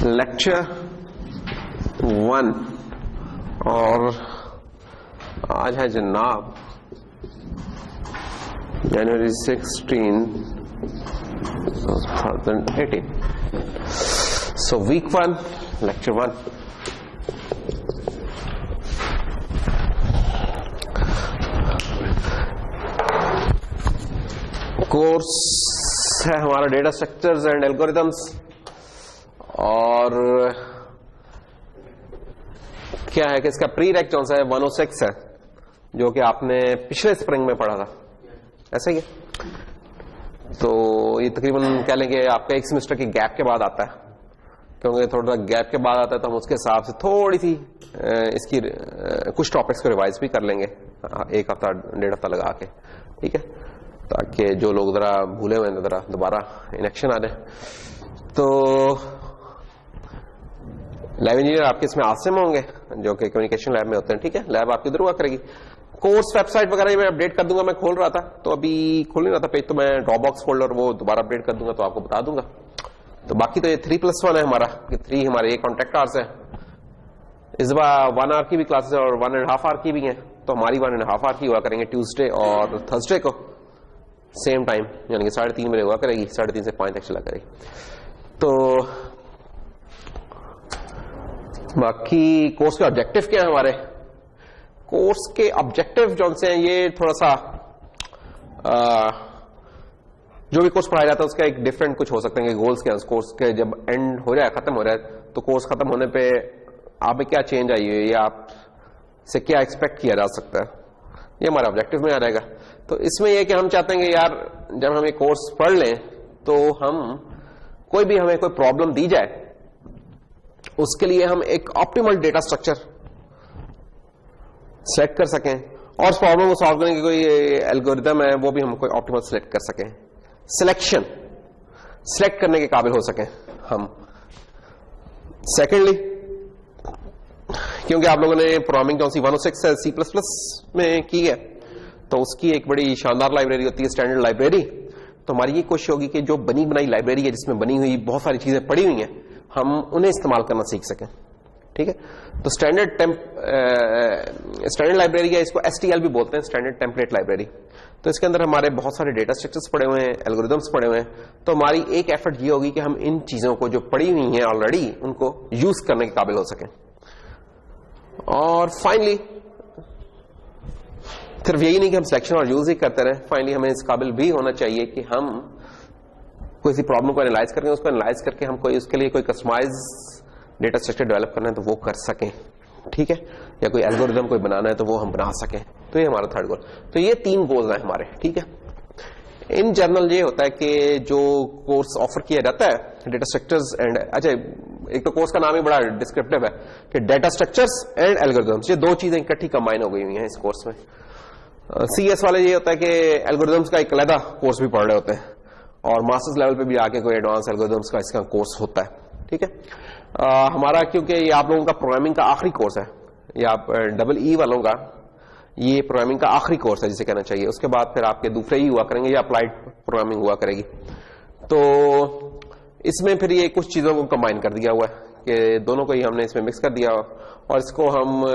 Lecture 1 और आज है जनाब जनवरी 16, 2018। So weak 1 lecture 1। कोर्स है हमारा डेटा स्ट्रक्चर्स एंड एल्गोरिथम्स, और क्या है कि इसका प्री रेक कौन सा है 106 है, जो कि आपने पिछले स्प्रिंग में पढ़ा था, ऐसा ही है। तो ये तकरीबन कह लेंगे आपका एक सेमेस्टर के गैप के बाद आता है, क्योंकि थोड़ा गैप के बाद आता है तो हम उसके हिसाब से थोड़ी सी इसकी कुछ टॉपिक्स को रिवाइज भी कर लेंगे, एक हफ्ता 1.5 हफ्ता लगा के, ठीक है, ताकि जो लोग जरा भूले हुए हैं जरा दोबारा इन एक्शन आ जाए। तो लैब इंजीनियर आपके इसमें आसिम होंगे जो कि कम्युनिकेशन लैब में होते हैं, ठीक है। लैब आपकी उधर हुआ करेगी। कोर्स वेबसाइट वगैरह मैं अपडेट कर दूंगा। मैं खोल रहा था तो अभी खोल नहीं रहा था पेज, तो मैं ड्रॉपबॉक्स फोल्डर वो दोबारा अपडेट कर दूंगा तो आपको बता दूंगा। तो बाकी तो ये 3+1 है हमारा, 3 हमारे ये कॉन्टेक्ट आवर्स है। इस बार 1 आवर की भी क्लासेस और 1.5 आवर की भी है, तो हमारी 1.5 आवर की हुआ करेंगे ट्यूसडे और थर्सडे को सेम टाइम, यानी कि 3:30 बजे हुआ करेगी, 3:30 से 5 तक चला करेगी। तो बाकी कोर्स के ऑब्जेक्टिव क्या है हमारे? कोर्स के ऑब्जेक्टिव जो से हैं ये थोड़ा सा जो भी कोर्स पढ़ाया जाता है उसका एक डिफरेंट कुछ हो सकते हैं गोल्स क्या। कोर्स के जब एंड हो जाए, खत्म हो जाए, तो कोर्स खत्म होने पे आप में क्या चेंज आई है या आप से क्या एक्सपेक्ट किया जा सकता है, ये हमारा ऑब्जेक्टिव में आ जाएगा। तो इसमें यह कि हम चाहते हैं कि यार जब हम ये कोर्स पढ़ लें तो हम कोई भी हमें कोई प्रॉब्लम दी जाए उसके लिए हम एक ऑप्टिमल डेटा स्ट्रक्चर सेलेक्ट कर सकें, और उस प्रॉब्लम को सॉल्व करने की कोई एल्गोरिथम है वो भी हम कोई ऑप्टिमल सेलेक्ट कर सकें, सेलेक्ट करने के काबिल हो सकें हम। सेकेंडली, क्योंकि आप लोगों ने प्रोग्रामिंग जो सी 106 है C++ में की है, तो उसकी एक बड़ी शानदार लाइब्रेरी होती है स्टैंडर्ड लाइब्रेरी। तो हमारी ये कोशिश होगी कि जो बनी बनाई लाइब्रेरी है जिसमें बनी हुई बहुत सारी चीजें पड़ी हुई हैं, हम उन्हें इस्तेमाल करना सीख सकें, ठीक है। तो स्टैंडर्ड लाइब्रेरी है, इसको STL भी बोलते हैं, स्टैंडर्ड टेम्पलेट लाइब्रेरी। तो इसके अंदर हमारे बहुत सारे डेटा स्ट्रक्चर्स पड़े हुए हैं, एल्गोरिथम्स पड़े हुए हैं। तो हमारी एक एफर्ट ये होगी कि हम इन चीजों को जो पड़ी हुई हैं ऑलरेडी उनको यूज करने के काबिल हो सकें। और फाइनली सिर्फ यही नहीं कि हम सिलेक्शन और यूज ही करते रहे, फाइनली हमें इस काबिल भी होना चाहिए कि हम कोई सी प्रॉब्लम को एनालाइज करके उसको एनालाइज करके हम कोई उसके लिए कोई कस्टमाइज डेटा स्ट्रक्चर डेवलप करना है तो वो कर सकें, ठीक है, या कोई एल्गोरिथम कोई बनाना है तो वो हम बना सकें। तो ये हमारा थर्ड गोल। तो ये 3 गोल्स हैं हमारे, ठीक है। इन जनरल ये होता है कि जो कोर्स ऑफर किया जाता है डेटा स्ट्रक्चर्स एंड, अच्छा एक तो कोर्स का नाम ही बड़ा डिस्क्रिप्टिव है कि डेटा स्ट्रक्चर्स एंड एल्गोरिथम्स, ये 2 चीजें इकट्ठी कंबाइन हो गई हुई हैं इस कोर्स में। CS वाले ये होता है कि एल्गोरिथम्स का एक अलग कोर्स भी पढ़ रहे होते हैं, और मास्टर्स लेवल पे भी आके कोई एडवांस एल्गोरिथम्स का इसका कोर्स होता है, ठीक है। हमारा क्योंकि ये आप लोगों का प्रोग्रामिंग का आखिरी कोर्स है, या आप EE वालों का ये प्रोग्रामिंग का आखिरी कोर्स है जिसे कहना चाहिए। उसके बाद फिर आपके दूसरे ही हुआ करेंगे या अप्लाइड प्रोग्रामिंग हुआ करेगी। तो इसमें फिर ये कुछ चीजों को कंबाइन कर दिया हुआ है कि दोनों को ही हमने इसमें मिक्स कर दिया, और इसको हम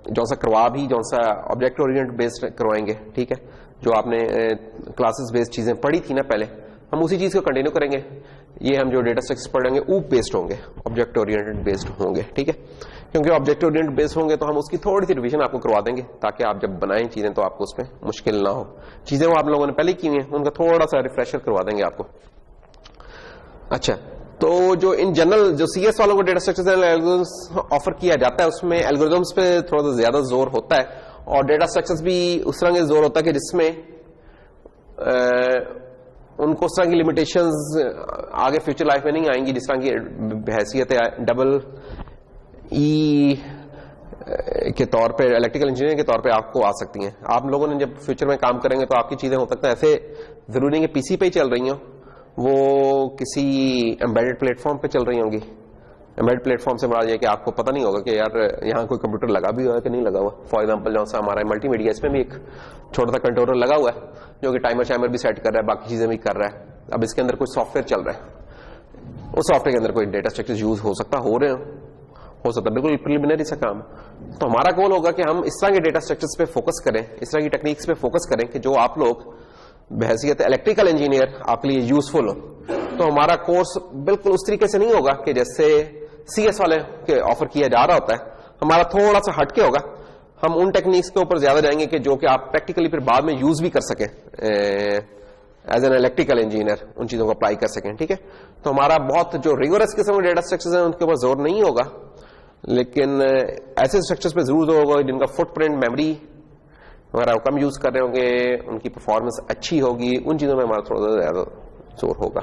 जो सा करवा भी जो सा ऑब्जेक्ट ओरिएंटेड बेस्ड करवाएंगे, ठीक है। जो आपने क्लासेस बेस्ड चीजें पढ़ी थी ना पहले, हम उसी चीज को कंटिन्यू करेंगे। ये हम जो डेटा स्ट्रक्चर्स पढ़ेंगे ऊप बेस्ड होंगे, ऑब्जेक्ट ओरिएंटेड बेस्ड होंगे, ठीक है। क्योंकि ऑब्जेक्ट ओरिएंटेड बेस्ड होंगे तो हम उसकी थोड़ी सी रिवीजन आपको करवा देंगे, ताकि आप जब बनाएं चीजें तो आपको उसमें मुश्किल ना हो। चीजें वो आप लोगों ने पहले की हुई हैं उनका थोड़ा सा रिफ्रेशर करवा देंगे आपको। अच्छा, तो जो इन जनरल जो CS वालों को data structures and algorithms offer किया जाता है उसमें एल्गोरिथम्स पे थोड़ा सा ज्यादा जोर होता है, और डेटा स्ट्रक्चर्स भी उस तरह के जोर होता है कि जिसमें उनको उस तरह की लिमिटेशंस आगे फ्यूचर लाइफ में नहीं आएंगी, जिस तरह की हैसियत EEE के तौर पे, इलेक्ट्रिकल इंजीनियर के तौर पे आपको आ सकती हैं। आप लोगों ने जब फ्यूचर में काम करेंगे तो आपकी चीजें हो सकता है ऐसे जरूरी नहीं कि PC पे ही चल रही हो, वो किसी एम्बेडेड प्लेटफॉर्म पे चल रही होंगी, एम्बेडेड प्लेटफॉर्म से बड़ा ये कि आपको पता नहीं होगा कि यार यहाँ कोई कंप्यूटर लगा भी हुआ है कि नहीं लगा हुआ। फॉर एग्जांपल जौन सा हमारा मल्टीमीडिया, इसमें भी एक छोटा सा कंट्रोलर लगा हुआ है जो कि टाइमर शाइमर भी सेट कर रहा है, बाकी चीजें भी कर रहा है। अब इसके अंदर कोई सॉफ्टवेयर चल रहा है, उस सॉफ्टवेयर के अंदर कोई डेटा स्ट्रक्चर यूज हो सकता, हो रहे हो सकता है, बिल्कुल प्रिलिमिनरी सा काम। तो हमारा गोल होगा कि हम इस तरह के डेटा स्ट्रक्चर्स पे फोकस करें, इस तरह की टेक्निक्स पे फोकस करें कि जो आप लोग बहैसियत इलेक्ट्रिकल इंजीनियर आपके लिए यूजफुल हो। तो हमारा कोर्स बिल्कुल उस तरीके से नहीं होगा कि जैसे सीएस वाले के ऑफर किया जा रहा होता है, हमारा थोड़ा सा हटके होगा। हम उन टेक्निक्स के ऊपर ज्यादा जाएंगे कि जो कि आप प्रैक्टिकली फिर बाद में यूज भी कर सकें एज एन इलेक्ट्रिकल इंजीनियर, उन चीजों को अप्लाई कर सकें। ठीक है, तो हमारा बहुत जो रिगोरस किस्म के डेटा स्ट्रक्चर्स हैं उनके ऊपर जोर नहीं होगा, लेकिन ऐसे स्ट्रक्चर्स पे जरूर होगा जिनका फुटप्रिंट, मेमोरी वगैरह कम यूज कर रहे होंगे, उनकी परफॉर्मेंस अच्छी होगी, उन चीजों में हमारा थोड़ा सा ज्यादा जोर होगा।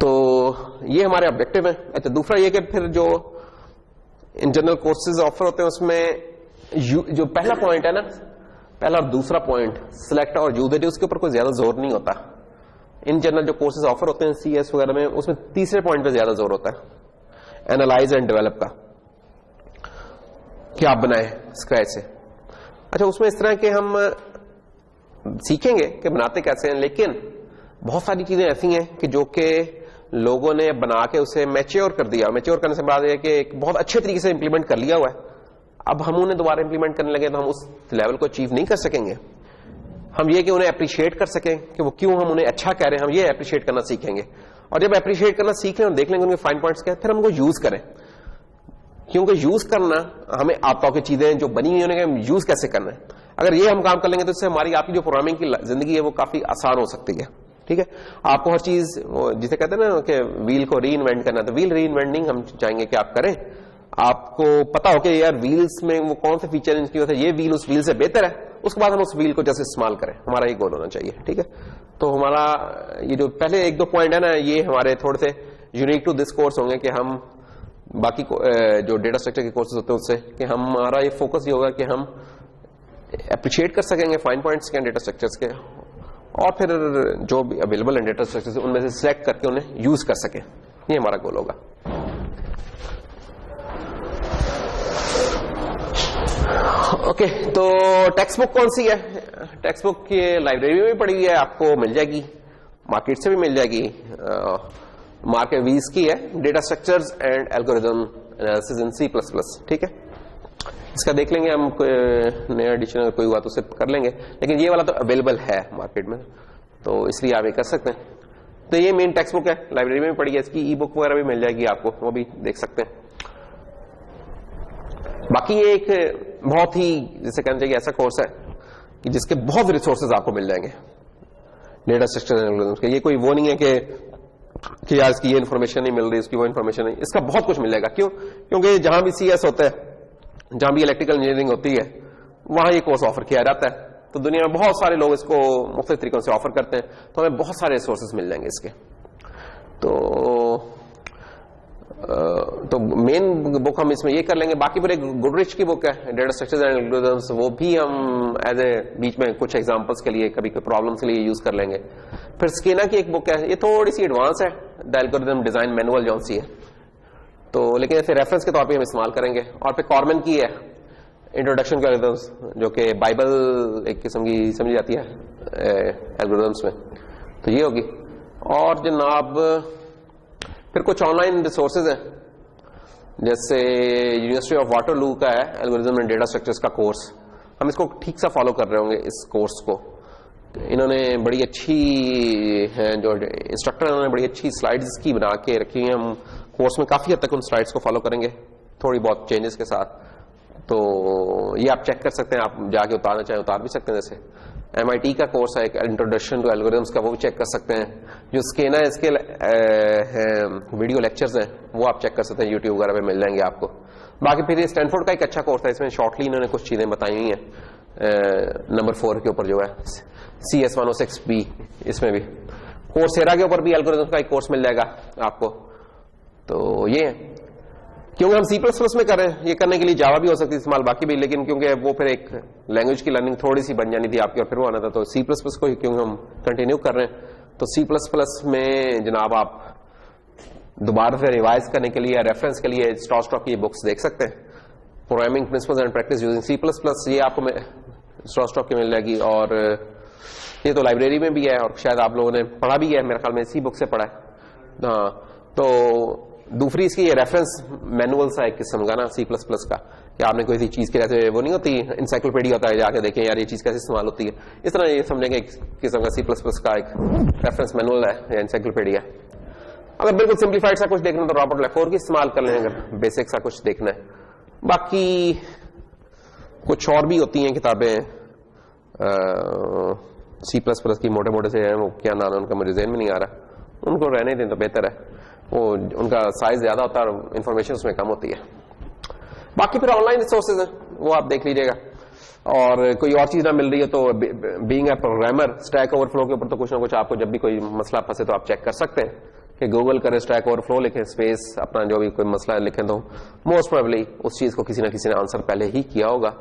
तो ये हमारे ऑब्जेक्टिव है। अच्छा, दूसरा ये कि फिर जो इन जनरल कोर्सेज ऑफर होते हैं उसमें जो पहला पॉइंट है ना, पहला और दूसरा पॉइंट सिलेक्ट और यूज है, उसके ऊपर कोई ज्यादा जोर नहीं होता। इन जनरल जो कोर्सेज ऑफर होते हैं सीएस वगैरह में, उसमें तीसरे पॉइंट पे ज्यादा जोर होता है, एनालाइज एंड डेवलप का, क्या आप बनाए स्क्रैच से। अच्छा, उसमें इस तरह के हम सीखेंगे कि बनाते कैसे हैं, लेकिन बहुत सारी चीजें ऐसी हैं कि जो कि लोगों ने बना के उसे मैच्योर कर दिया। मैच्योर करने से बात यह कि एक बहुत अच्छे तरीके से इंप्लीमेंट कर लिया हुआ है, अब हम उन्हें दोबारा इंप्लीमेंट करने लगे तो हम उस लेवल को अचीव नहीं कर सकेंगे। हम ये कि उन्हें अप्रिशिएट कर सकें कि वो क्यों हम उन्हें अच्छा कह रहे हैं, हम ये अप्रिशिएट करना सीखेंगे। और जब अप्रिशिएट करना सीख लें और देख लेंगे उनके फाइन पॉइंट्स क्या है, फिर हम उनको यूज करें, क्योंकि यूज करना हमें आता हो कि चीजें जो बनी हुई उन्हें यूज कैसे करना है। अगर ये हम काम कर लेंगे तो इससे हमारी आपकी जो प्रोग्रामिंग की जिंदगी है वो काफी आसान हो सकती है। ठीक है, आपको हर चीज जिसे कहते हैं ना कि व्हील को री इन्वेंट करना, तो व्हील री इन्वेंटिंग हम चाहेंगे कि आप करें। आपको पता हो कि यार व्हील्स में वो कौन से फीचर इनकी होता है, ये व्हील उस व्हील से बेहतर है, उसके बाद हम उस व्हील को जैसे इस्तेमाल करें, हमारा ये गोल होना चाहिए। ठीक है, तो हमारा ये जो पहले एक दो पॉइंट है ना, ये हमारे थोड़े से यूनिक टू दिस कोर्स होंगे कि हम बाकी जो डेटा स्ट्रक्चर के कोर्सेज होते हैं उससे कि हमारा ये फोकस ये होगा कि हम अप्रिशिएट कर सकेंगे फाइन पॉइंट्स के डेटा स्ट्रक्चर्स के, और फिर जो भी अवेलेबल है डेटा स्ट्रक्चर्स उनमें से सिलेक्ट करके उन्हें यूज कर सकें, ये हमारा गोल होगा। ओके, तो टेक्स्ट बुक कौन सी है? टेक्स्ट बुक की लाइब्रेरी में पड़ी हुई है, आपको मिल जाएगी, मार्केट से भी मिल जाएगी। मार्केट 20 की है, data structures and algorithm analysis in C++। ठीक है, इसका देख लेंगे हम, नया एडिशन अगर कोई हुआ तो उसे कर लेंगे, लेकिन ये वाला तो अवेलेबल है मार्केट में, तो इसलिए आप ये कर सकते हैं। तो ये मेन टेक्स्ट बुक है, लाइब्रेरी में पड़ी है, इसकी ई बुक वगैरह भी मिल जाएगी आपको, वो भी देख सकते हैं। बाकी ये एक बहुत ही जैसे कहना चाहिए ऐसा कोर्स है कि जिसके बहुत रिसोर्सेज आपको मिल जाएंगे डेटा स्ट्रक्चर एल्गोरिथम्स के। ये कोई वो नहीं है कि यार इसकी ये इन्फॉर्मेशन नहीं मिल रही, इसकी वो इन्फॉर्मेशन नहीं, इसका बहुत कुछ मिल जाएगा। क्यों? क्योंकि जहां भी CS होता है, जहां भी इलेक्ट्रिकल इंजीनियरिंग होती है, वहां ये कोर्स ऑफर किया जाता है। तो दुनिया में बहुत सारे लोग इसको मुख्तलिफ तरीकों से ऑफर करते हैं, तो हमें बहुत सारे रिसोर्सेज मिल जाएंगे इसके। तो मेन बुक हम इसमें ये कर लेंगे। बाकी फिर एक गुडरिच की बुक है, डेटा स्ट्रक्चर्स एंड एल्गोरिथम्स, वो भी हम एज ए बीच में कुछ एग्जांपल्स के लिए, कभी कोई प्रॉब्लम्स के लिए यूज कर लेंगे। फिर स्केना की एक बुक है, ये थोड़ी सी एडवांस है, द एल्गोरिथम डिजाइन मैनुअल जौन सी है, तो लेकिन ऐसे रेफरेंस के तौर पे हम इस्तेमाल करेंगे। और फिर कॉर्मन की है इंट्रोडक्शन टू एल्गोरिथम्स, जो कि बाइबल एक किस्म की समझी जाती है एल्गोरिथम्स में, तो ये होगी। और जनाब फिर कुछ ऑनलाइन रिसोर्सेज हैं, जैसे यूनिवर्सिटी ऑफ वाटरलू का है एल्गोरिथम एंड डेटा स्ट्रक्चर्स का कोर्स, हम इसको ठीक सा फॉलो कर रहे होंगे इस कोर्स को। इन्होंने बड़ी अच्छी है, जो इंस्ट्रक्टर है उन्होंने बड़ी अच्छी स्लाइड्स की बना के रखी हैं, हम कोर्स में काफी हद तक उन स्लाइड्स को फॉलो करेंगे, थोड़ी बहुत चेंजेस के साथ। तो ये आप चेक कर सकते हैं, आप जाके उतारना चाहें उतार भी सकते हैं। जैसे MIT का कोर्स है एक इंट्रोडक्शन टू एल्गोरिथम्स का, वो भी चेक कर सकते हैं। जो स्केना इसके वीडियो लेक्चर्स हैं वो आप चेक कर सकते हैं, यूट्यूब वगैरह पे मिल जाएंगे आपको। बाकी फिर ये स्टैनफोर्ड का एक अच्छा कोर्स है, इसमें शॉर्टली इन्होंने कुछ चीजें बताई हुई हैं। नंबर 4 के ऊपर जो है CS106B, इसमें भी कोर्सेरा के ऊपर भी एल्गोरिथम्स का एक कोर्स मिल जाएगा आपको। तो ये क्योंकि हम C++ में कर रहे हैं, ये करने के लिए जावा भी हो सकती है इस्तेमाल, बाकी भी, लेकिन क्योंकि वो फिर एक लैंग्वेज की लर्निंग थोड़ी सी बन जानी थी आपकी और फिर वो आना था, तो C++ को ही क्योंकि हम कंटिन्यू कर रहे हैं, तो C++ में जनाब आप दोबारा से रिवाइज करने के लिए या रेफरेंस के लिए स्टॉक की बुक्स देख सकते हैं। Programming principles and practice using C++, ये आपको स्टॉक की मिल जाएगी, और ये तो लाइब्रेरी में भी है और शायद आप लोगों ने पढ़ा भी है, मेरे ख्याल में इसी बुक से पढ़ा है। हाँ, तो दूसरी इसकी ये रेफरेंस मैनुअल सा एक किस्म का ना C++ का, कि आपने कोई सी चीज के जैसे वो नहीं होती इंसाइक्लोपीडिया होता है, जाके देखें यार ये चीज कैसे इस्तेमाल होती है, इस तरह ये समझेंगे एक किस्म का C++ का एक रेफरेंस मैनुअल है या इंसाइक्लोपीडिया। अगर बिल्कुल सिंप्लीफाइड सा कुछ देखना तो रॉबर्ट लेफोर की इस्तेमाल कर लें, अगर बेसिक सा कुछ देखना है। बाकी कुछ और भी होती हैं किताबें C++ की, मोटे मोटे से हैं, वो क्या नाम है उनका मुझे ज़हन में नहीं आ रहा, उनको रहने दें तो बेहतर है, वो उनका साइज ज्यादा होता है और इन्फॉर्मेशन उसमें कम होती है। बाकी फिर ऑनलाइन रिसोर्सेज हैं, वो आप देख लीजिएगा, और कोई और चीज ना मिल रही है तो being a programmer stack overflow के ऊपर तो कुछ ना कुछ आपको जब भी कोई मसला फंसे तो आप चेक कर सकते हैं कि गूगल करें स्टैक ओवरफ्लो लिखें स्पेस अपना जो भी कोई मसला लिखें, तो मोस्ट प्रोबेबली उस चीज को किसी ना किसी ने आंसर पहले ही किया होगा,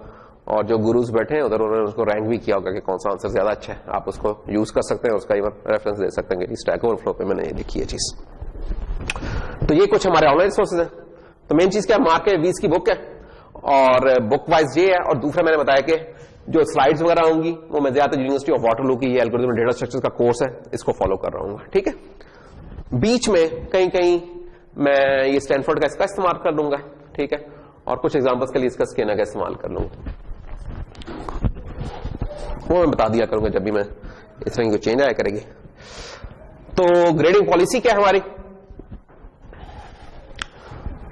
और जो गुरुज बैठे हैं उधर उन्होंने उसको रैंक भी किया होगा कि कौन सा आंसर ज्यादा अच्छा है, आप उसको यूज कर सकते हैं, उसका इवन रेफरेंस दे सकते हैं कि स्टैक ओवरफ्लो पे मैंने ये लिखी है चीज। तो ये कुछ हमारे ऑनलाइन सोर्सेज हैं। तो मेन चीज क्या है, मार्क वीस की बुक है और बुक वाइज ये है, और दूसरा मैंने बताया कि जो स्लाइड्स वगैरह होंगी वो मैं ज्यादातर यूनिवर्सिटी ऑफ वाटरलू की ये एल्गोरिथम डेटा स्ट्रक्चर्स का कोर्स है, इसको फॉलो कर रहा हूँ। ठीक है, बीच में कहीं कहीं मैं ये स्टैनफोर्ड का इसका इस्तेमाल कर लूंगा, ठीक है, और कुछ एग्जांपल्स के लिए इसका स्केना का इस्तेमाल कर लूंगा, वो मैं बता दिया करूंगा जब भी मैं इस तरह की कोई चेंज आया करेगी। तो ग्रेडिंग पॉलिसी क्या है हमारी,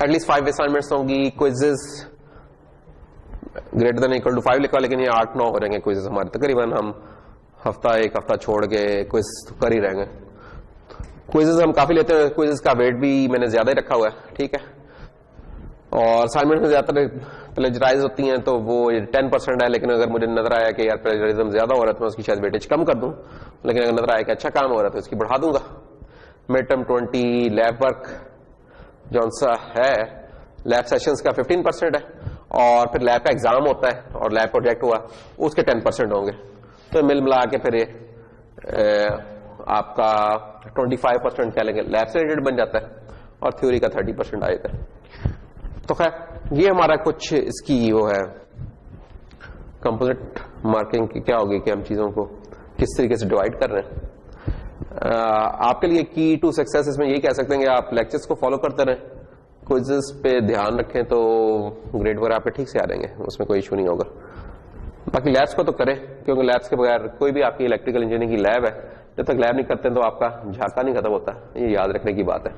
एटलीस्ट 5 असाइनमेंट्स होंगी, quizzes greater than equal to 5 लिखा, लेकिन ये 8-9 हो जाएंगे क्विजेस हमारे, तकरीबन हम एक हफ्ता छोड़ के क्विज कर ही रहेंगे। क्विजेस हम काफी लेते हैं, क्विजेस का वेट भी मैंने ज्यादा ही रखा हुआ है, ठीक है, और असाइनमेंट में ज्यादातर प्लेजराइज होती हैं तो वो 10% है, लेकिन अगर मुझे नजर आया कि यार प्लेजरिज्म ज्यादा हो रहा है तो मैं उसकी शायद वेटेज कम कर दूं, लेकिन अगर नजर आया कि अच्छा काम हो रहा है तो उसकी बढ़ा दूंगा। मिड टर्म 20, लैब वर्क जो सा है, लैब सेशंस का 15% है, और फिर लैब का एग्जाम होता है और लैब प्रोजेक्ट हुआ उसके 10% होंगे, तो मिल मिला के फिर आपका 25% कह लेंगे लैब से रिलेटेड बन जाता है, और थ्योरी का 30% आ जाता है। तो खैर ये हमारा कुछ इसकी वो है कंपोजिट मार्किंग की क्या होगी कि हम चीजों को किस तरीके से डिवाइड कर रहे हैं। आपके लिए की टू सक्सेस इसमें यही कह सकते हैं कि आप लेक्चर्स को फॉलो करते रहें, क्विज़ेस पे ध्यान रखें तो ग्रेड वगैरह आपके ठीक से आ जाएंगे, उसमें कोई इशू नहीं होगा। बाकी लैब्स को तो करें, क्योंकि लैब्स के बगैर कोई भी आपकी इलेक्ट्रिकल इंजीनियरिंग की लैब है, जब तक लैब नहीं करते तो आपका झाका नहीं खत्म होता, ये याद रखने की बात है।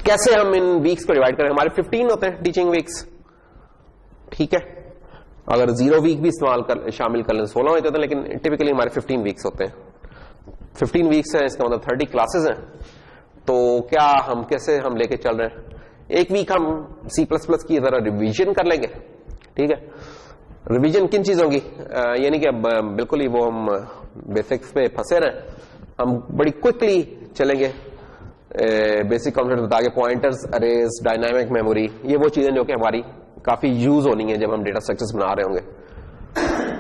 कैसे हम इन वीक्स को डिवाइड करें, हमारे 15 होते हैं टीचिंग वीक्स, ठीक है, अगर 0 वीक भी शामिल कर लें 16 होते हैं, लेकिन टिपिकली हमारे 15 वीक्स होते हैं। 15 वीक्स हैं, इसका मतलब 30 क्लासेस हैं। तो क्या हम कैसे हम लेके चल रहे हैं, एक वीक हम C++ की जरा रिवीजन कर लेंगे, ठीक है। रिवीजन किन चीजों की, यानी कि अब बिल्कुल ही वो हम बेसिक्स पे फंसे रहे, हम बड़ी क्विकली चलेंगे, बेसिक कॉन्सेप्ट बता के, पॉइंटर्स, अरेज, डायनामिक मेमोरी, ये वो चीजें जो कि हमारी काफी यूज होनी है जब हम डेटा स्ट्रक्चर्स बना रहे होंगे।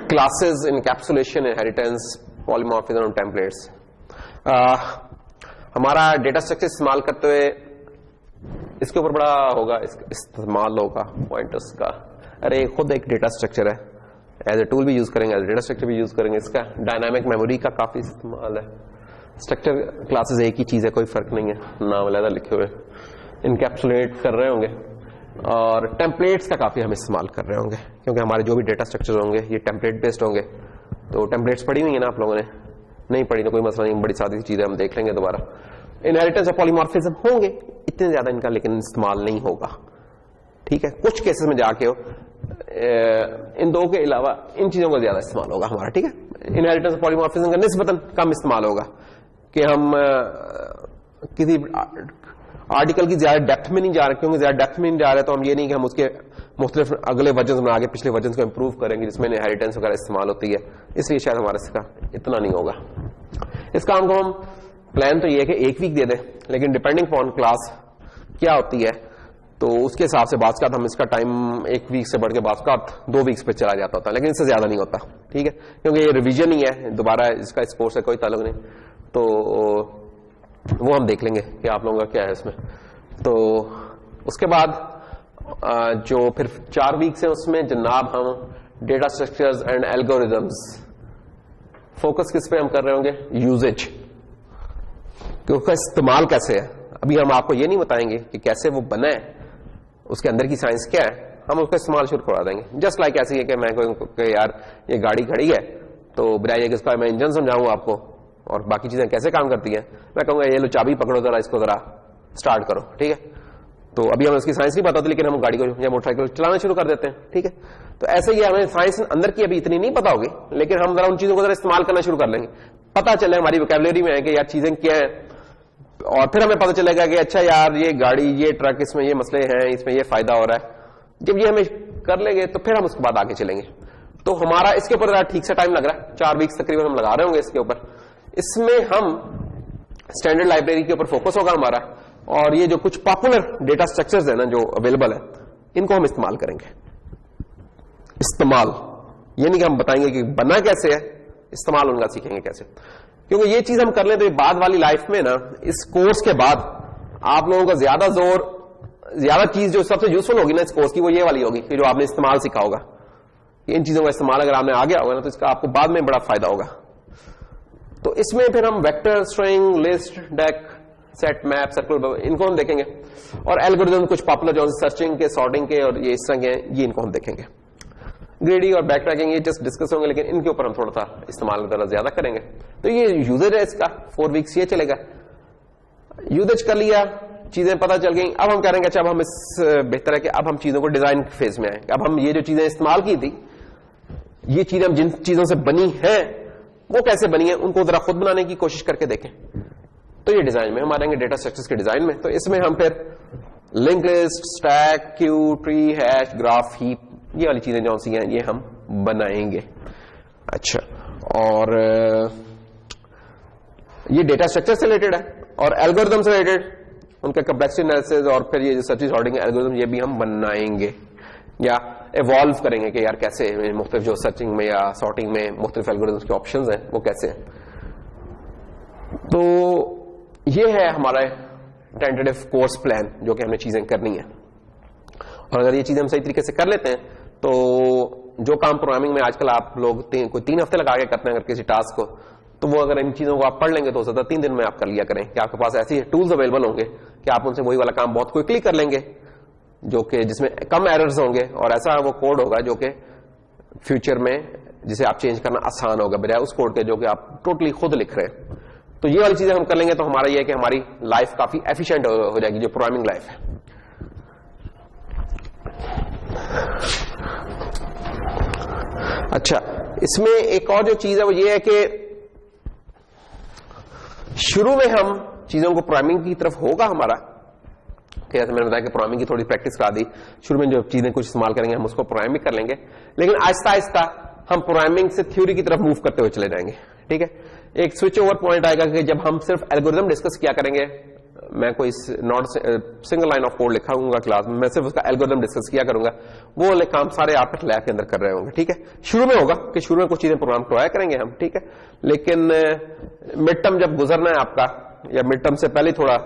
क्लासेस, इनकैप्सुलेशन, इनहेरिटेंस, पॉलीमॉर्फिज्म और टेम्पलेट्स। हमारा डेटा स्ट्रक्चर इस्तेमाल करते हुए इसके ऊपर बड़ा होगा इस्तेमाल होगा पॉइंटर्स का। अरे खुद एक डेटा स्ट्रक्चर है, एज ए टूल भी यूज करेंगे, एज ए डेटा स्ट्रक्चर भी यूज करेंगे। इसका डायनामिक मेमोरी का काफी इस्तेमाल है। स्ट्रक्चर क्लासेस एक ही चीज है, कोई फर्क नहीं है, नाम अलग लिखे हुए। इनकैप्सुलेट कर रहे होंगे, और टेम्पलेट्स का काफी हम इस्तेमाल कर रहे होंगे, क्योंकि हमारे जो भी डेटा स्ट्रक्चर होंगे ये टेम्पलेट बेस्ड होंगे। तो टेम्पलेट्स पढ़ी हुई है ना आप लोगों ने, नहीं पढ़ी तो कोई मसला नहीं, बड़ी सादी चीज है, हम देख लेंगे दोबारा। इनहेरिटेंस और पॉलीमॉर्फिज्म होंगे इतने ज्यादा इनका, लेकिन इस्तेमाल नहीं होगा, ठीक है। कुछ केसेस में जाके हो इन दो के अलावा इन चीजों का ज्यादा इस्तेमाल होगा हमारा, ठीक है। इनहेरिटेंस और पॉलीमॉर्फिज्म का निस्बतन कम इस्तेमाल होगा, कि हम किसी आर्टिकल की ज्यादा डेप्थ में नहीं जा रहे, क्योंकि ज्यादा डेप्थ में नहीं जा रहे तो हम ये नहीं कि हम उसके मुख्तलिफ अगले वर्जन में आगे पिछले वर्जन को इंप्रूव करेंगे जिसमें इनहेरिटेंस वगैरह इस्तेमाल होती है, इसलिए शायद हमारे इसका इतना नहीं होगा। इस काम को हम प्लान तो ये है कि 1 वीक दे दें, लेकिन डिपेंडिंग अपॉन क्लास क्या होती है तो उसके हिसाब से बात हम इसका टाइम 1 वीक से बढ़ के बात 2 वीक्स पे चला जाता होता है, लेकिन इससे ज्यादा नहीं होता, ठीक है, क्योंकि ये रिवीजन ही है, दोबारा इसका इस कोर्स से कोई ताल्लुक नहीं। तो वो हम देख लेंगे कि आप लोगों का क्या है इसमें। तो उसके बाद जो फिर 4 वीक्स है उसमें जनाब हम data structures and algorithms, focus किस पे हम कर रहे होंगे, यूजेज, कि उसका इस्तेमाल कैसे है। अभी हम आपको ये नहीं बताएंगे कि कैसे वो बना है, उसके अंदर की साइंस क्या है, हम उसका इस्तेमाल शुरू करवा देंगे। जस्ट लाइक ऐसे ही है कि मैं कोई यार ये गाड़ी खड़ी है तो बजाय कि इसका मैं इंजन समझाऊं आपको और बाकी चीजें कैसे काम करती हैं, मैं कहूंगा ये लो चाबी पकड़ो जरा, इसको जरा स्टार्ट करो, ठीक है। तो अभी हमें उसकी साइंस नहीं पता होती, लेकिन हम गाड़ी को या मोटरसाइकिल चलाना शुरू कर देते हैं, ठीक है। तो ऐसे ही हमें साइंस अंदर की अभी इतनी नहीं पता होगी, लेकिन हम जरा उन चीजों को जरा इस्तेमाल करना शुरू कर लेंगे, पता चले हमारी वोकैबुलरी में है कि यार चीजें क्या है, और फिर हमें पता चलेगा कि अच्छा यार ये गाड़ी, ये ट्रक, इसमें ये मसले हैं, इसमें ये फायदा हो रहा है। जब ये हमें कर लेंगे तो फिर हम उसके बाद आगे चलेंगे। तो हमारा इसके ऊपर ठीक से टाइम लग रहा है, 4 वीक्स तकरीबन हम लगा रहे होंगे इसके ऊपर। इसमें हम स्टैंडर्ड लाइब्रेरी के ऊपर फोकस होगा हमारा, और ये जो कुछ पॉपुलर डेटा स्ट्रक्चर्स है ना जो अवेलेबल है, इनको हम इस्तेमाल करेंगे। इस्तेमाल ये नहीं कि हम बताएंगे कि बना कैसे है, इस्तेमाल उनका सीखेंगे कैसे, क्योंकि ये चीज हम कर लें तो बाद वाली लाइफ में ना, इस कोर्स के बाद आप लोगों का ज्यादा चीज जो सबसे यूजफुल होगी ना इस कोर्स की, वो ये वाली होगी कि जो आपने इस्तेमाल सीखा होगा। इन चीजों का इस्तेमाल अगर आपने आ गया होगा ना, तो इसका आपको बाद में बड़ा फायदा होगा। तो इसमें फिर हम vector, string, list, deck, set, map, circle, इनको हम देखेंगे, और एल्गोरिथम कुछ पॉपुलर जो सर्चिंग के, सॉर्टिंग के और ये इस तरह के, ये इनको हम देखेंगे। ग्रेडी और बैक ट्रैकिंग ये जस्ट डिस्कस होंगे, लेकिन इनके ऊपर हम थोड़ा सा इस्तेमाल जरा ज्यादा करेंगे। तो ये यूजेज है इसका, 4 वीक्स ये चलेगा। यूजेज कर लिया, चीजें पता चल गई, अब हम करेंगे अच्छा अब हम इस बेहतर है कि अब हम चीजों को डिजाइन फेज में आए। अब हम ये जो चीजें इस्तेमाल की थी, ये चीजें हम जिन चीजों से बनी है वो कैसे बनी है, उनको जरा खुद बनाने की कोशिश करके देखें। तो ये डिजाइन में हम आ जाएंगे, डेटा स्ट्रक्चर्स के डिजाइन में। तो इसमें हम फिर link list, stack, Q, tree, hash, graph, heap, ये वाली चीजें जो सी हैं ये हम बनाएंगे। अच्छा, और ये डेटा स्ट्रक्चर से रिलेटेड है, और एल्गोरिथम से रिलेटेड उनका कंप्लेक्सिटी एनालिसिस, और फिर ये जो सर्चिंग सॉर्टिंग एल्गोरिथम ये भी हम बनाएंगे या इवॉल्व करेंगे कि यार कैसे मुख्तलिफ जो सर्चिंग में या सॉर्टिंग में मुख्तलिफ एल्गोरिथम्स के ऑप्शंस हैं वो कैसे हैं। तो ये है हमारा टेंटेटिव कोर्स प्लान जो कि हमें चीजें करनी है, और अगर ये चीजें हम सही तरीके से कर लेते हैं तो जो काम प्रोग्रामिंग में आजकल आप लोग कोई 3 हफ्ते लगा के करते हैं अगर किसी टास्क को, तो वो अगर इन चीजों को आप पढ़ लेंगे तो हो सकता है 3 दिन में आप कर लिया करें, कि आपके पास ऐसी टूल्स अवेलेबल होंगे कि आप उनसे वही वाला काम बहुत क्विकली कर लेंगे, जो कि जिसमें कम एरर्स होंगे, और ऐसा वो कोड होगा जो कि फ्यूचर में जिसे आप चेंज करना आसान होगा बजाय उस कोड के जो कि आप टोटली खुद लिख रहे हैं। तो ये वाली चीजें हम कर लेंगे तो हमारा ये है कि हमारी लाइफ काफी एफिशिएंट हो जाएगी, जो प्रोग्रामिंग लाइफ है। अच्छा, इसमें एक और जो चीज है वो ये है कि शुरू में हम चीजों को प्रोग्रामिंग की तरफ होगा हमारा, जैसे मैंने बताया कि प्रोग्रामिंग की थोड़ी प्रैक्टिस करा दी, शुरू में जो चीजें कुछ इस्तेमाल करेंगे हम उसको प्रोग्राम भी कर लेंगे, लेकिन आहिस्ता आहिस्ता हम प्रोग्रामिंग से थ्योरी की तरफ मूव करते हुए चले जाएंगे। ठीक है, एक स्विच ओवर पॉइंट आएगा कि जब हम सिर्फ एल्गोरिथम डिस्कस किया करेंगे, मैं कोई not single line of code लिखा हूंगा क्लास में, मैं सिर्फ उसका एल्गोरिथम डिस्कस किया करूंगा, वो वाले काम सारे आप लैब के अंदर कर रहे होंगे। ठीक है, शुरू में होगा कि शुरू में कुछ चीजें प्रोग्राम करवाया करेंगे हम, ठीक है, लेकिन मिड टर्म जब गुजरना है आपका, या मिड टर्म से पहले थोड़ा,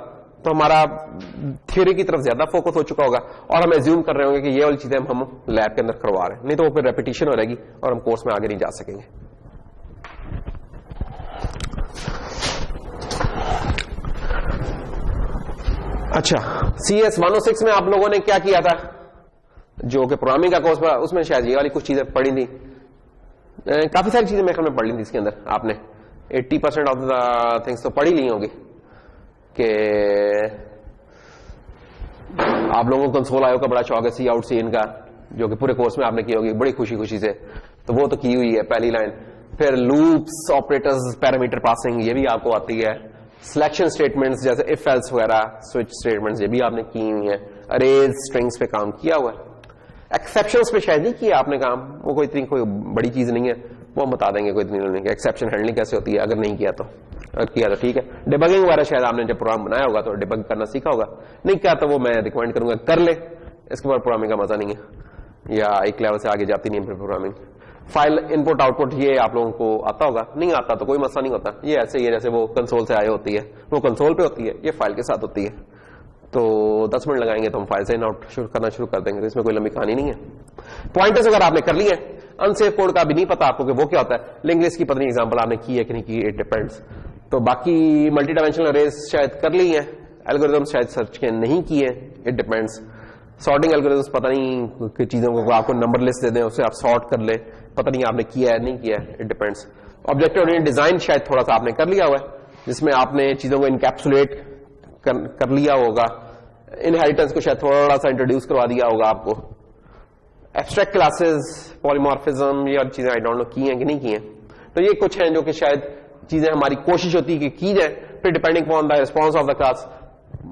तो हमारा थ्योरी की तरफ ज्यादा फोकस हो चुका होगा, और हम एज्यूम कर रहे होंगे कि ये वाली चीजें हम लैब के अंदर करवा रहे हैं, नहीं तो वो फिर रेपिटेशन हो रहेगी और हम कोर्स में आगे नहीं जा सकेंगे। अच्छा, CS 106 में आप लोगों ने क्या किया था, जो कि प्रोग्रामिंग का कोर्स था, उसमें शायद ये वाली कुछ चीजें पढ़ी थी, काफी सारी चीजें मेरे ख्याल में पढ़ ली थी इसके अंदर, आपने 80% ऑफ द थिंग्स तो पढ़ ही ली होगी, कि आप लोगों को कंसोल आयो का बड़ा शौक है, सी आउट सी इन का, जो कि पूरे कोर्स में आपने की होगी बड़ी खुशी खुशी से, तो वो तो की हुई है पहली लाइन। फिर लूप्स, ऑपरेटर्स, पैरामीटर पासिंग, ये भी आपको आती है। सिलेक्शन स्टेटमेंट्स जैसे इफ एल्स वगैरह, स्विच स्टेटमेंट्स, ये भी आपने की हुई है। अरेज, स्ट्रिंग्स पे काम किया हुआ है। एक्सेप्शंस पे शायद नहीं किया आपने काम, वो कोई इतनी कोई बड़ी चीज नहीं है, वो हम बता देंगे, कोई इतनी नहीं है। एक्सेप्शन हैंडलिंग कैसे होती है अगर नहीं किया तो, अगर किया तो ठीक है। डिबगिंग वगैरह शायद आपने जब प्रोग्राम बनाया होगा तो डिबग करना सीखा होगा, नहीं किया तो वो मैं रिकमेंड करूंगा कर ले, इसके बाद प्रोग्रामिंग का मजा नहीं है, या एक लेवल से आगे जाती नहीं है फिर प्रोग्रामिंग। फाइल इनपुट आउटपुट ये आप लोगों को आता होगा, नहीं आता तो कोई मसला नहीं होता। ये ऐसे ही है जैसे वो कंसोल से आई होती है, वो कंसोल पे होती है, ये फाइल के साथ होती है। तो 10 मिनट लगाएंगे तो हम फाइल से इन आउट करना शुरू कर देंगे, तो इसमें कोई लंबी कहानी नहीं है। पॉइंटर्स अगर आपने कर लिए, अनसेफ कोड का भी नहीं पता आपको कि वो क्या होता है, लिंक लिस्ट की पता नहीं एग्जांपल आपने की है कि नहीं की, इट डिपेंड्स। तो बाकी मल्टी डायमेंशनल अरेज शायद कर ली है, एल्गोरिथम शायद सर्च के नहीं किए, इट डिपेंड्स। सॉर्टिंग एल्गोरिथम्स पता नहीं कि चीजों को आपको नंबर लिस्ट दे दें, उससे आप सॉर्ट कर ले, पता नहीं आपने किया है नहीं किया है, it depends. Object oriented design शायद थोड़ा सा आपने कर लिया हुआ है, जिसमें आपने चीजों को इनकैप्सुलेट कर लिया होगा, इनहेरिटेंस को शायद थोड़ा सा इंट्रोड्यूस करवा दिया होगा आपको। एब्स्ट्रैक्ट क्लासेस, पॉलीमॉर्फिज्म, ये और चीजें आई डोंट नो की हैं कि नहीं की हैं। तो ये कुछ हैं जो कि शायद चीजें हमारी कोशिश होती है कि की जाए, फिर depending on the response of the class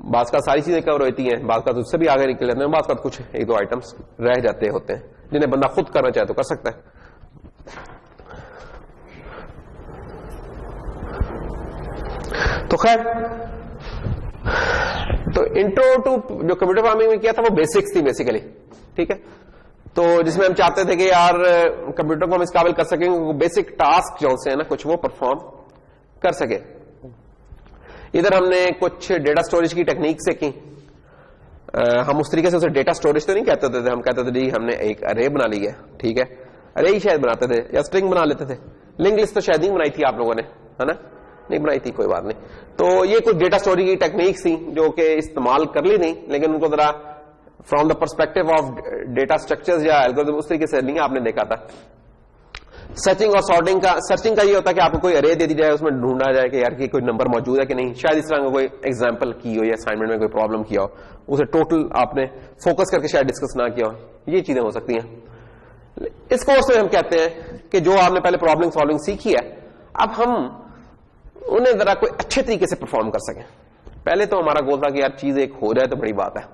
बात का सारी चीजें कवर होती हैं, बात का तो उससे भी आगे निकल जाते हैं, बात का कुछ एक दो आइटम्स रह जाते होते हैं जिन्हें बंदा खुद करना चाहे तो कर सकता है। तो खैर, तो इंट्रो टू जो कंप्यूटर प्रोग्रामिंग में किया था वो बेसिक्स थी बेसिकली, ठीक है। तो जिसमें हम चाहते थे कि यार कंप्यूटर को हम इस काबिल कर सकेंगे बेसिक टास्क जो से है ना कुछ वो परफॉर्म कर सके। इधर हमने कुछ डेटा स्टोरेज की टेक्निक से की। हम उस तरीके से उसे डेटा स्टोरेज तो नहीं कहते थे, हम कहते थे जी हमने एक अरे बना ली है, ठीक है, अरे ही शायद बनाते थे या स्ट्रिंग बना लेते थे। लिंक लिस्ट तो शायद नहीं बनाई थी आप लोगों ने, है ना, नहीं बनाई थी, कोई बात नहीं। तो ये कुछ डेटा स्टोरेज की टेक्निक्स थी जो कि इस्तेमाल कर ली नहीं, लेकिन उनको जरा from the perspective of data structures या एल्गोरिथम उस तरीके से नहीं आपने देखा था। सर्चिंग और सॉर्टिंग का, सर्चिंग का ये होता है कि आपको कोई अरे दे दी जाए, उसमें ढूंढा जाए कि यार कि कोई नंबर मौजूद है कि नहीं, शायद इस तरह का कोई एग्जांपल की हो या असाइनमेंट में कोई प्रॉब्लम किया हो, उसे टोटल आपने फोकस करके शायद डिस्कस ना किया हो, ये चीजें हो सकती हैं। इस कोर्स में हम कहते हैं कि जो आपने पहले प्रॉब्लम सॉल्विंग सीखी है, अब हम उन्हें जरा कोई अच्छे तरीके से परफॉर्म कर सकें। पहले तो हमारा गोल था कि यार चीज एक हो जाए तो बड़ी बात है,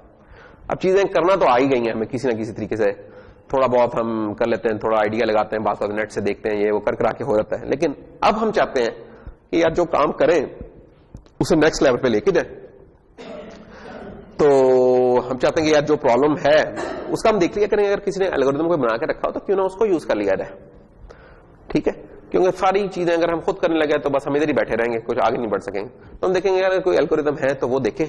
अब चीजें करना तो आ ही गई हैं हमें किसी ना किसी तरीके से, थोड़ा बहुत हम कर लेते हैं, थोड़ा आइडिया लगाते हैं, बात नेट से देखते हैं, ये वो कर करा के हो जाता है। लेकिन अब हम चाहते हैं कि यार जो काम करें उसे नेक्स्ट लेवल पे लेके जाए। तो हम चाहते हैं कि यार जो प्रॉब्लम है उसका हम देख लिया करेंगे, अगर किसी ने एल्गोरिथम को बना के रखा हो तो क्यों ना उसको यूज कर लिया जाए, ठीक है। क्योंकि सारी चीजें अगर हम खुद करने लगे तो बस हम इधर ही बैठे रहेंगे, कुछ आगे नहीं बढ़ सकेंगे। तो हम देखेंगे यार कोई एल्गोरिथम है तो वो देखें,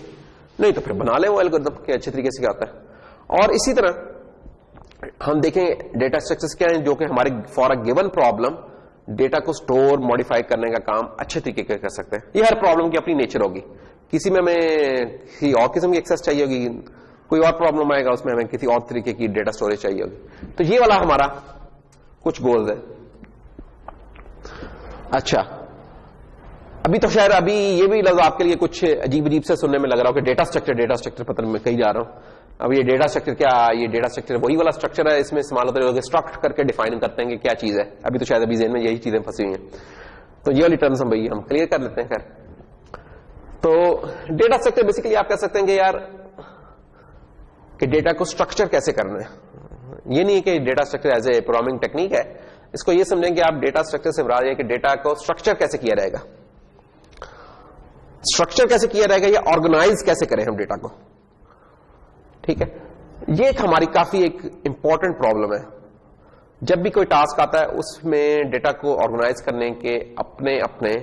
नहीं तो फिर बना ले वो एल्गोरिथम के अच्छे तरीके से क्या होता है। और इसी तरह हम देखेंगे डेटा स्ट्रक्चर्स क्या हैं जो कि हमारे for a given problem data को स्टोर मॉडिफाई करने का काम अच्छे तरीके से कर सकते हैं। ये हर प्रॉब्लम की अपनी नेचर होगी, किसी में हमें किसी और किस्म की एक्सेस चाहिए होगी, कोई और प्रॉब्लम आएगा उसमें हमें किसी और तरीके की डेटा स्टोरेज चाहिए होगी। तो ये वाला हमारा कुछ गोल्स है। अच्छा, अभी तो शायद अभी ये भी लफ्ज आपके लिए कुछ अजीब अजीब से सुनने में लग रहा हो कि डेटा स्ट्रक्चर पता नहीं मैं कहीं जा रहा हूं। अब ये डेटा स्ट्रक्चर क्या, ये डेटा स्ट्रक्चर वही वाला स्ट्रक्चर है, इसमें इस्तेमाल होते हैं स्ट्रक्ट करके डिफाइन करते हैं कि क्या चीज है। अभी तो शायद अभी जेन में यही चीजें फंसी हुई हैं, तो ये वाली टर्म्स हम भाई हम क्लियर कर लेते हैं। खैर, तो डेटा स्ट्रक्चर बेसिकली आप कह सकते हैं कि यार कि डेटा को स्ट्रक्चर कैसे करना है। ये नहीं कि data structure as a programming technique है, इसको ये समझें कि आप डेटा स्ट्रक्चर से मुराद है कि डेटा को स्ट्रक्चर कैसे किया जाएगा, स्ट्रक्चर कैसे किया जाएगा या ऑर्गेनाइज कैसे करें हम डेटा को, ठीक है। ये एक हमारी काफी एक इंपॉर्टेंट प्रॉब्लम है। जब भी कोई टास्क आता है उसमें डेटा को ऑर्गेनाइज करने के अपने अपने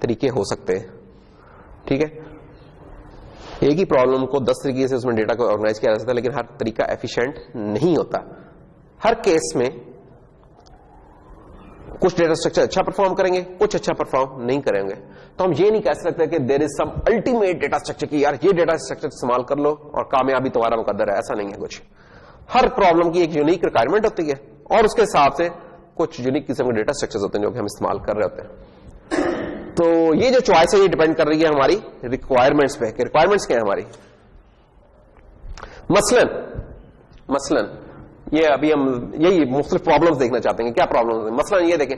तरीके हो सकते हैं, ठीक है। एक ही प्रॉब्लम को 10 तरीके से उसमें डेटा को ऑर्गेनाइज किया जा सकता है, लेकिन हर तरीका एफिशिएंट नहीं होता। हर केस में कुछ डेटा स्ट्रक्चर अच्छा परफॉर्म करेंगे, कुछ अच्छा परफॉर्म नहीं करेंगे। तो हम ये नहीं कह सकते कि there is some ultimate data structure की यार ये डेटा स्ट्रक्चर इस्तेमाल कर लो और कामयाबी तुम्हारा मुकद्दर है, ऐसा नहीं है कुछ। हर प्रॉब्लम की एक यूनिक रिक्वायरमेंट होती है और उसके हिसाब से कुछ यूनिक किस्म के डेटा स्ट्रक्चर्स होते हैं जो कि हम इस्तेमाल कर रहे होते हैं। तो ये जो चॉइस है ये डिपेंड कर रही है हमारी रिक्वायरमेंट्स पे कि रिक्वायरमेंट्स क्या है हमारी। मसलन ये अभी हम यही मुख्तलिफ प्रॉब्लम्स देखना चाहते हैं, क्या प्रॉब्लम्स है। मसलन ये देखें,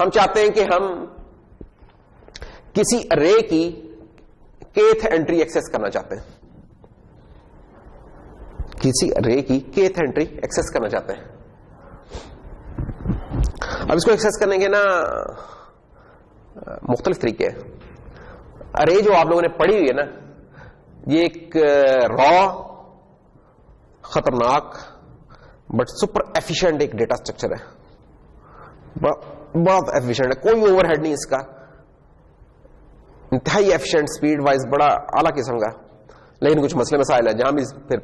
हम चाहते हैं कि हम किसी अरे की kth एंट्री एक्सेस करना चाहते हैं, किसी अरे की kth एंट्री एक्सेस करना चाहते हैं। अब इसको एक्सेस करने के ना मुख्तलिफ तरीके हैं। अरे जो आप लोगों ने पढ़ी हुई है ना, ये एक रॉ खतरनाक बट सुपर एफिशिएंट एक डेटा स्ट्रक्चर है। बहुत एफिशिएंट है, कोई ओवरहेड नहीं इसका, इंतहाई एफिशिएंट, स्पीड वाइज बड़ा आला किस्म का। लेकिन कुछ मसले मसाइल है, जहां भी फिर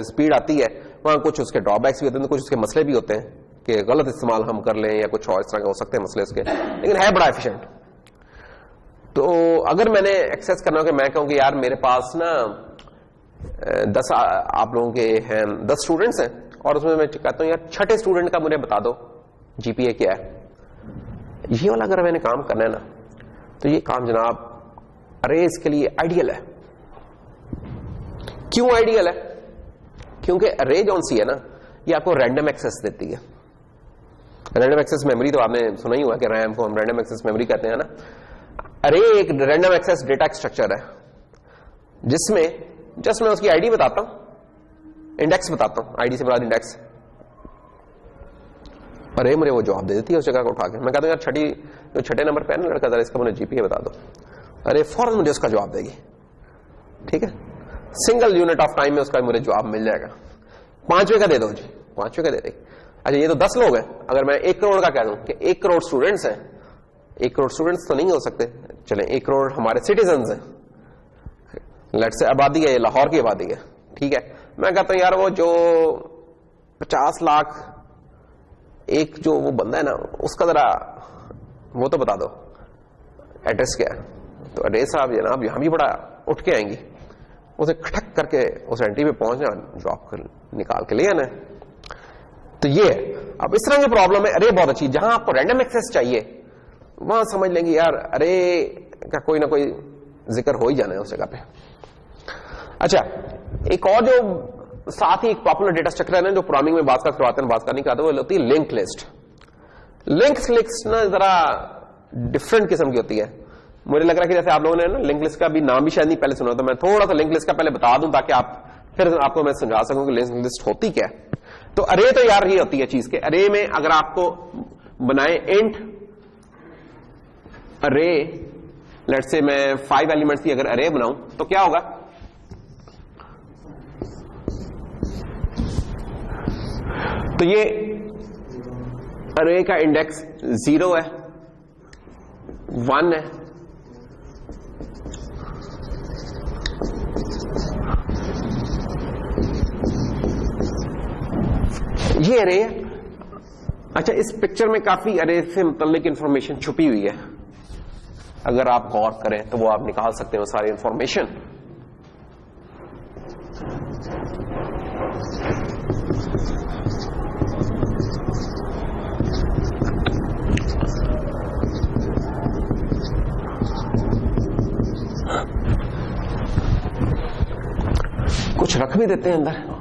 स्पीड आती है वहां कुछ उसके ड्रॉबैक्स भी होते हैं, कुछ उसके मसले भी होते हैं कि गलत इस्तेमाल हम कर लें या कुछ और इस तरह के हो सकते हैं मसले उसके, लेकिन है बड़ा एफिशिएंट। तो अगर मैंने एक्सेस करना हो कि मैं कहूं कि यार मेरे पास ना 10 आप लोगों के हैं 10 स्टूडेंट्स हैं और उसमें मैं कहता हूं यार छठे स्टूडेंट का मुझे बता दो जीपीए क्या है, ये वाला अगर मैंने काम करना है ना, तो ये काम जनाब अरेज के लिए आइडियल है। क्यों आइडियल है? क्योंकि अरे जौन सी है ना, ये आपको रैंडम एक्सेस देती है। रैंडम एक्सेस मेमोरी तो आपने सुना ही हुआ कि रैम को हम रैंडम एक्सेस मेमोरी कहते हैं ना। अरे एक रैंडम एक्सेस डेटा स्ट्रक्चर है जिसमें जस्ट मैं उसकी आईडी बताता हूं, इंडेक्स बताता हूं, आईडी से बता इंडेक्स, अरे मुझे वो जवाब दे देती है उस जगह को उठा के। मैं कहता हूं यार छठे नंबर पे है ना लड़का, जरा इसका मुझे जीपीए बता दो, अरे फौरन मुझे उसका जवाब देगी। ठीक है, सिंगल यूनिट ऑफ टाइम में उसका मुझे जवाब मिल जाएगा। 5वें का दे दो जी, 5वें का दे देगी। अच्छा ये तो 10 लोग हैं, अगर मैं 1 करोड़ का कह दूं कि 1 करोड़ स्टूडेंट्स हैं, 1 करोड़ स्टूडेंट्स तो नहीं हो सकते, चले 1 करोड़ हमारे सिटीजन्स हैं, लेट से आबादी है, लाहौर की आबादी है। ठीक है, मैं कहता हूं यार वो जो 50 लाख एक जो वो बंदा है ना, उसका जरा वो तो बता दो एड्रेस क्या है। तो अरे साहब जनाब यहां भी बड़ा उठ के आएंगी, उसे खटक करके उस एंटी पे पहुंचना, जॉब निकाल के ले आना। तो ये अब इस तरह की प्रॉब्लम है। अरे बहुत अच्छी, जहां आपको रैंडम एक्सेस चाहिए वहां समझ लेंगे यार अरे का कोई ना कोई जिक्र हो ही जाना है उस जगह पे। अच्छा एक और जो साथ ही एक पॉपुलर डेटा स्ट्रक्चर है जो प्रोग्रामिंग में बात करवाते हैं, बात करने का वो होती है लिंक लिस्ट। लिंक लिस्ट ना जरा डिफरेंट किस्म की होती है। मुझे लग रहा है कि जैसे आप लोगों ने ना लिंक लिस्ट का भी नाम भी शायद नहीं पहले सुना, तो मैं थोड़ा सा लिंक लिस्ट का पहले बता दूं ताकि आप फिर आपको मैं समझा सकूं कि लिंक लिस्ट होती क्या है। तो अरे तो यार ये होती है चीज के, अरे में अगर आपको बनाए इंट अरे, लेट्स से मैं 5 एलिमेंट्स की अगर अरे बनाऊं तो क्या होगा, तो ये अरे का इंडेक्स 0 है, 1 है, ये अरे है। अच्छा इस पिक्चर में काफी अरे से मुतल्लिक इंफॉर्मेशन छुपी हुई है, अगर आप गौर करें तो वो आप निकाल सकते हो सारी इंफॉर्मेशन। कुछ रख भी देते हैं अंदर।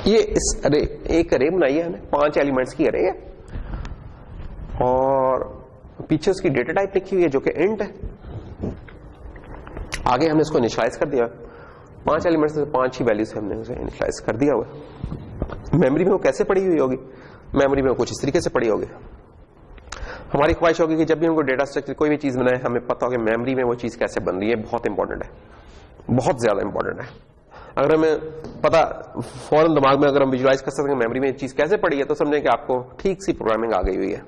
ये इस अरे एक अरे बनाई है हमने, 5 एलिमेंट्स की अरे है और पीछे उसकी डेटा टाइप लिखी हुई है जो कि इंट है। आगे हमने इसको इनिशियलाइज कर दिया, 5 एलिमेंट्स से 5 ही वैल्यूज हमने उसे इनिशियलाइज कर दिया हुआ। मेमोरी में वो कैसे पड़ी हुई होगी, मेमोरी में वो कुछ इस तरीके से पड़ी होगी। हमारी ख्वाहिश होगी कि जब भी हमको डेटा स्ट्रक्चर कोई भी चीज बनाए हमें पता हो कि मेमोरी में वो चीज कैसे बन रही है। बहुत इंपॉर्टेंट है, बहुत ज्यादा इंपॉर्टेंट है। अगर हमें पता फौरन दिमाग में अगर हम विजुलाइज कर सकते हैं मेमोरी में चीज कैसे पड़ी है तो समझें कि आपको ठीक सी प्रोग्रामिंग आ गई हुई है।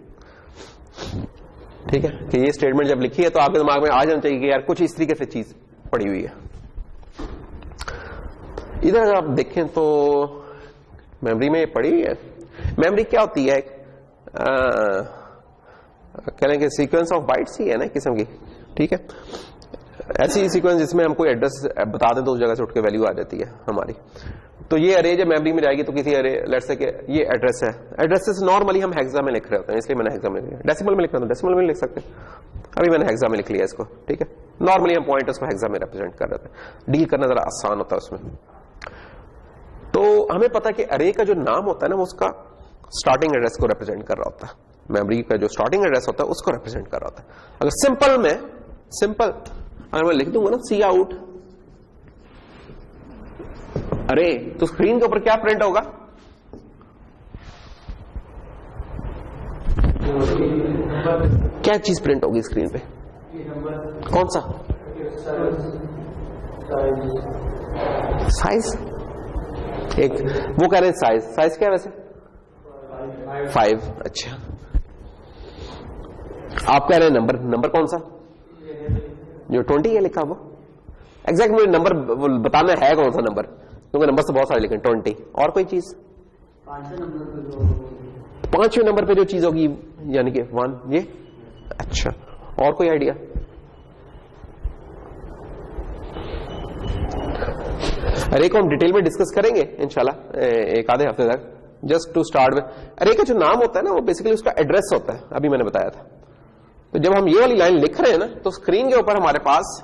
ठीक है कि ये स्टेटमेंट जब लिखी है तो आपके दिमाग में आ जाना चाहिए कि यार कुछ इस तरीके से चीज पड़ी हुई है। इधर अगर आप देखें तो मेमोरी में पड़ी हुई है। मेमोरी क्या होती है, कह रहे हैं कि सीक्वेंस ऑफ बाइट्स ही है ना किस्म की। ठीक है, ऐसी सीक्वेंस जिसमें हम कोई एड्रेस बता दें तो उस जगह से उठ के वैल्यू आ जाती है हमारी। तो ये अरे जब मेमोरी में जाएगी तो किसी अरे लेट्स से कि ये एड्रेस है, एड्रेसेस नॉर्मली हम हेक्सा में लिख रहे होते हैं, इसलिए मैंने हेक्सा में लिखा। डेसिमल में लिख रहा था, डेसिमल में लिख सकते हैं, अभी मैंने हेक्सा में लिख लिया इसको। ठीक है, नॉर्मली हम पॉइंटर्स को हेक्सा में रिप्रेजेंट कर रहे थे, डील करना जरा आसान होता है उसमें। तो हमें पता है कि अरे का जो नाम होता है ना वो उसका स्टार्टिंग एड्रेस को रिप्रेजेंट कर रहा होता है। मेमोरी का जो स्टार्टिंग एड्रेस होता है उसको रिप्रेजेंट कर रहा होता है। अगर सिंपल अगर मैं लिख दूंगा ना सी आउट अरे, तो स्क्रीन के ऊपर क्या प्रिंट होगा, क्या चीज प्रिंट होगी स्क्रीन पे? कौन सा? साइज। एक वो कह रहे हैं साइज। साइज क्या है वैसे? 5। अच्छा, आप कह रहे हैं नंबर। नंबर कौन सा? जो 20 है लिखा वो। एग्जैक्ट मुझे नंबर बताना है कौन सा नंबर, क्योंकि नंबर तो बहुत सारे लिखे 20। और कोई चीज? 5वें नंबर पे जो चीज होगी यानी कि 1 ये। अच्छा, और कोई आइडिया? अरे को हम डिटेल में डिस्कस करेंगे इंशाल्लाह एक आधे हफ्ते तक। जस्ट टू स्टार्ट में, अरे का जो नाम होता है ना वो बेसिकली उसका एड्रेस होता है, अभी मैंने बताया था। तो जब हम ये वाली लाइन लिख रहे हैं ना तो स्क्रीन के ऊपर हमारे पास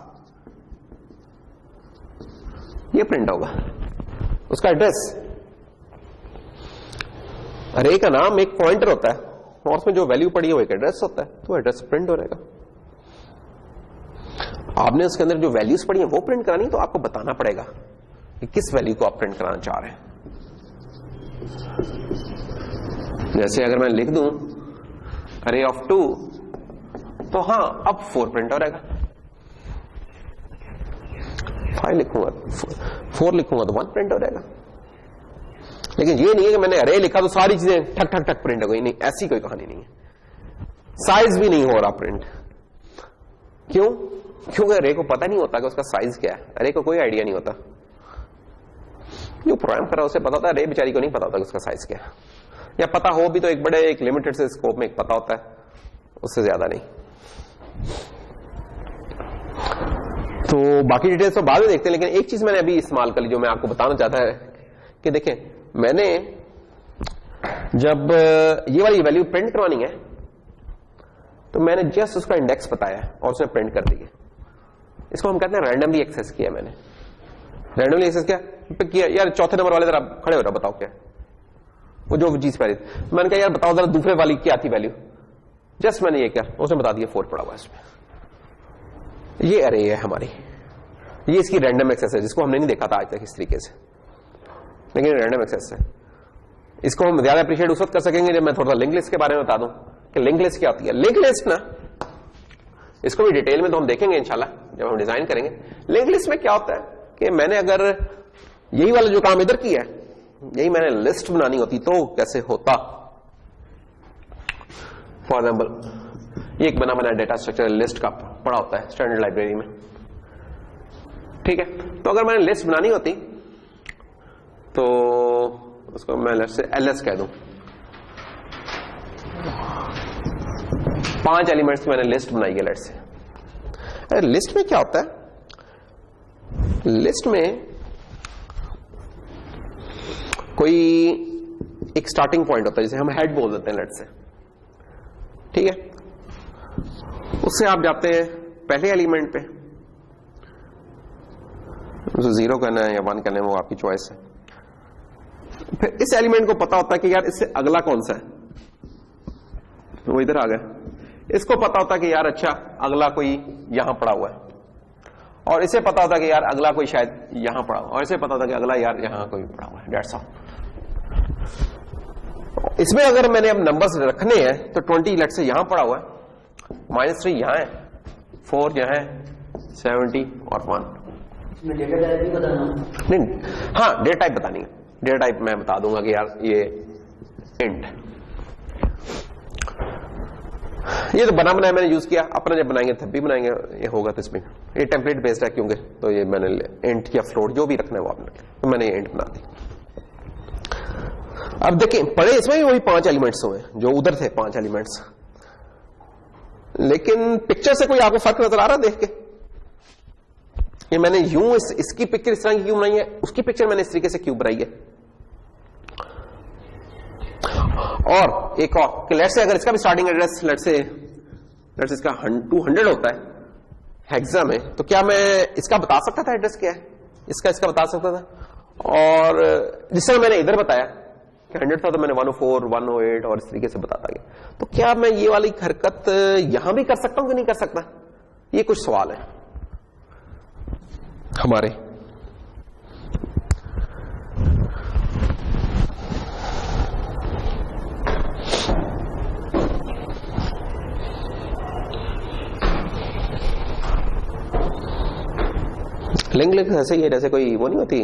ये प्रिंट होगा उसका एड्रेस। अरे का नाम एक पॉइंटर होता है और उसमें जो वैल्यू पड़ी है वो एक एड्रेस होता है, तो एड्रेस प्रिंट हो रहेगा। आपने उसके अंदर जो वैल्यूज पड़ी है वो प्रिंट करानी, तो आपको बताना पड़ेगा कि किस वैल्यू को आप प्रिंट कराना चाह रहे हैं। जैसे अगर मैं लिख दूं अरे ऑफ 2, तो हाँ अब 4 प्रिंट हो रहेगा। 5 लिखूंगा, 4 लिखूंगा तो 1 प्रिंट हो रहेगा। लेकिन ये नहीं है कि मैंने अरे लिखा तो सारी चीजें ठक ठक ठक प्रिंट हो गई, नहीं, ऐसी कोई कहानी नहीं है। साइज भी नहीं हो रहा प्रिंट। क्यों? क्योंकि अरे को पता नहीं होता कि उसका साइज क्या है। अरे को कोई आइडिया नहीं होता। जो प्रोग्राम कर रहा है उसे पता होता है, अरे बेचारी को नहीं पता होता कि उसका साइज क्या है, या पता हो भी तो एक बड़े एक लिमिटेड से स्कोप में एक पता होता है, उससे ज्यादा नहीं। तो बाकी डिटेल्स तो बाद में देखते हैं, लेकिन एक चीज मैंने अभी इस्तेमाल कर ली जो मैं आपको बताना चाहता है कि देखें, मैंने जब ये वाली वैल्यू प्रिंट करवानी है तो मैंने जस्ट उसका इंडेक्स बताया और उसने प्रिंट कर दी है। इसको हम कहते हैं रैंडमली एक्सेस किया। मैंने रैंडमली एक्सेस किया यार, चौथे नंबर वाले जरा खड़े हो रहा, बताओ क्या वो जो चीज पहले मैंने कहा यार बताओ जरा दूसरे वाली क्या थी वैल्यू। जस्ट मैंने ये क्या, उसने बता दिया 4 पड़ा हुआ इसमें। ये अरे है हमारी, ये इसकी रैंडम एक्सेस है जिसको हमने नहीं देखा था आज तक इस तरीके से, लेकिन रैंडम एक्सेस है। इसको हम ज्यादा अप्रिशिएट उस वक्त कर सकेंगे जब मैं थोड़ा सा लिंक लिस्ट के बारे में बता दूं कि लिंक लिस्ट क्या होती है। लिंक लिस्ट ना, इसको भी डिटेल में तो हम देखेंगे इंशाल्लाह जब हम डिजाइन करेंगे। लिंक लिस्ट में क्या होता है कि मैंने अगर यही वाला जो काम इधर किया है, यही मैंने लिस्ट बनानी होती तो कैसे होता। फॉर एग्जाम्पल ये एक बना बना डेटा स्ट्रक्चर लिस्ट का पड़ा होता है स्टैंडर्ड लाइब्रेरी में, ठीक है। तो अगर मैंने लिस्ट बनानी होती तो उसको मैं लेट्स से एलएस कह दूं। 5 एलिमेंट्स की मैंने लिस्ट बनाई है लेट्स से। अरे लिस्ट में क्या होता है, लिस्ट में कोई एक स्टार्टिंग पॉइंट होता है जिसे हम हेड बोल देते हैं लेट्स से, ठीक है। उससे आप जाते हैं पहले एलिमेंट पे, उसे 0 करना है या 1 करना है वो आपकी चॉइस है। फिर इस एलिमेंट को पता होता है कि यार इससे अगला कौन सा है, वो इधर आ गया। इसको पता होता है कि यार अच्छा अगला कोई यहां पड़ा हुआ है, और इसे पता होता है कि यार अगला कोई शायद यहां पड़ा हुआ, और इसे पता होता है कि अगला यार यहां कोई पड़ा हुआ है। That's all. इसमें अगर मैंने अब नंबर्स रखने हैं तो 20 लेट से यहां पड़ा हुआ है, -3 यहां है, 4 यहां है, 70 और 1। डेटा टाइप भी बताना नहीं, हाँ डेटा टाइप बतानी है। डेटा टाइप मैं बता दूंगा कि यार ये इंट, ये तो बना बनाया मैंने यूज किया, अपना जब बनाएंगे तब भी बनाएंगे ये होगा। तो इसमें ये टेम्पलेट बेस्ड है क्योंकि, तो ये मैंने इंट या फ्लोट जो भी रखना है वो आपने, तो मैंने ये इंट बना दी। अब देखें पढ़े इसमें भी वही 5 एलिमेंट्स हुए जो उधर थे 5 एलिमेंट्स, लेकिन पिक्चर से कोई आपको फर्क नजर आ रहा देख के? ये मैंने यूं इसकी पिक्चर इस तरह की क्यों बनाई है, उसकी पिक्चर मैंने इस तरीके से क्यों बनाई है। और एक और कि लेट्स से अगर इसका भी स्टार्टिंग एड्रेस लेट्स से इसका 200 होता है हेक्सा में, तो क्या मैं इसका बता सकता था एड्रेस क्या है, इसका बता सकता था। और जिस तरह मैंने इधर बताया कि 100 था तो मैंने 104, 108 और इस तरीके से बताता गया। तो क्या मैं ये वाली हरकत यहां भी कर सकता हूं कि नहीं कर सकता, ये कुछ सवाल है हमारे। लिंक लिस्ट ऐसे ही है जैसे कोई वो नहीं होती,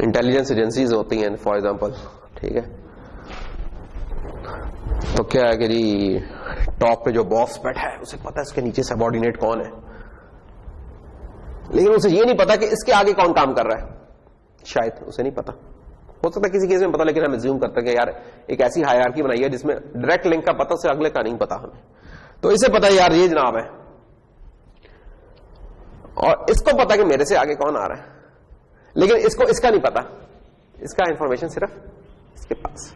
इंटेलिजेंस एजेंसीज होती हैं फॉर एग्जांपल, ठीक है। तो क्या है कि जी टॉप पे जो बॉस बैठा है उसे पता है उसके नीचे सबऑर्डिनेट कौन है, लेकिन उसे ये नहीं पता कि इसके आगे कौन काम कर रहा है, शायद उसे नहीं पता, हो सकता है किसी केस में पता, लेकिन हम एज्यूम करते हैं कि यार एक ऐसी हायरार्की बनाई है जिसमें डायरेक्ट लिंक का पता से अगले का नहीं पता हमें, तो इसे पता है यार ये जनाब है, और इसको पता कि मेरे से आगे कौन आ रहा है, लेकिन इसको इसका नहीं पता, इसका इंफॉर्मेशन सिर्फ इसके पास,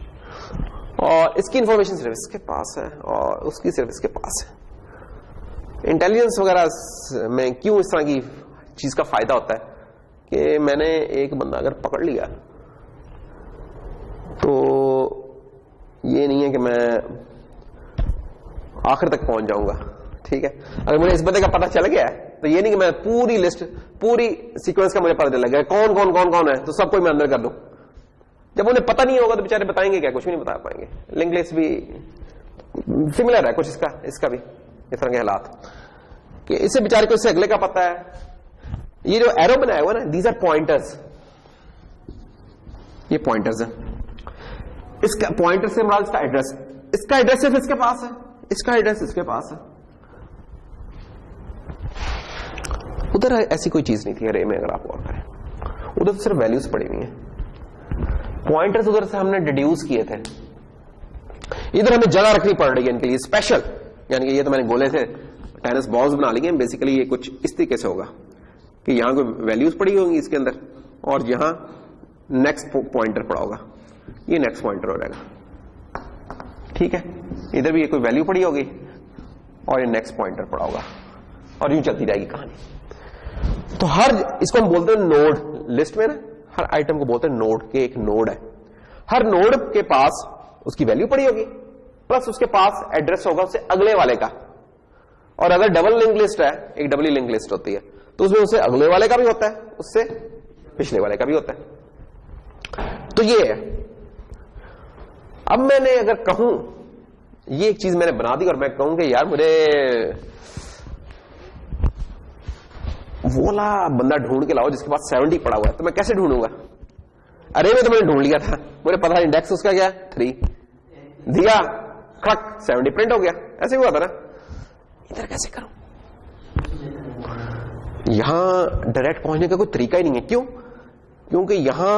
और इसकी इंफॉर्मेशन सिर्फ इसके पास है, और उसकी सिर्फ इसके पास है। इंटेलिजेंस वगैरह में क्यों इस तरह की चीज का फायदा होता है कि मैंने एक बंदा अगर पकड़ लिया तो ये नहीं है कि मैं आखिर तक पहुंच जाऊंगा, ठीक है। अगर मुझे इस बंदे का पता चल गया है तो ये नहीं कि मैं पूरी लिस्ट, पूरी सीक्वेंस का मुझे पता चल गया कौन कौन कौन कौन है तो सबको मैं अंदर कर दूं। जब उन्हें पता नहीं होगा तो बेचारे बताएंगे क्या, कुछ भी नहीं बता पाएंगे। लिंक लिस्ट भी सिमिलर है कुछ इसका भी इस तरह के हालात कि इससे बेचारे को इससे अगले का पता है। ये जो एरो बनाया हुआ ना, दीज आर पॉइंटर्स, ये पॉइंटर्स है। इसका पॉइंटर से मुराद इसका एड्रेस, इसका एड्रेस सिर्फ इसके पास है, इसका एड्रेस इसके पास है। उधर ऐसी कोई चीज नहीं थी अरे में, अगर आप गौर करें उधर तो सिर्फ वैल्यूज पड़ी हुई हैं। पॉइंटर्स उधर से हमने डिड्यूस किए थे, इधर हमें जगह रखनी पड़ रही है इनके लिए स्पेशल, यानी कि ये तो मैंने गोले से टेनिस बॉल्स बना लिए। बेसिकली ये कुछ इस तरीके से होगा कि यहां कोई वैल्यूज पड़ी होंगी इसके अंदर, और यहां नेक्स्ट पॉइंटर पड़ा होगा, ये नेक्स्ट पॉइंटर हो जाएगा, ठीक है। इधर भी ये कोई वैल्यू पड़ी होगी और ये नेक्स्ट पॉइंटर पड़ा होगा, और यूं चलती जाएगी कहानी। तो हर इसको हम बोलते हैं नोड, लिस्ट में ना हर आइटम को बोलते हैं नोड, के एक नोड है। हर नोड के पास उसकी वैल्यू पड़ी होगी, प्लस उसके पास एड्रेस होगा उससे अगले वाले का। और अगर डबल लिंक लिस्ट है, एक डबली लिंक लिस्ट होती है, तो उसमें उससे अगले वाले का भी होता है, उससे पिछले वाले का भी होता है। तो ये है। अब मैंने अगर कहूं, ये एक चीज मैंने बना दी और मैं कहूं कि यार मुझे वो वाला बंदा ढूंढ के लाओ जिसके पास 70 पड़ा हुआ है, तो मैं कैसे ढूंढूंगा? अरे में तो मैंने ढूंढ लिया था, मुझे पता है इंडेक्स उसका क्या है 3, दिया खड़क 70 प्रिंट हो गया, ऐसे हुआ था ना। इधर कैसे करूं? यहां डायरेक्ट पहुंचने का कोई तरीका ही नहीं है। क्यों? क्योंकि यहां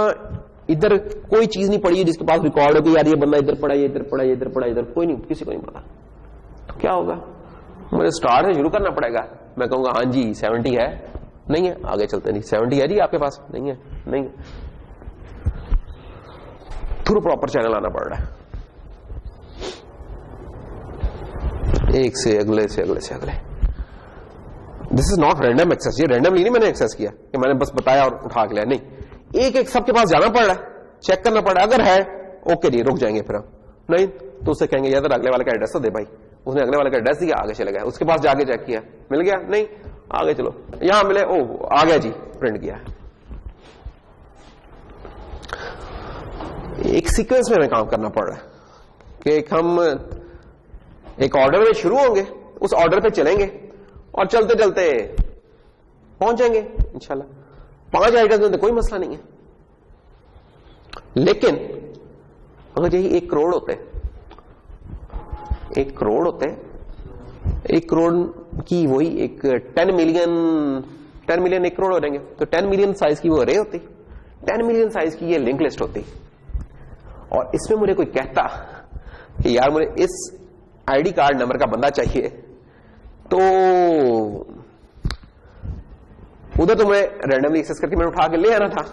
इधर कोई चीज नहीं पड़ी है जिसके पास रिकॉर्ड हो कि यार ये बंदा इधर पड़ा, ये इधर पड़ा, ये इधर पड़ा, इधर कोई नहीं, किसी को नहीं पता। तो क्या होगा? मुझे स्टार्ट से शुरू करना पड़ेगा। मैं कहूंगा हाँ जी 70 है, नहीं है, आगे चलते नहीं। 70 है जी आपके पास, नहीं है, नहीं है, थ्रू प्रॉपर चैनल आना पड़ रहा है, एक से अगले से अगले से अगले। This is not random access, ये रैंडमली नहीं मैंने एक्सेस किया कि मैंने बस बताया और उठा के लिया, नहीं, एक एक सबके पास जाना पड़ रहा है, चेक करना पड़ रहा है। अगर है ओके जी, रुक जाएंगे, फिर हम नहीं तो उससे कहेंगे यार अगले वाले का एड्रेस तो दे भाई, उसने अगले वाले का एड्रेस दिया, आगे चले गया, उसके पास जाके चेक किया, मिल गया, नहीं, आगे चलो, यहां मिले, ओ आ गया जी, प्रिंट किया। एक सीक्वेंस में हमें काम करना पड़ रहा है कि हम एक ऑर्डर में शुरू होंगे, उस ऑर्डर पे चलेंगे और चलते चलते पहुंच जाएंगे इंशाल्लाह। 5 आइटम्स में तो कोई मसला नहीं है, लेकिन अगर यही 1 करोड़ होते, 1 करोड़ होते, 1 करोड़ की वही एक 10 मिलियन 1 करोड़ हो जाएंगे, तो 10 मिलियन साइज की वो अरे होती, 10 मिलियन साइज की ये लिंक लिस्ट होती। और इसमें मुझे कोई कहता कि यार मुझे इस आईडी कार्ड नंबर का बंदा चाहिए, तो उधर तो मैं रैंडमली एक्सेस करके मैंने उठा के ले आना था।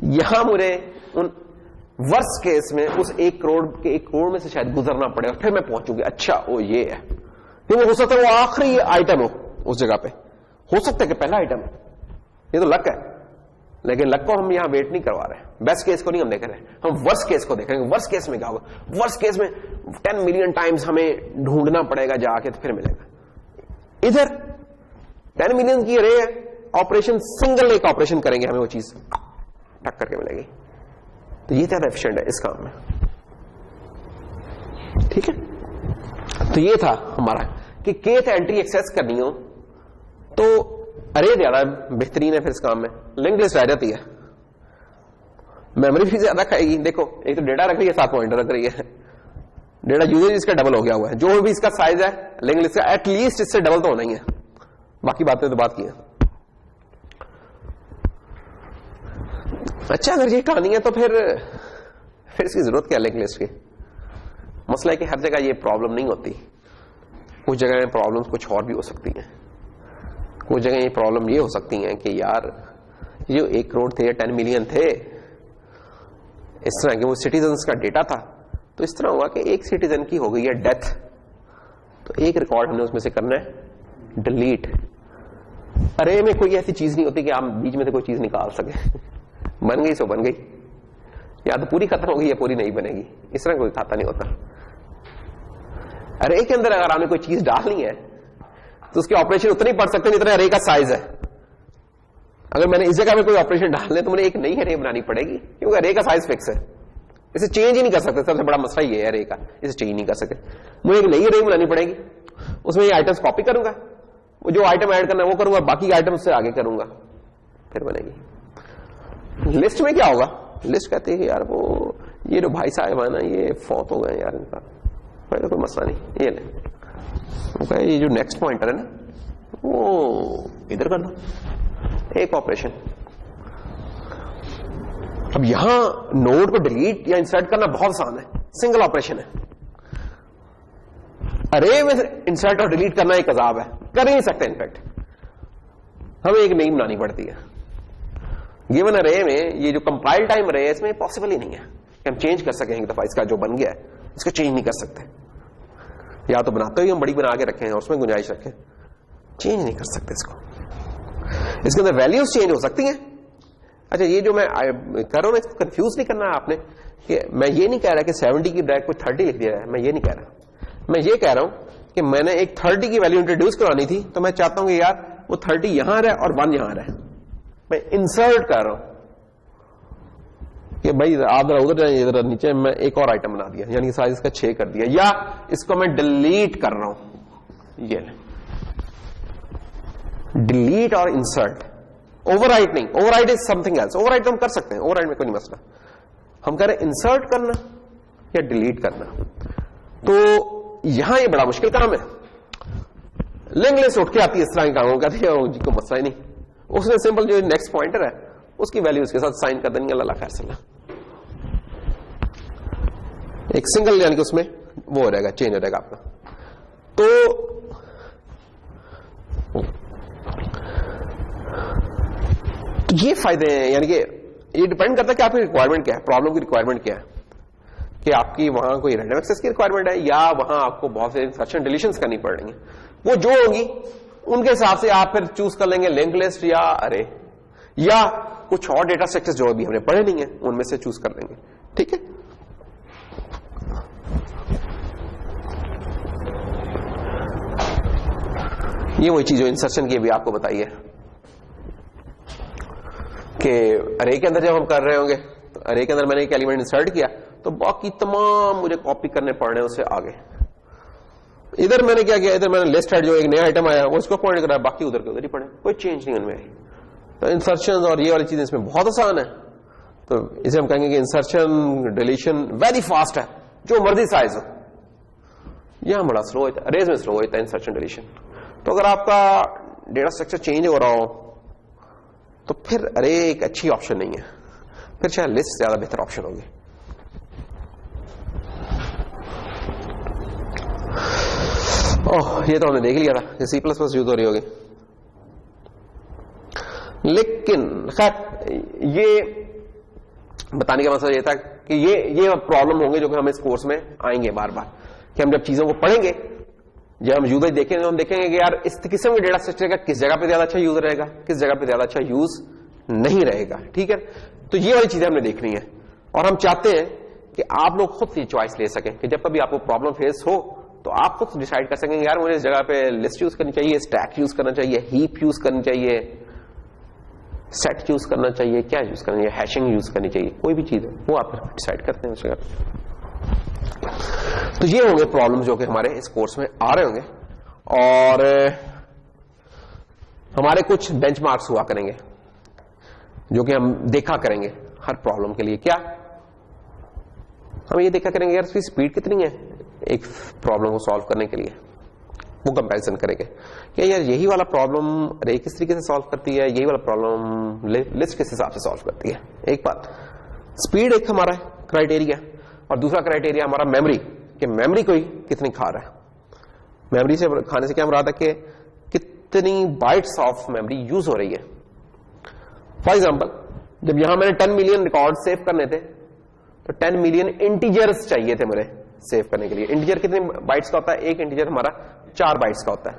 यहां मुझे उन वर्स्ट केस में उस 1 करोड़ के 1 करोड़ में से शायद गुजरना पड़े और फिर मैं पहुंचूंगी, अच्छा वो ये है। फिर हो सकता है वो आखिरी आइटम हो उस जगह पे, हो सकता है कि पहला आइटम, ये तो लक है, लेकिन लक को हम यहां वेट नहीं करवा रहे, बेस्ट केस को नहीं हम देख रहे, हम वर्स्ट केस को देख रहे हैं। वर्स्ट केस में क्या होगा? वर्स्ट केस में 10 मिलियन टाइम्स हमें ढूंढना पड़ेगा जाके, तो फिर मिलेगा। इधर 10 मिलियन की रे है, ऑपरेशन सिंगल एक ऑपरेशन करेंगे, हमें वो चीज टक करके मिलेगी। तो ये ज्यादा एफिशिएंट है इस काम में, ठीक है। तो ये था हमारा कि kth एंट्री एक्सेस करनी हो तो अरे ज्यादा बेहतरीन है फिर इस काम में, लिंक लिस्ट रह जाती है, मेमोरी भी ज्यादा खाएगी। देखो एक तो डेटा रख रही है, 7 पॉइंटर रख रही है, डेटा यूजेज इसका डबल हो गया हुआ है, जो भी इसका साइज है लिंक लिस्ट का एटलीस्ट इससे डबल तो होना ही है, बाकी बातें तो बात की है। अच्छा अगर ये कहानी है तो फिर इसकी जरूरत क्या है लिंक लिस्ट की? मसला है कि हर जगह ये प्रॉब्लम नहीं होती, कुछ जगह प्रॉब्लम कुछ और भी हो सकती हैं। कुछ जगह ये प्रॉब्लम ये हो सकती है कि यार जो 1 करोड़ थे या 10 मिलियन थे, इस तरह के वो सिटीजन्स का डेटा था, तो इस तरह हुआ कि एक सिटीजन की हो गई है डेथ, तो एक रिकॉर्ड हमने उसमें से करना है डिलीट। अरे में कोई ऐसी चीज नहीं होती कि आप बीच में से कोई चीज निकाल सके बन गई सो बन गई, या तो पूरी खत्म हो गई या पूरी नहीं बनेगी, इस तरह कोई खाता नहीं होता। अरे के अंदर अगर आपने कोई चीज डालनी है तो उसके ऑपरेशन उतने ही पढ़ सकते हैं जितना अरे का साइज है। अगर मैंने इस जगह में कोई ऑपरेशन डालने तो मुझे एक नई अरे बनानी पड़ेगी, क्योंकि अरे का साइज फिक्स है, इसे चेंज ही नहीं कर सकते। सबसे बड़ा मसला ये है अरे का, इसे चेंज नहीं कर सकते। मुझे एक नई अरे बनानी पड़ेगी, उसमें ये आइटम्स कॉपी करूंगा, वो जो आइटम ऐड करना है वो करूंगा, बाकी आइटम से आगे करूंगा, फिर बनेगी। लिस्ट में क्या होगा? लिस्ट कहते हैं यार वो ये जो भाई साहब है ना ये फौत हो गए यार, इनका कोई मसला नहीं, ये ले ये जो नेक्स्ट पॉइंटर है ना वो इधर कर दो, एक ऑपरेशन। अब यहां नोड को डिलीट या इंसर्ट करना बहुत आसान है, सिंगल ऑपरेशन है। अरे में इंसर्ट और डिलीट करना एक अजाब है, कर ही नहीं सकते। इनफैक्ट हमें एक नई बनानी पड़ती है। गिवन अरे में ये जो कंपाइल टाइम अरे है इसमें पॉसिबल ही नहीं है कि हम चेंज कर सकें एक दफा, इसका जो बन गया है इसको चेंज नहीं कर सकते। या तो बनाते हुए हम बड़ी बना के रखें और उसमें गुंजाइश रखें, चेंज नहीं कर सकते इसको। इसके अंदर वैल्यूज चेंज हो सकती हैं। अच्छा ये जो मैं कर रहा हूं इसको कंफ्यूज नहीं करना है आपने, कि मैं ये नहीं कह रहा कि 70 की ब्रैक को 30 लिख दिया है, मैं ये नहीं कह रहा। मैं ये कह रहा हूं कि मैंने एक 30 की वैल्यू इंट्रोड्यूस करानी थी, तो मैं चाहता हूं कि यार वो 30 यहां रहे और 1 यहां रहे। मैं इंसर्ट कर रहा हूं कि भाई आप जरा उधर जाइए, इधर नीचे मैं एक और आइटम बना दिया, यानी साइज इसका 6 कर दिया, या इसको मैं डिलीट कर रहा हूं। ये डिलीट और इंसर्ट, ओवरराइट नहीं। Overwrite is something else, overwrite तो हम कर सकते हैं, ओवरराइट में कोई नहीं मसला। हम कह रहे हैं इंसर्ट करना या डिलीट करना, तो यहां ये बड़ा मुश्किल काम है। लिंक लिस्ट उठ के आती है इस तरह के कामों, कहते हैं जी को मसला ही नहीं, उसने सिंपल जो नेक्स्ट पॉइंटर है उसकी वैल्यू उसके साथ साइन कर देंगे, अल्लाह खैर सल्ला, एक सिंगल यानी कि उसमें वो हो रहेगा, चेंज हो रहेगा आपका। तो ये फायदे हैं, यानी कि ये डिपेंड करता है कि आपकी रिक्वायरमेंट क्या है, प्रॉब्लम की रिक्वायरमेंट क्या है, कि आपकी वहां कोई रैंडम एक्सेस की रिक्वायरमेंट है या वहां आपको बहुत से इंसर्शन डिलीशंस करनी पड़ेंगी। वो जो होगी उनके हिसाब से आप फिर चूज कर लेंगे लिंक लिस्ट या अरे, या कुछ और डेटा स्ट्रक्चर्स जो अभी हमने पढ़े नहीं है उनमें से चूज कर लेंगे। ठीक है, ये वही चीज जो इंसर्शन की अभी आपको बताई है कि अरे के अंदर जब हम कर रहे होंगे तो अरे के अंदर मैंने एक एलिमेंट इंसर्ट किया तो बाकी तमाम मुझे कॉपी करने पड़ रहे हैं उससे आगे। इधर मैंने क्या किया, इधर मैंने लिस्ट हेड जो एक नया आइटम आया वो इसको पॉइंट करा, बाकी उधर के उधर ही पड़े, कोई चेंज नहीं उनमें। तो इंसर्शन और ये वाली चीजें इसमें बहुत आसान है, तो इसे हम कहेंगे कि इंसर्शन डिलीशन वेरी फास्ट है, जो मर्जी साइज हो। यहां बड़ा स्लो होता है, अरेज में स्लो होता है इंसर्शन डिलीशन। तो अगर आपका डेटा स्ट्रक्चर चेंज हो रहा हो तो फिर अरे एक अच्छी ऑप्शन नहीं है, फिर शायद लिस्ट ज्यादा बेहतर ऑप्शन होगी। ओह ये तो हमने देख लिया था कि C++ यूज हो रही होगी, लेकिन खैर ये बताने का मतलब ये था कि ये प्रॉब्लम होंगे जो कि हम इस कोर्स में आएंगे बार बार, कि हम जब चीजों को पढ़ेंगे, जब हम यूज देखेंगे, हम देखेंगे कि यार इस किस्म के डेटा स्ट्रक्चर का किस जगह पे ज्यादा अच्छा यूज रहेगा, किस जगह पे ज्यादा अच्छा यूज नहीं रहेगा। ठीक है, तो ये वाली चीजें हमने देखनी है, और हम चाहते हैं कि आप लोग खुद की चॉइस ले सकें, कि जब कभी आपको प्रॉब्लम फेस हो तो आप खुद डिसाइड कर सकेंगे यार मुझे इस जगह पे लिस्ट यूज करनी चाहिए, स्टैक यूज करना चाहिए, हीप यूज करनी चाहिए, सेट यूज करना चाहिए, क्या यूज करना चाहिए, हैशिंग यूज करनी चाहिए, कोई भी चीज है वो आप डिसाइड करते हैं उस जगह। तो ये होंगे प्रॉब्लम जो कि हमारे इस कोर्स में आ रहे होंगे, और हमारे कुछ बेंचमार्क्स हुआ करेंगे जो कि हम देखा करेंगे हर प्रॉब्लम के लिए। क्या हम ये देखा करेंगे यार इसकी स्पीड कितनी है एक प्रॉब्लम को सॉल्व करने के लिए, वो कंपैरिजन करेंगे कि यार यही वाला प्रॉब्लम रे किस तरीके से सॉल्व करती है, यही वाला प्रॉब्लम लिस्ट किस हिसाब से सॉल्व करती है। एक बात स्पीड एक हमारा क्राइटेरिया, और दूसरा क्राइटेरिया हमारा मेमोरी, कि मेमोरी कोई कितनी खा रहा है। मेमोरी से खाने से क्या मुराद है कि कितनी बाइट्स ऑफ मेमोरी यूज हो रही है। फॉर एग्जाम्पल जब यहां मैंने 10 मिलियन रिकॉर्ड सेव करने थे तो 10 मिलियन इंटीजर्स चाहिए थे मेरे सेव करने के लिए। इंटीजर कितने बाइट्स का होता है, एक इंटीजर हमारा 4 बाइट्स का होता है,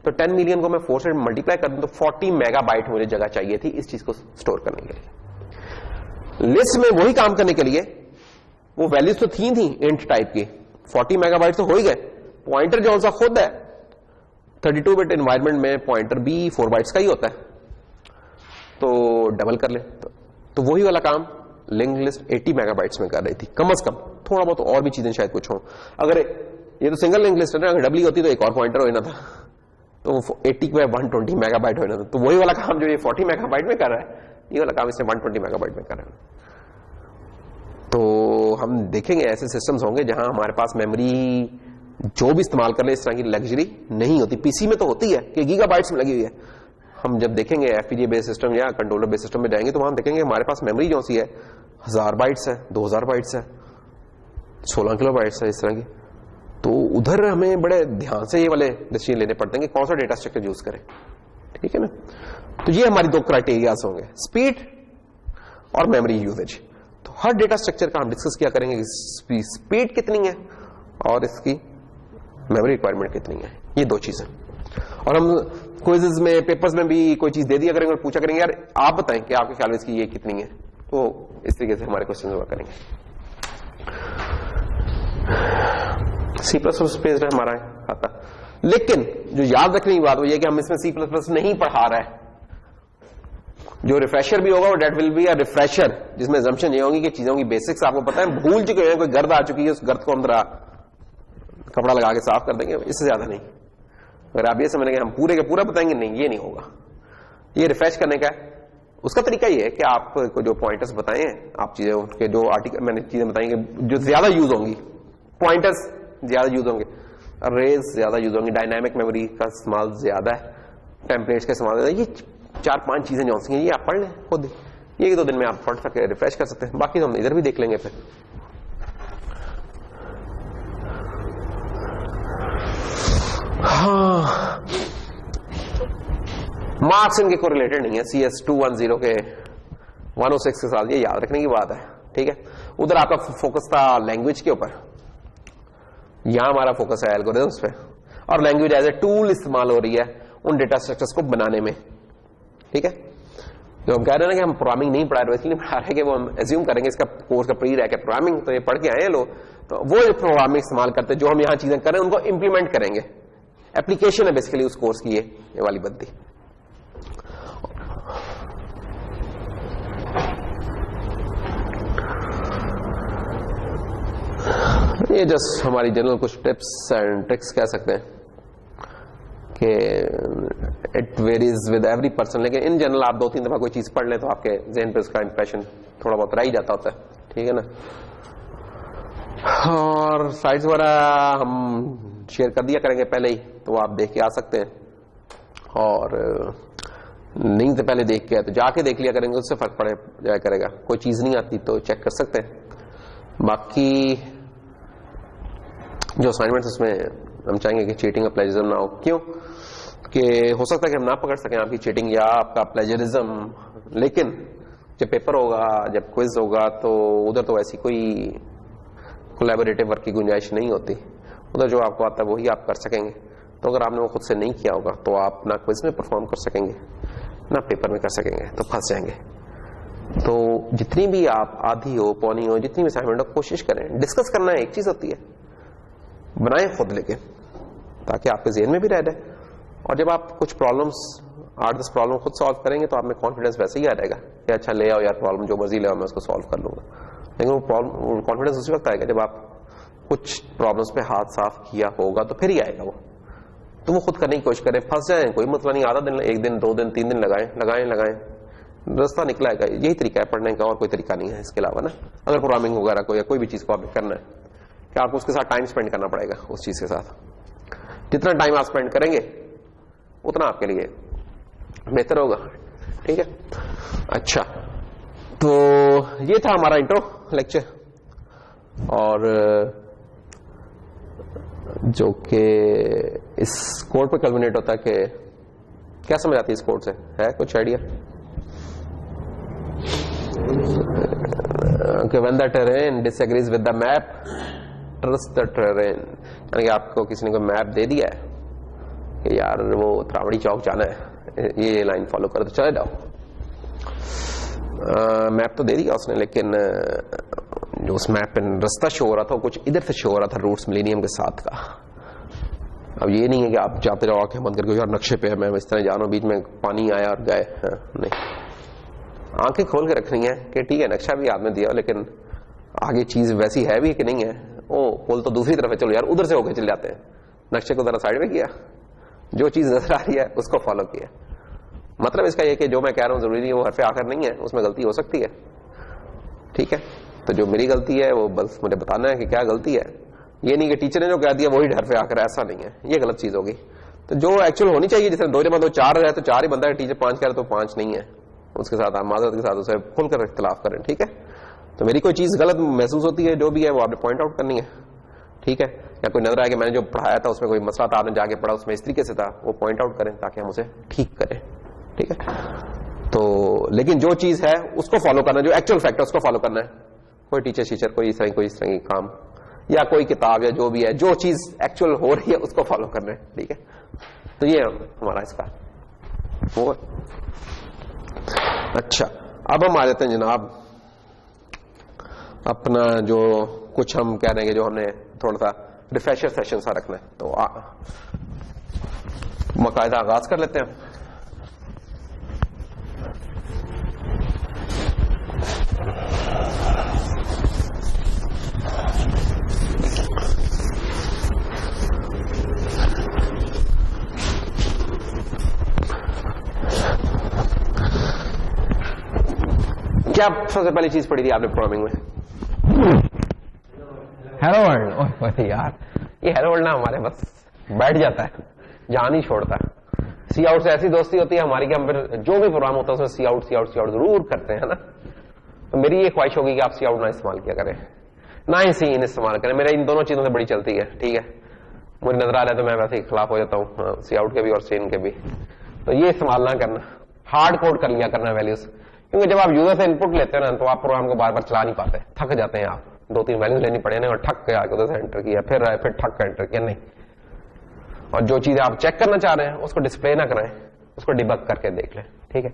तो 10 मिलियन को मैं 4 से मल्टीप्लाई कर दूं तो 40 मेगाबाइट मुझे जगह चाहिए थी इस चीज को स्टोर करने के लिए। लिस्ट में वही काम करने के लिए वो वैल्यूज तो थी इंट टाइप की, 40 मेगाबाइट तो हो ही गए। पॉइंटर जो सा खुद है 32 बिट एनवायरमेंट में पॉइंटर भी 4 बाइट्स का ही होता है, तो डबल कर ले तो वही वाला काम लिंक लिस्ट 80 मेगाबाइट्स में कर रही थी कम से कम। थोड़ा बहुत और भी चीजें शायद कुछ हो, अगर ये तो सिंगल लिंक लिस्ट है ना, अगर डबल होती तो एक और पॉइंटर होना था, तो 80 पे 120 मेगाबाइट होना था। तो वही वाला काम जो ये 40 मेगाबाइट में कर रहा है, ये वाला काम इसने 120 मेगाबाइट में कर रहा है। तो हम देखेंगे ऐसे सिस्टम्स होंगे जहां हमारे पास मेमोरी जो भी इस्तेमाल कर ले इस तरह की लग्जरी नहीं होती। पीसी में तो होती है कि गीगाबाइट्स में लगी हुई है। हम जब देखेंगे एफपीजीए बेस्ड सिस्टम या कंट्रोलर बेस्ड सिस्टम में जाएंगे तो वहां देखेंगे हमारे पास मेमोरी जो सी है 1000 बाइट्स है, 2000 बाइट्स है, 16 किलोबाइट्स है इस तरह की। तो उधर हमें बड़े ध्यान से ये वाले डिसीजन लेने पड़ते हैं कि कौन सा डेटा स्ट्रक्चर यूज करें, ठीक है ना। तो ये हमारी 2 क्राइटेरियाज होंगे, स्पीड और मेमोरी यूजेज। तो हर डेटा स्ट्रक्चर का हम डिस्कस किया करेंगे कि स्पीड कितनी है और इसकी मेमोरी रिक्वायरमेंट कितनी है, ये 2 चीजें। और हम क्विज़ेस में पेपर्स में भी कोई चीज दे दिया करेंगे और पूछा करेंगे यार आप बताएं कि आपके ख्याल में इसकी ये कितनी है, तो इस तरीके से हमारे क्वेश्चन हुआ करेंगे। C++ बेस्ड है हमारा खाता, लेकिन जो याद रखने की बात वो ये कि हम इसमें C++ नहीं पढ़ा रहे हैं। जो रिफ्रेशर भी होगा वो date will be a refresher, जिसमें assumption ये होगी कि चीजों की बेसिक्स आपको पता है, भूल चुके हैं, कोई गर्द आ चुकी है उस गर्द को हम कपड़ा लगा के साफ कर देंगे, इससे ज्यादा नहीं। अगर आप ये समझ लेंगे हम पूरे के पूरा बताएंगे, नहीं ये नहीं होगा। ये रिफ्रेश करने का है। उसका तरीका ये है कि आपको जो पॉइंटर्स बताए हैं, आप चीजें के जो आर्टिकल मैंने चीजें बताएंगे जो ज्यादा यूज होंगी, पॉइंटर्स ज्यादा यूज होंगे, रेज ज्यादा यूज होंगी, डायनामिक मेमोरी का इस्तेमाल ज्यादा है, टेम्पलेट्स का इस्तेमाल ज्यादा है। ये 4-5 चीजें जो सी ये आप पढ़ लें खुद, ये 2 दिन में आप पढ़ सके रिफ्रेश कर सकते हैं। बाकी तो हम इधर भी देख लेंगे फिर। हाँ, मार्क्स इनके को रिलेटेड नहीं है CS210 के 106 के साथ, ये याद रखने की बात है, ठीक है। उधर आपका फोकस था लैंग्वेज के ऊपर, यहां हमारा फोकस है एल्गोरिथम्स पे, और लैंग्वेज एज ए टूल इस्तेमाल हो रही है उन डेटा स्ट्रक्चर्स को बनाने में, ठीक है। जो हम कह रहे हैं ना कि हम प्रोग्रामिंग नहीं पढ़ा रहे, इसलिए पढ़ा रहे कि वो हम एज्यूम करेंगे इसका कोर्स का प्री रैक है प्रोग्रामिंग, तो ये पढ़ के आए हैं लोग, तो वो प्रोग्रामिंग इस्तेमाल करते जो हम यहां चीजें कर रहे हैं उनको इंप्लीमेंट करेंगे। एप्लीकेशन है बेसिकली उस कोर्स की ये वाली बद्दी। ये जस्ट हमारी जनरल कुछ टिप्स एंड ट्रिक्स कह सकते हैं कि it varies with every person, लेकिन इन जनरल आप 2-3 दफा कोई चीज पढ़ लें तो आपके जहन पे उसका इंप्रेशन थोड़ा बहुत रह ही जाता होता है, ठीक है ना। और स्लाइड्स वगैरह हम शेयर कर दिया करेंगे पहले ही, तो आप देख के आ सकते हैं, और नहीं तो पहले देख के तो जाके देख लिया करेंगे, उससे फर्क पड़े जाया करेगा। कोई चीज नहीं आती तो चेक कर सकते हैं। बाकी जो असाइनमेंट्स उसमें हम चाहेंगे कि चीटिंग और प्लेजरिज्म ना हो। क्यों कि हो सकता है कि हम ना पकड़ सकें आपकी चीटिंग या आपका प्लेजरिज्म, लेकिन जब पेपर होगा, जब क्विज होगा, तो उधर तो ऐसी कोई कोलैबोरेटिव वर्क की गुंजाइश नहीं होती। उधर जो आपको आता है वही आप कर सकेंगे। तो अगर आपने वो खुद से नहीं किया होगा तो आप ना क्विज में परफॉर्म कर सकेंगे ना पेपर में कर सकेंगे, तो फंस जाएंगे। तो जितनी भी आप आधी हो पौनी हो, जितनी भी असाइनमेंट हो, कोशिश करें। डिस्कस करना एक चीज होती है, बनाएं खुद लेके, ताकि आपके जेहन में भी रह जाए। और जब आप कुछ प्रॉब्लम्स 8-10 प्रॉब्लम खुद सॉल्व करेंगे तो आप में कॉन्फिडेंस वैसे ही आ जाएगा कि अच्छा ले आओ यार प्रॉब्लम, जो मर्जी ले आओ मैं उसको सॉल्व कर लूंगा। लेकिन वो प्रॉब्लम कॉन्फिडेंस उसी वक्त आएगा जब आप कुछ प्रॉब्लम्स पे हाथ साफ किया होगा, तो फिर ही आएगा वो। तो वो खुद करने की कोशिश करें, फंस जाए कोई मतलब नहीं, आधा दिन, 1 दिन 2 दिन 3 दिन लगाएं, रास्ता निकला है। यही तरीका है पढ़ने का, और कोई तरीका नहीं है इसके अलावा ना। अगर प्रोग्रामिंग वगैरह को या कोई भी चीज को आपको करना है कि आपको उसके साथ टाइम स्पेंड करना पड़ेगा, उस चीज के साथ जितना टाइम आप स्पेंड करेंगे उतना आपके लिए बेहतर होगा। ठीक है, अच्छा, तो ये था हमारा इंट्रो लेक्चर, और जो कि इस कोड पे कल्मिनेट होता है कि क्या समझ आती है इस कोड से, है कुछ idea? When the terrain disagrees with the map, trust the terrain। यानी कि आपको किसी ने कोई मैप दे दिया है कि यार वो त्रावड़ी चौक जाना है, ये लाइन फॉलो करो, तो चले जाओ। मैप तो दे दिया उसने, लेकिन जो उस मैप पे रास्ता शो हो रहा था कुछ इधर से शो हो रहा था, रूट्स मिलेनियम के साथ का। अब ये नहीं है कि आप जाते रहो आंखें बंद करके, यार नक्शे पे मैं इस तरह जा रहा हूं, बीच में पानी आया और गए। नहीं, आंखें खोल के रखनी है कि ठीक है नक्शा भी आपने दिया, लेकिन आगे चीज वैसी है भी कि नहीं है। ओ पुल तो दूसरी तरफ है, चलो यार उधर से होकर चले जाते हैं, नक्शे को जरा साइड में किया, जो चीज नजर आ रही है उसको फॉलो किया। मतलब इसका यह कि जो मैं कह रहा हूं जरूरी नहीं वो हरफे आकर नहीं है, उसमें गलती हो सकती है। ठीक है, तो जो मेरी गलती है वो बस मुझे बताना है कि क्या गलती है। ये नहीं कि टीचर ने जो कह दिया वही हरफे आकर, ऐसा नहीं है, ये गलत चीज होगी। तो जो एक्चुअल होनी चाहिए, जैसे 2 जमा 2 4 है तो 4 ही बनता है, टीचर 5 कह रहे तो 5 नहीं है, उसके साथ आप माजरत के साथ उसे खुलकर इख्तिलाफ करें। ठीक है, तो मेरी कोई चीज गलत महसूस होती है, जो भी है वो आपने पॉइंट आउट करनी है। ठीक है, या कोई नजर आया कि मैंने जो पढ़ाया था उसमें कोई मसला था, आपने जाके पढ़ा उसमें इस तरीके से था, वो पॉइंट आउट करें ताकि हम उसे ठीक करें। ठीक है, तो लेकिन जो चीज है उसको फॉलो करना, जो एक्चुअल फैक्ट है उसको फॉलो करना है। कोई टीचर कोई इस तरह की काम या कोई किताब या जो भी है, जो चीज एक्चुअल हो रही है उसको फॉलो करना है। ठीक है, तो ये हमारा इसका वो। अच्छा, अब हम आ जाते हैं जनाब अपना जो कुछ हम कह रहे हैं कि जो हमने थोड़ा सा रिफ्रेशर सेशन सा रखना है, तो बाकायदा आगाज कर लेते हैं। क्या सबसे पहली चीज पढ़ी थी आपने प्रोग्रामिंग में? Hello world. यार ये हेलो वर्ल्ड ना हमारे बस बैठ जाता है, जान ही छोड़ता है। सी आउट से ऐसी दोस्ती होती है हमारी कि हम फिर जो भी प्रोग्राम होता है उसमें सी आउट जरूर करते हैं ना। तो मेरी ये ख्वाहिश होगी कि आप सी आउट ना इस्तेमाल किया करें, ना ही सी इन इस्तेमाल करें। मेरे इन दोनों चीजों से बड़ी चलती है। ठीक है, मुझे नजर आ रहा है तो मैं वैसे ही खिलाफ हो जाता हूँ सी आउट के भी और सी इन के भी। तो ये इस्तेमाल ना करना, हार्ड कोड कर लिया करना वैल्यूज, क्योंकि जब आप यूजर से इनपुट लेते हैं ना तो आप प्रोग्राम को बार बार चला नहीं पाते, थक जाते हैं। आप 2-3 वैल्यूज लेनी पड़े ना, और ठक के आके उधर से एंटर किया, फिर ठक का एंटर किया, नहीं। और जो चीजें आप चेक करना चाह रहे हैं उसको डिस्प्ले ना करें, उसको डिबग करके देख लें। ठीक है,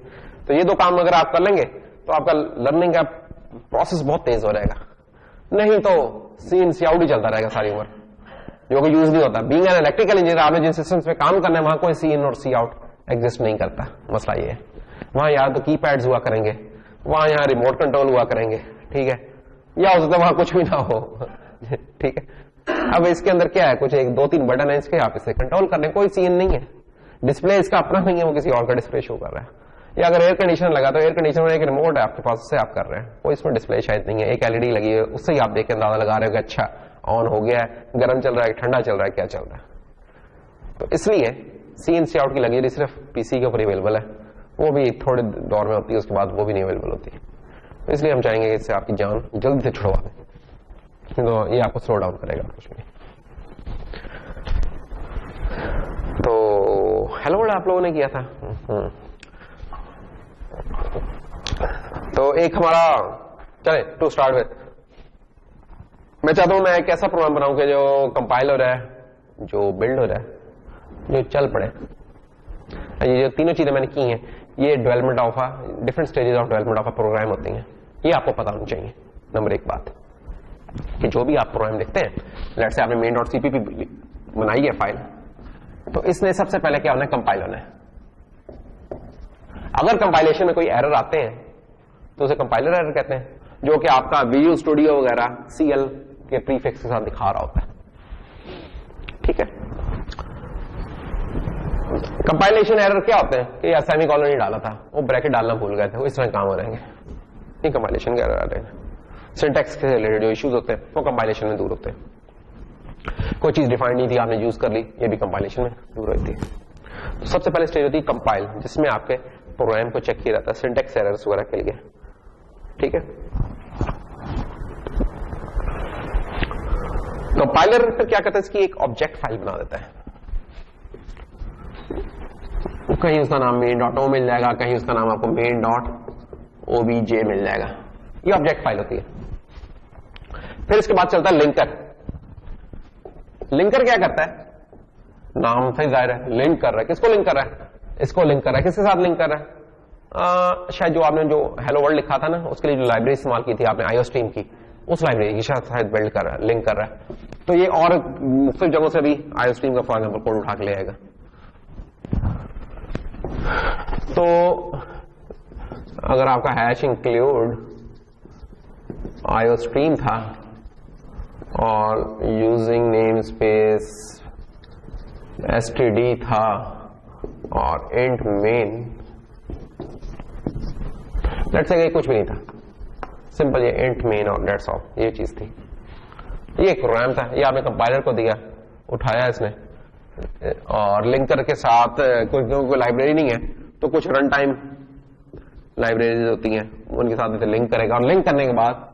तो ये 2 काम अगर आप कर लेंगे तो आपका लर्निंग का प्रोसेस बहुत तेज हो जाएगा। नहीं तो सी इन सी आउट ही चलता रहेगा सारी उम्र, जो कि यूज नहीं होता। बीइंग एन इलेक्ट्रिकल इंजीनियर, आपने जिन सिस्टम्स में काम करना है वहां कोई सी इन और सी आउट एग्जिस्ट नहीं करता। मसला ये है, वहां या तो कीपैड्स हुआ करेंगे, वहां यहाँ रिमोट कंट्रोल हुआ करेंगे। ठीक है, या हो सकता है वहां कुछ भी ना हो। ठीक है, अब इसके अंदर क्या है, कुछ 1-2-3 बटन है इसके, आप इसे कंट्रोल कर रहे हैं, कोई सीन नहीं है। डिस्प्ले इसका अपना नहीं है, वो किसी और का डिस्प्ले शो कर रहा है। या अगर एयर कंडीशनर लगा तो एयर कंडीशनर में एक रिमोट है आपके पास, उससे आप कर रहे हैं, कोई इसमें डिस्प्ले शायद नहीं है। एक एलईडी लगी है, उससे ही आप देख के अंदाजा लगा रहे हो कि अच्छा ऑन हो गया है, गर्म चल रहा है, ठंडा चल रहा है, क्या चल रहा है। तो इसलिए सी इन सी आउट की लगी सिर्फ पीसी के ऊपर अवेलेबल है, वो भी थोड़े दौर में होती है, उसके बाद वो भी नहीं अवेलेबल होती है। तो इसलिए हम चाहेंगे कि इससे आपकी जान जल्दी से छुड़वा दें, तो ये आपको स्लो डाउन करेगा कुछ नहीं। तो हेलो वर्ल्ड आप लोगों ने किया था। तो एक हमारा चले टू स्टार्ट विद, मैं चाहता हूं मैं एक ऐसा प्रोग्राम बनाऊं कि जो कंपाइलर है, जो बिल्डर है, जो चल पड़े। ये जो तीनों चीजें मैंने की हैं, ये development of different stages of development of program होती हैं, ये आपको पता होनी चाहिए। नंबर 1 बात कि जो भी आप प्रोग्राम लिखते हैं, लेट्स से आपने main.cpp बनाई है फाइल, तो इसने सबसे पहले क्या होना है, कंपाइल होना है। अगर कंपाइलेशन में कोई एरर आते हैं तो उसे कंपाइलर एरर कहते हैं, जो कि आपका विजुअल स्टूडियो वगैरह CL के प्रीफिक्स के साथ दिखा रहा होता है। ठीक है, कंपाइलेशन एरर क्या होते हैं कि यार सेमी कॉलन नहीं डाला था, वो ब्रैकेट डालना भूल गए थे, वो इस तरह काम हो रहेंगे, ये कंपाइलेशन के एरर आ रहे हैं। सिंटैक्स से रिलेटेड जो इश्यूज होते हैं वो कंपाइलेशन में दूर होते हैं। कोई चीज डिफाइंड नहीं थी, आपने यूज कर ली, ये भी कंपाइलेशन में दूर होती है। तो सबसे पहले स्टेज होती है कंपाइल, जिसमें आपके प्रोग्राम को चेक किया जाता है सिंटैक्स एरर्स वगैरह के लिए। ठीक है, कंपाइलर फिर क्या करता है, इसकी एक ऑब्जेक्ट फाइल बना देता है। कहीं उसका नाम main.o मिल जाएगा, कहीं उसका नाम आपको main.obj मिल जाएगा, ये ऑब्जेक्ट फाइल होती है। फिर इसके बाद चलता है लिंकर। लिंकर क्या करता है, नाम से जाहिर है लिंक कर रहा है, किसको लिंक कर रहा है, इसको लिंक कर रहा है, किसके साथ लिंक कर रहा है, शायद जो आपने जो हेलो वर्ल्ड लिखा था ना, उसके लिए जो लाइब्रेरी इस्तेमाल की थी आपने आईओस्ट्रीम की, उस लाइब्रेरी की शायद बिल्ड कर रहा है, लिंक कर रहा है। तो ये और मुख्तलिफ जगहों से भी आईओस्ट्रीम का फॉर एग्जाम्पल कोड उठा के ले आएगा। तो अगर आपका हैश इंक्लूड आईओस्ट्रीम था और यूजिंग नेम स्पेस std था और इंट मेन, लेट्स से कुछ भी नहीं था, सिंपल ये इंट मेन और डेट्स ऑल, ये चीज थी। ये एक प्रोग्राम था, ये आपने कंपाइलर को दिया, उठाया इसने और लिंकर के साथ कोई लाइब्रेरी नहीं है तो कुछ रन टाइम लाइब्रेरीज होती हैं, उनके साथ इसे लिंक करेगा और लिंक करने के बाद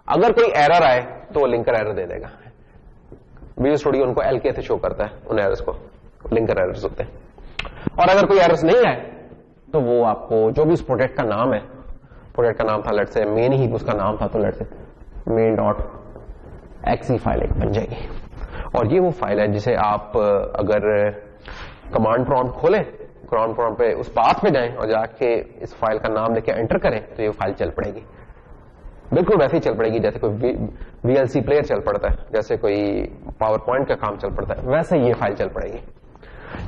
अगर कोई एरर आए तो वो लिंकर एरर दे देगा। विजुअल स्टूडियो उनको एलके से शो करता है, उन एरर्स को लिंकर एरर्स होते हैं। और अगर कोई एरर्स नहीं आए तो वो आपको जो भी उस प्रोजेक्ट का नाम है, प्रोजेक्ट का नाम था लेट्स से मेन ही उसका नाम था, तो लेट्स से main.exe फाइल एक बन जाएगी। और ये वो फाइल है जिसे आप अगर कमांड प्रॉम्प्ट खोलें, कमांड प्रॉम्प्ट पे उस पाथ पे जाएं और जाके इस फाइल का नाम लेके एंटर करें तो ये फाइल चल पड़ेगी, बिल्कुल वैसे ही चल पड़ेगी जैसे कोई वीएलसी प्लेयर चल पड़ता है, जैसे कोई पावर पॉइंट का काम चल पड़ता है, वैसे ये फाइल चल पड़ेगी।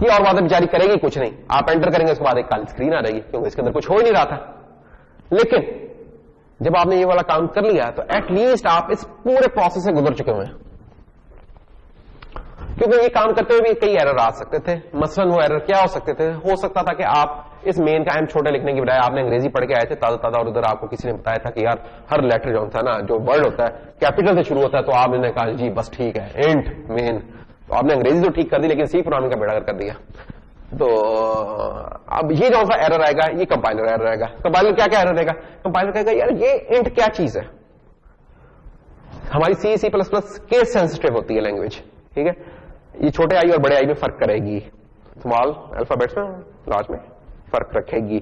ये और बातें बेचारी करेगी कुछ नहीं, आप एंटर करेंगे उसके बाद एक काली स्क्रीन आ जाएगी क्योंकि इसके अंदर कुछ हो ही नहीं रहा था। लेकिन जब आपने ये वाला काम कर लिया तो एटलीस्ट आप इस पूरे प्रोसेस से गुजर चुके हुए हैं, क्योंकि ये काम करते हुए भी कई एरर आ सकते थे। मसलन वो एरर क्या हो सकते थे, हो सकता था कि आप इस मेन का एम छोटे लिखने की बजाय आपने अंग्रेजी पढ़ के आए थे ताजा ताजा और उधर आपको किसी ने बताया था कि यार हर लेटर जो था ना, जो वर्ड होता है कैपिटल से शुरू होता है, तो आपने कहा जी बस ठीक है इंट मेन, तो आपने अंग्रेजी तो ठीक कर दी लेकिन सी प्रोग्रामिंग का बेड़ा कर दिया। तो अब ये जो सा एरर आएगा ये कंपाइलर एरर आएगा। कंपाइलर क्या क्या एरर देगा, कंपाइलर कहेगा यार ये इंट क्या चीज है। हमारी C plus plus case sensitive होती है लैंग्वेज, ठीक है, ये छोटे आई और बड़े आई में फर्क करेगी, स्मॉल अल्फाबेट्स में लार्ज में फर्क रखेगी।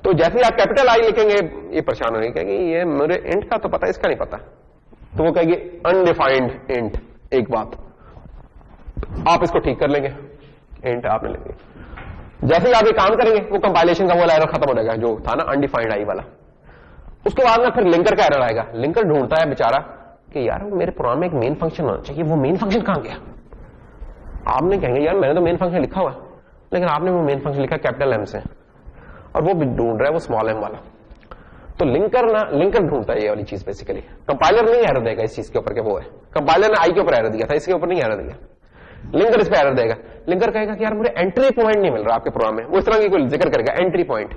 तो जैसे ही आप कैपिटल आई लिखेंगे ये परेशान होने कहेगी ये मेरे इंट का तो पता है, इसका नहीं पता, तो वो कहेगी अनडिफाइंड इंट। एक बात आप इसको ठीक कर लेंगे, इंट आपने लेंगे, जैसे ही आप ये काम करेंगे वो कंपाइलेशन का वो एरर खत्म हो जाएगा जो था ना अनडिफाइंड आई वाला। उसके बाद ना फिर लिंकर का एरर आएगा। लिंकर ढूंढता है बेचारा कि यार मेरे प्रोग्राम में एक मेन फंक्शन होना चाहिए, वो मेन फंक्शन कहां गया। आपने कहेंगे यार मैंने तो मेन फंक्शन लिखा हुआ, लेकिन आपने वो मेन फंक्शन लिखा कैपिटल एम से और वो भी ढूंढ रहा है वो स्मॉल एम वाला। तो लिंकर ढूंढता है ये वाली चीज बेसिकली। कंपाइलर नहीं एरर देगा इस चीज के ऊपर कि वो है, कंपाइलर ने आई के ऊपर एरर दिया था, इसके ऊपर नहीं एरर दिया, लिंकर इस पे एरर देगा। लिंकर कहेगा कि यार मुझे एंट्री पॉइंट नहीं मिल रहा आपके प्रोग्राम में, वो इस तरह की कोई जिक्र करेगा एंट्री पॉइंट।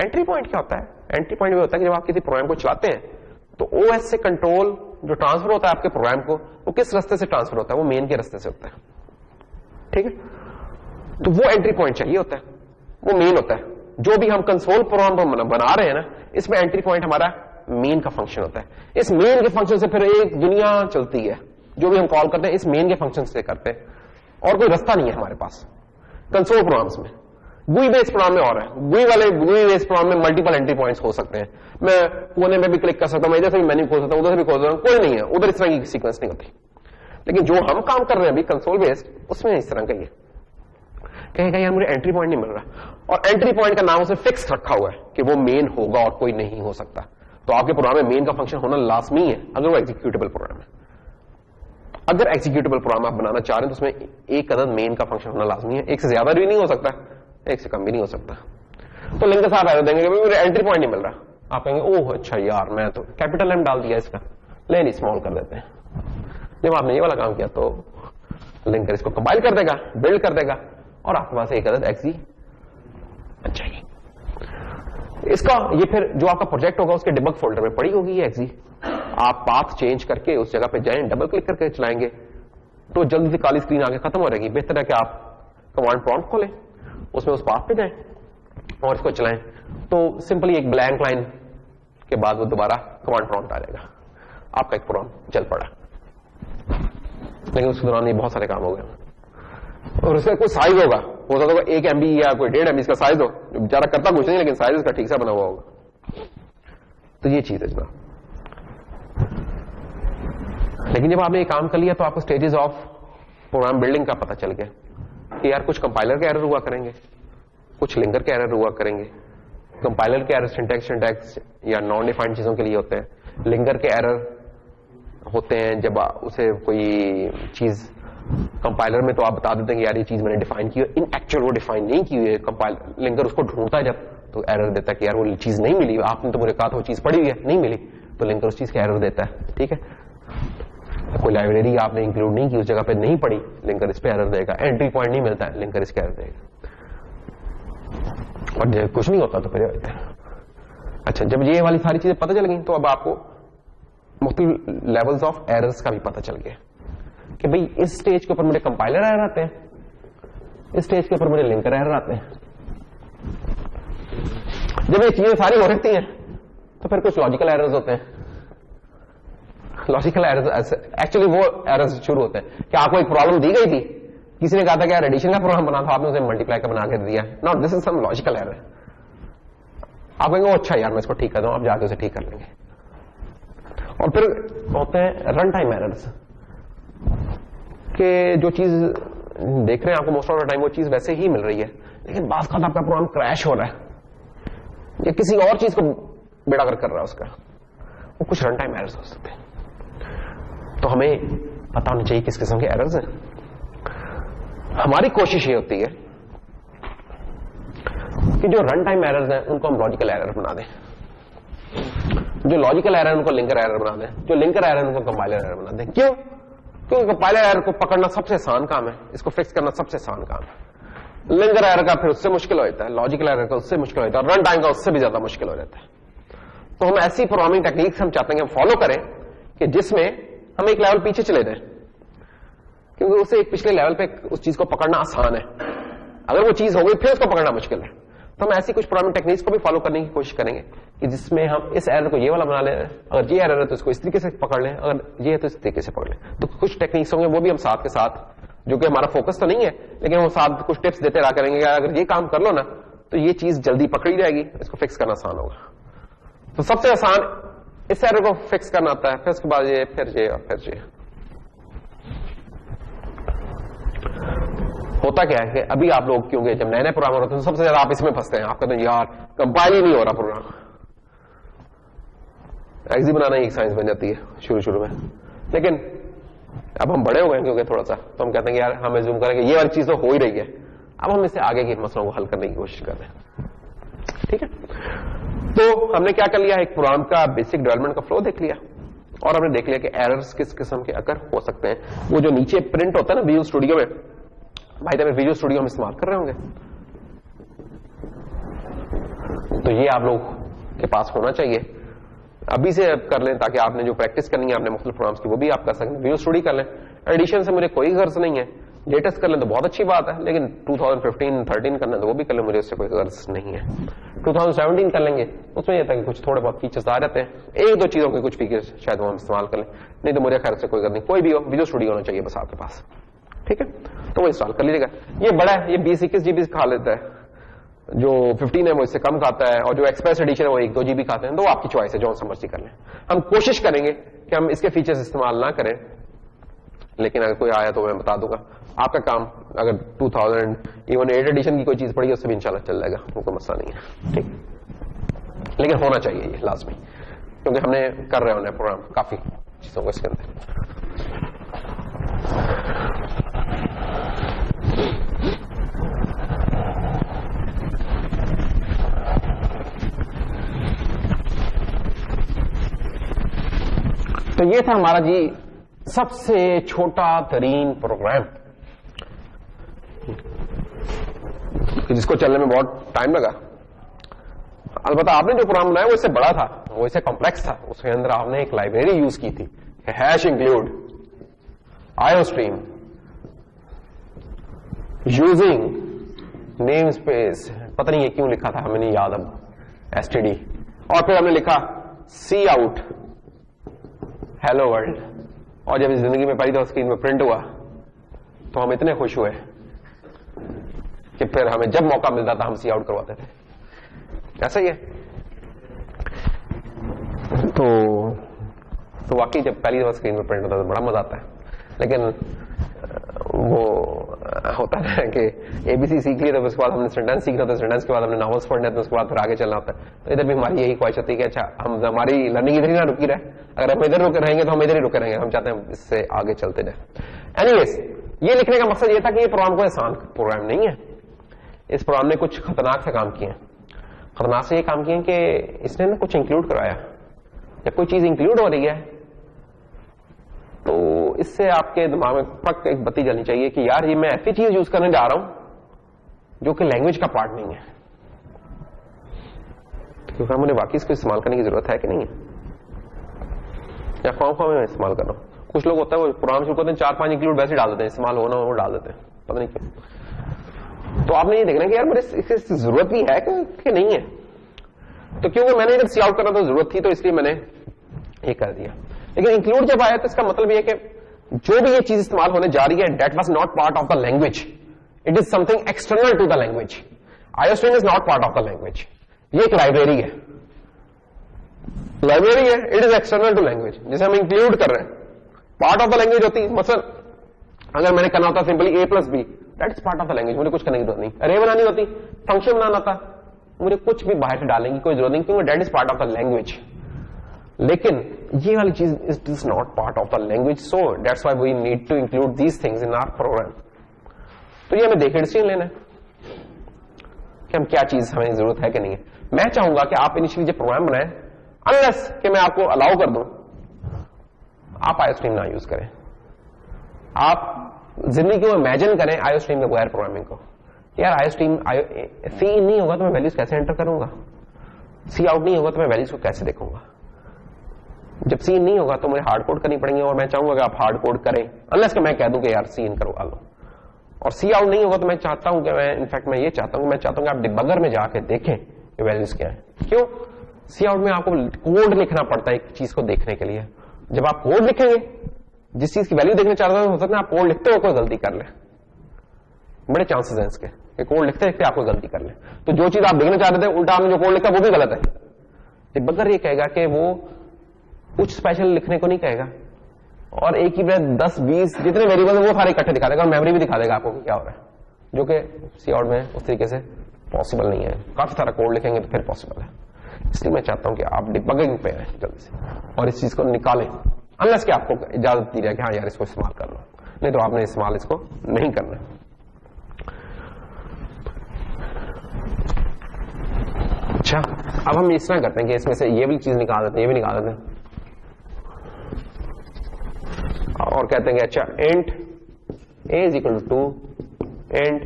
एंट्री पॉइंट क्या होता है, एंट्री पॉइंट भी होता है कि जब आप किसी प्रोग्राम को चलाते हैं तो ओएस से कंट्रोल जो ट्रांसफर होता है आपके प्रोग्राम को, वो किस रास्ते से ट्रांसफर होता है, वो मेन के रास्ते से होता है, ठीक है। तो वो एंट्री पॉइंट चाहिए होता है, वो मेन होता है। जो भी हम कंसोल प्रोग्राम बना रहे हैं ना, इसमें एंट्री पॉइंट हमारा मेन का फंक्शन होता है। इस मेन के फंक्शन से फिर एक दुनिया चलती है, जो भी हम कॉल करते हैं इस मेन के फंक्शन से करते हैं, और कोई रास्ता नहीं है हमारे पास कंसोल प्रोग्राम्स में। GUI बेस्ड प्रोग्राम में और है, GUI बेस्ड प्रोग्राम में मल्टीपल एंट्री पॉइंट्स हो सकते हैं। मैं कोने में भी क्लिक कर सकता हूं, मैं इधर से भी मेन्यू खोल सकता हूं, उधर से भी खोल सकता हूं, कोई नहीं है उधर, इस तरह की सीक्वेंस नहीं होती। लेकिन जो हम काम कर रहे हैं अभी कंसोल बेस्ड, उसमें इस तरह का ही है। कहेगा यार मुझे एंट्री पॉइंट नहीं मिल रहा, और एंट्री पॉइंट का नाम उसे फिक्स रखा हुआ है कि वो मेन होगा और कोई नहीं हो सकता। तो आपके प्रोग्राम में मेन का फंक्शन होना लाजमी है अगर वो एग्जीक्यूटेबल प्रोग्राम है। अगर एग्जीक्यूटेबल प्रोग्राम आप बनाना चाह रहे हैं तो उसमें एक अदद मेन का फंक्शन होना लाजमी है, एक से ज्यादा भी नहीं हो सकता, एक से कम भी नहीं हो सकता। तो लिंकर साहब एरर देंगे मुझे एंट्री पॉइंट नहीं मिल रहा। आप कहेंगे ओह अच्छा यार मैं तो कैपिटल एम डाल दिया इसका, ले नहीं स्मॉल कर देते हैं। जब आपने ये वाला काम किया तो लिंकर इसको कंपाइल कर देगा, बिल्ड कर देगा, और आपके पास एक अदद एक्स चाहिए। इसका ये फिर जो आपका प्रोजेक्ट होगा उसके डिबग फोल्डर में पड़ी होगी ये एक्स। आप पाथ चेंज करके उस जगह पे जाएं, डबल क्लिक करके चलाएंगे तो जल्दी से काली स्क्रीन आगे खत्म हो रहेगी। बेहतर है कि आप कमांड प्रॉम्प्ट खोलें, उसमें उस पाथ पे जाएं और इसको चलाएं तो सिंपली एक ब्लैंक लाइन के बाद वो दोबारा कमांड प्रॉम्प्ट आ जाएगा, आपका एक प्रोग्राम चल पड़ा। लेकिन उसके दौरान ये बहुत सारे काम हो गए और उसका कोई साइज होगा, हो सकता है 1 MB या कोई 1.5 MB का साइज हो, बेचारा करता कुछ नहीं लेकिन साइज उसका ठीक सा बना हुआ होगा। तो ये चीज है जनाब। लेकिन जब आपने ये काम कर लिया तो आपको स्टेजेस ऑफ प्रोग्राम बिल्डिंग का पता चल गया कि यार कुछ कंपाइलर के एरर हुआ करेंगे, कुछ लिंकर के एरर हुआ करेंगे। कंपाइलर के एरर सिंटैक्स या नॉन डिफाइंड चीजों के लिए होते हैं। लिंकर के एरर होते हैं जब उसे कोई चीज कंपाइलर में तो आप बता देते हैं कि यार ये चीज मैंने डिफाइन की है, इन एक्चुअल वो डिफाइन नहीं की हुई है। कंपाइलर लिंकर उसको ढूंढता है जब तो एरर देता है कि यार वो चीज नहीं मिली, आपने तो मुझे कहा था वो चीज पड़ी हुई है, नहीं मिली, तो लिंकर उस चीज का एरर देता है। ठीक है, कोई लाइब्रेरी आपने इंक्लूड नहीं की, उस जगह पे नहीं पड़ी, लिंकर इस पे एरर देगा। एंट्री पॉइंट नहीं मिलता है, लिंकर इसका एरर देगा। और जब कुछ नहीं होता तो फिर अच्छा, जब ये वाली सारी चीजें पता चल गई तो अब आपको मुख्तलिफ लेवल्स ऑफ एरर्स का भी पता चल गया कि भाई इस स्टेज के ऊपर मुझे कंपाइलर एरर आते हैं, इस स्टेज के ऊपर मुझे लिंकर एरर आते हैं। जब ये चीजें सारी हो रखती हैं तो फिर कुछ लॉजिकल एरर्स होते हैं। लॉजिकल एरर्स एक्चुअली वो एरर्स शुरू होते हैं कि आपको एक प्रॉब्लम दी गई थी, किसी ने कहा था कि यार एडिशन का प्रोग्राम बना था, आपने उसे मल्टीप्लाई का बना कर दिया। Not this is some logical error. आप कहेंगे अच्छा यार मैं इसको ठीक कर दूं, आप जाके उसे ठीक कर लेंगे। और फिर होते हैं रन टाइम एरर्स के जो चीज देख रहे हैं आपको मोस्ट ऑफ द टाइम वो चीज वैसे ही मिल रही है, लेकिन बात का आपका प्रोग्राम क्रैश हो रहा है या किसी और चीज को बेड़ागर कर रहा है उसका, वो कुछ रन टाइम एरर्स हो सकते हैं। तो हमें पता होना चाहिए किस किस्म के एरर्स हैं। हमारी कोशिश ये होती है कि जो रन टाइम एरर्स हैं उनको हम लॉजिकल एरर बना दें, जो लॉजिकल एरर उनको लिंकर एरर बना दें, जो लिंकर एरर उनको कंपाइलर एरर बना दें। क्यों? क्योंकि कंपाइलर एरर को पकड़ना सबसे आसान काम है, इसको फिक्स करना सबसे आसान काम है। लिंकर एरर का फिर उससे मुश्किल होता है, लॉजिकल एरर का उससे मुश्किल होता है, और रन टाइम का उससे भी ज्यादा मुश्किल हो जाता है। तो हम ऐसी प्रोग्रामिंग टेक्निक्स हम चाहते हैं कि हम फॉलो करें कि जिसमें हम एक लेवल पीछे चले जाएं, क्योंकि उसे एक पिछले लेवल पे उस चीज को पकड़ना आसान है, अगर वो चीज हो गई फिर उसको पकड़ना मुश्किल है। तो हम ऐसी कुछ प्रोग्रामिंग टेक्निक्स को भी फॉलो करने की कोशिश करेंगे कि जिसमें हम इस एरर को ये वाला बना लें, अगर ये एरर है तो इसको इस तरीके से पकड़ लें, अगर ये है तो इस तरीके से पकड़ लें। तो कुछ टेक्निक्स होंगे वो भी हम साथ के साथ, जो कि हमारा फोकस तो नहीं है लेकिन वो साथ कुछ टिप्स देते रहा करेंगे, अगर ये काम कर लो ना तो ये चीज जल्दी पकड़ी जाएगी, इसको फिक्स करना आसान होगा। तो सबसे आसान इस एरर को फिक्स करना आता है, फिर उसके बाद ये, फिर ये और फिर ये। होता क्या है कि अभी आप लोग क्योंकि जब नए नए प्रोग्रामर होते हैं तो सबसे ज्यादा आप इसमें फंसते हैं, आप कहते हैं यार कंपाइल ही नहीं हो रहा प्रोग्राम। एक्जी बनाना ही एक साइंस बन जाती है शुरू शुरू में, लेकिन अब हम बड़े हो गए क्योंकि थोड़ा सा, तो हम कहते हैं कि यार हम एज्यूम करेंगे ये वाली चीज तो हो ही रही है, अब हम इससे आगे के मसलों को हल करने की कोशिश कर रहे हैं। ठीक है, तो हमने क्या कर लिया, एक प्रोग्राम का बेसिक डेवलपमेंट का फ्लो देख लिया और हमने देख लिया कि एरर्स किस किस्म के अगर हो सकते हैं। वो जो नीचे प्रिंट होता है ना विजुअल स्टूडियो में, भाई तब विजुअल स्टूडियो हम इस्तेमाल कर रहे होंगे, तो ये आप लोग के पास होना चाहिए, अभी से कर लें ताकि आपने जो प्रैक्टिस करनी है आपने मुख्तलिफ प्रोग्राम्स की वो भी आप कर सकें। विजुअल स्टूडियो कर लें, एडिशन से मुझे कोई गर्ज नहीं है, लेटेस्ट कर लें तो बहुत अच्छी बात है, लेकिन 2015-13 करना तो वो भी कर लें, मुझे उससे कोई गर्ज नहीं है। 2017 कर लेंगे, उसमें यह था कि कुछ थोड़े बहुत फीचर्स आ जाते हैं, एक दो चीजों के कुछ फीचर्स शायद वो हम इस्तेमाल कर लें, नहीं तो मुझे खैर से कोई गर्ज नहीं। कोई भी हो विजुअल स्टूडियो होना चाहिए बस आपके पास, ठीक है, तो वो इंस्टॉल कर लीजिएगा। ये बड़ा है, ये 20-21 GB खा लेता है, जो 15 है वो इससे कम खाता है, और जो एक्सप्रेस एडिशन है वो 1-2 GB खाते हैं, तो वो आपकी चॉइस है, जो समझ कर लें। हम कोशिश करेंगे कि हम इसके फीचर्स इस्तेमाल ना करें, लेकिन अगर कोई आया तो मैं बता दूंगा। आपका काम अगर 2008 एडिशन की कोई चीज पड़ी उससे भी इंशाल्लाह चल जाएगा, वो कोई मसला नहीं है, ठीक, लेकिन होना चाहिए ये लाजमी, क्योंकि हमने कर रहे होने प्रोग्राम काफी चीजों को इसके अंदर। तो ये था हमारा जी सबसे छोटा तरीन प्रोग्राम। कि जिसको चलने में बहुत टाइम लगा। अलबत्ता आपने जो प्रोग्राम बनाया वो इससे बड़ा था, वो इससे कॉम्प्लेक्स था। उसके अंदर आपने एक लाइब्रेरी यूज की थी, hash include iostream using name space, पता नहीं ये क्यों लिखा था, हमें नहीं याद अब, एसटीडी, और फिर हमने लिखा सी आउट हेलो वर्ल्ड। और जब इस जिंदगी में पहली दफा स्क्रीन में प्रिंट हुआ तो हम इतने खुश हुए कि फिर हमें जब मौका मिलता था हम सी आउट करवाते थे। ऐसा ही है। तो वाकई जब पहली दफा स्क्रीन में प्रिंट होता है तो बड़ा मजा आता है, लेकिन वो होता है कि एबीसी सीख लिया तो उसके बाद हमने सेंटेंस सीखना होता है, सेंटेंस के बाद हमने नॉवेल्स पढ़ने तो उसके बाद फिर आगे चलना होता है। तो इधर भी हमारी यही ख्वाहिश होती है कि अच्छा हम हमारी लर्निंग इधर ही ना रुकी रहे, अगर हम इधर रुके रहेंगे तो हम इधर ही रुके रहेंगे, हम चाहते हैं इससे आगे चलते जाए। एनीवेज, ये लिखने का मकसद ये था कि ये प्रोग्राम कोई आसान प्रोग्राम नहीं है। इस प्रोग्राम ने कुछ खतरनाक से काम किए। खतरनाक से ये काम किए कि इसने ना कुछ इंक्लूड करवाया। जब कोई चीज इंक्लूड हो रही है तो इससे आपके दिमाग में फक एक बत्ती जलनी चाहिए कि यार ये मैं ऐसी चीज यूज करने जा रहा हूं जो कि लैंग्वेज का पार्ट नहीं है, क्योंकि मुझे वाकई इसको इस्तेमाल करने की जरूरत है कि नहीं है, या फॉर्म में इस्तेमाल कर रहा हूं। कुछ लोग होता है वो प्रोग्राम शुरू करते हैं 4-5 इंक्लूड वैसे डाल देते हैं, इस्तेमाल होना वो डाल देते हैं, पता नहीं क्यों। तो आपने ये देखना कि यार मुझे इसकी जरूरत भी है कि नहीं है। तो क्योंकि मैंने इधर सी आउट करना तो जरूरत थी, तो इसलिए मैंने ये कर दिया। लेकिन इंक्लूड जब आया तो इसका मतलब यह कि जो भी ये चीज इस्तेमाल होने जा रही है that was not part of the language, it is something external to the language. Iostream is not part of the language, ये एक लाइब्रेरी है, लाइब्रेरी है, it is external to language, जिसे हम इंक्लूड कर रहे हैं। पार्ट ऑफ द लैंग्वेज होती है, मतलब अगर मैंने करना होता simply A+B, that is part of the language, मुझे कुछ करने की जरूरत नहीं। अरे बनानी होती, फंक्शन बनाना था, मुझे कुछ भी बाहर से डालने की कोई जरूरत नहीं, क्योंकि that is part of the language. लेकिन ये वाली चीज is not part of the language, so that's why we need to include these things in our program. तो ये हमें देख डिसीजन लेना है कि हम क्या चीज हमें जरूरत है कि नहीं है। मैं चाहूंगा कि आप इनिशियली जब प्रोग्राम बनाए, अनलेस कि मैं आपको अलाउ कर दूं, आप आईओस्ट्रीम ना यूज करें। आप जिंदगी को इमेजिन करें आईओस्ट्रीम के बगैर प्रोग्रामिंग को। यार आईओस्ट्रीम सी इन नहीं होगा तो मैं वैल्यूज कैसे एंटर करूंगा, सी आउट नहीं होगा तो मैं वैल्यूज को कैसे देखूंगा। जब सी इन नहीं होगा तो मुझे हार्ड कोड करनी पड़ेंगे, और मैं चाहूंगा कि आप हार्ड कोड करें, अनलेस कि मैं कह दूं कि यार सी इन करवा लो। और सी आउट नहीं होगा तो मैं चाहता हूं कि मैं ये चाहता हूं कि आप डिबगर में जाके देखें कि वैल्यूज क्या है। क्यों? सी आउट में आपको कोड लिखना पड़ता है एक चीज को देखने के लिए। जब आप कोड लिखेंगे, जिस चीज की वैल्यू देखने चाहते हो सकता है आप कोड लिखते हो कोई गलती कर ले, बड़े चांसेस हैं इसके कि कोड लिखते लिखते आप कोई गलती कर ले। तो जो चीज आप देखना चाह रहे थे उल्टा आपने जो कोड लिखा वो भी गलत है। डिबगर ये कहेगा कि वो कुछ स्पेशल लिखने को नहीं कहेगा, और एक ही बार 10-20 जितने वेरिएबल है वो सारे इकट्ठे दिखा देगा, और मेमोरी भी दिखा देगा आपको कि क्या हो रहा है, जो कि सी आउट में उस तरीके से पॉसिबल नहीं है। काफी सारा कोड लिखेंगे तो फिर पॉसिबल है। इसलिए मैं चाहता हूं कि आप डिबगिंग पे आए जल्दी से और इस चीज को निकालें, अनलेस कि आपको इजाजत दी जाए कि हाँ यार इसको इस्तेमाल कर लो, नहीं तो आपने इस्तेमाल इसको नहीं करना। अच्छा, अब हम इस तरह करते हैं कि इसमें से ये भी चीज निकाल देते हैं, ये भी निकाल देते हैं, और कहते हैं कि अच्छा int a is equal to 2, int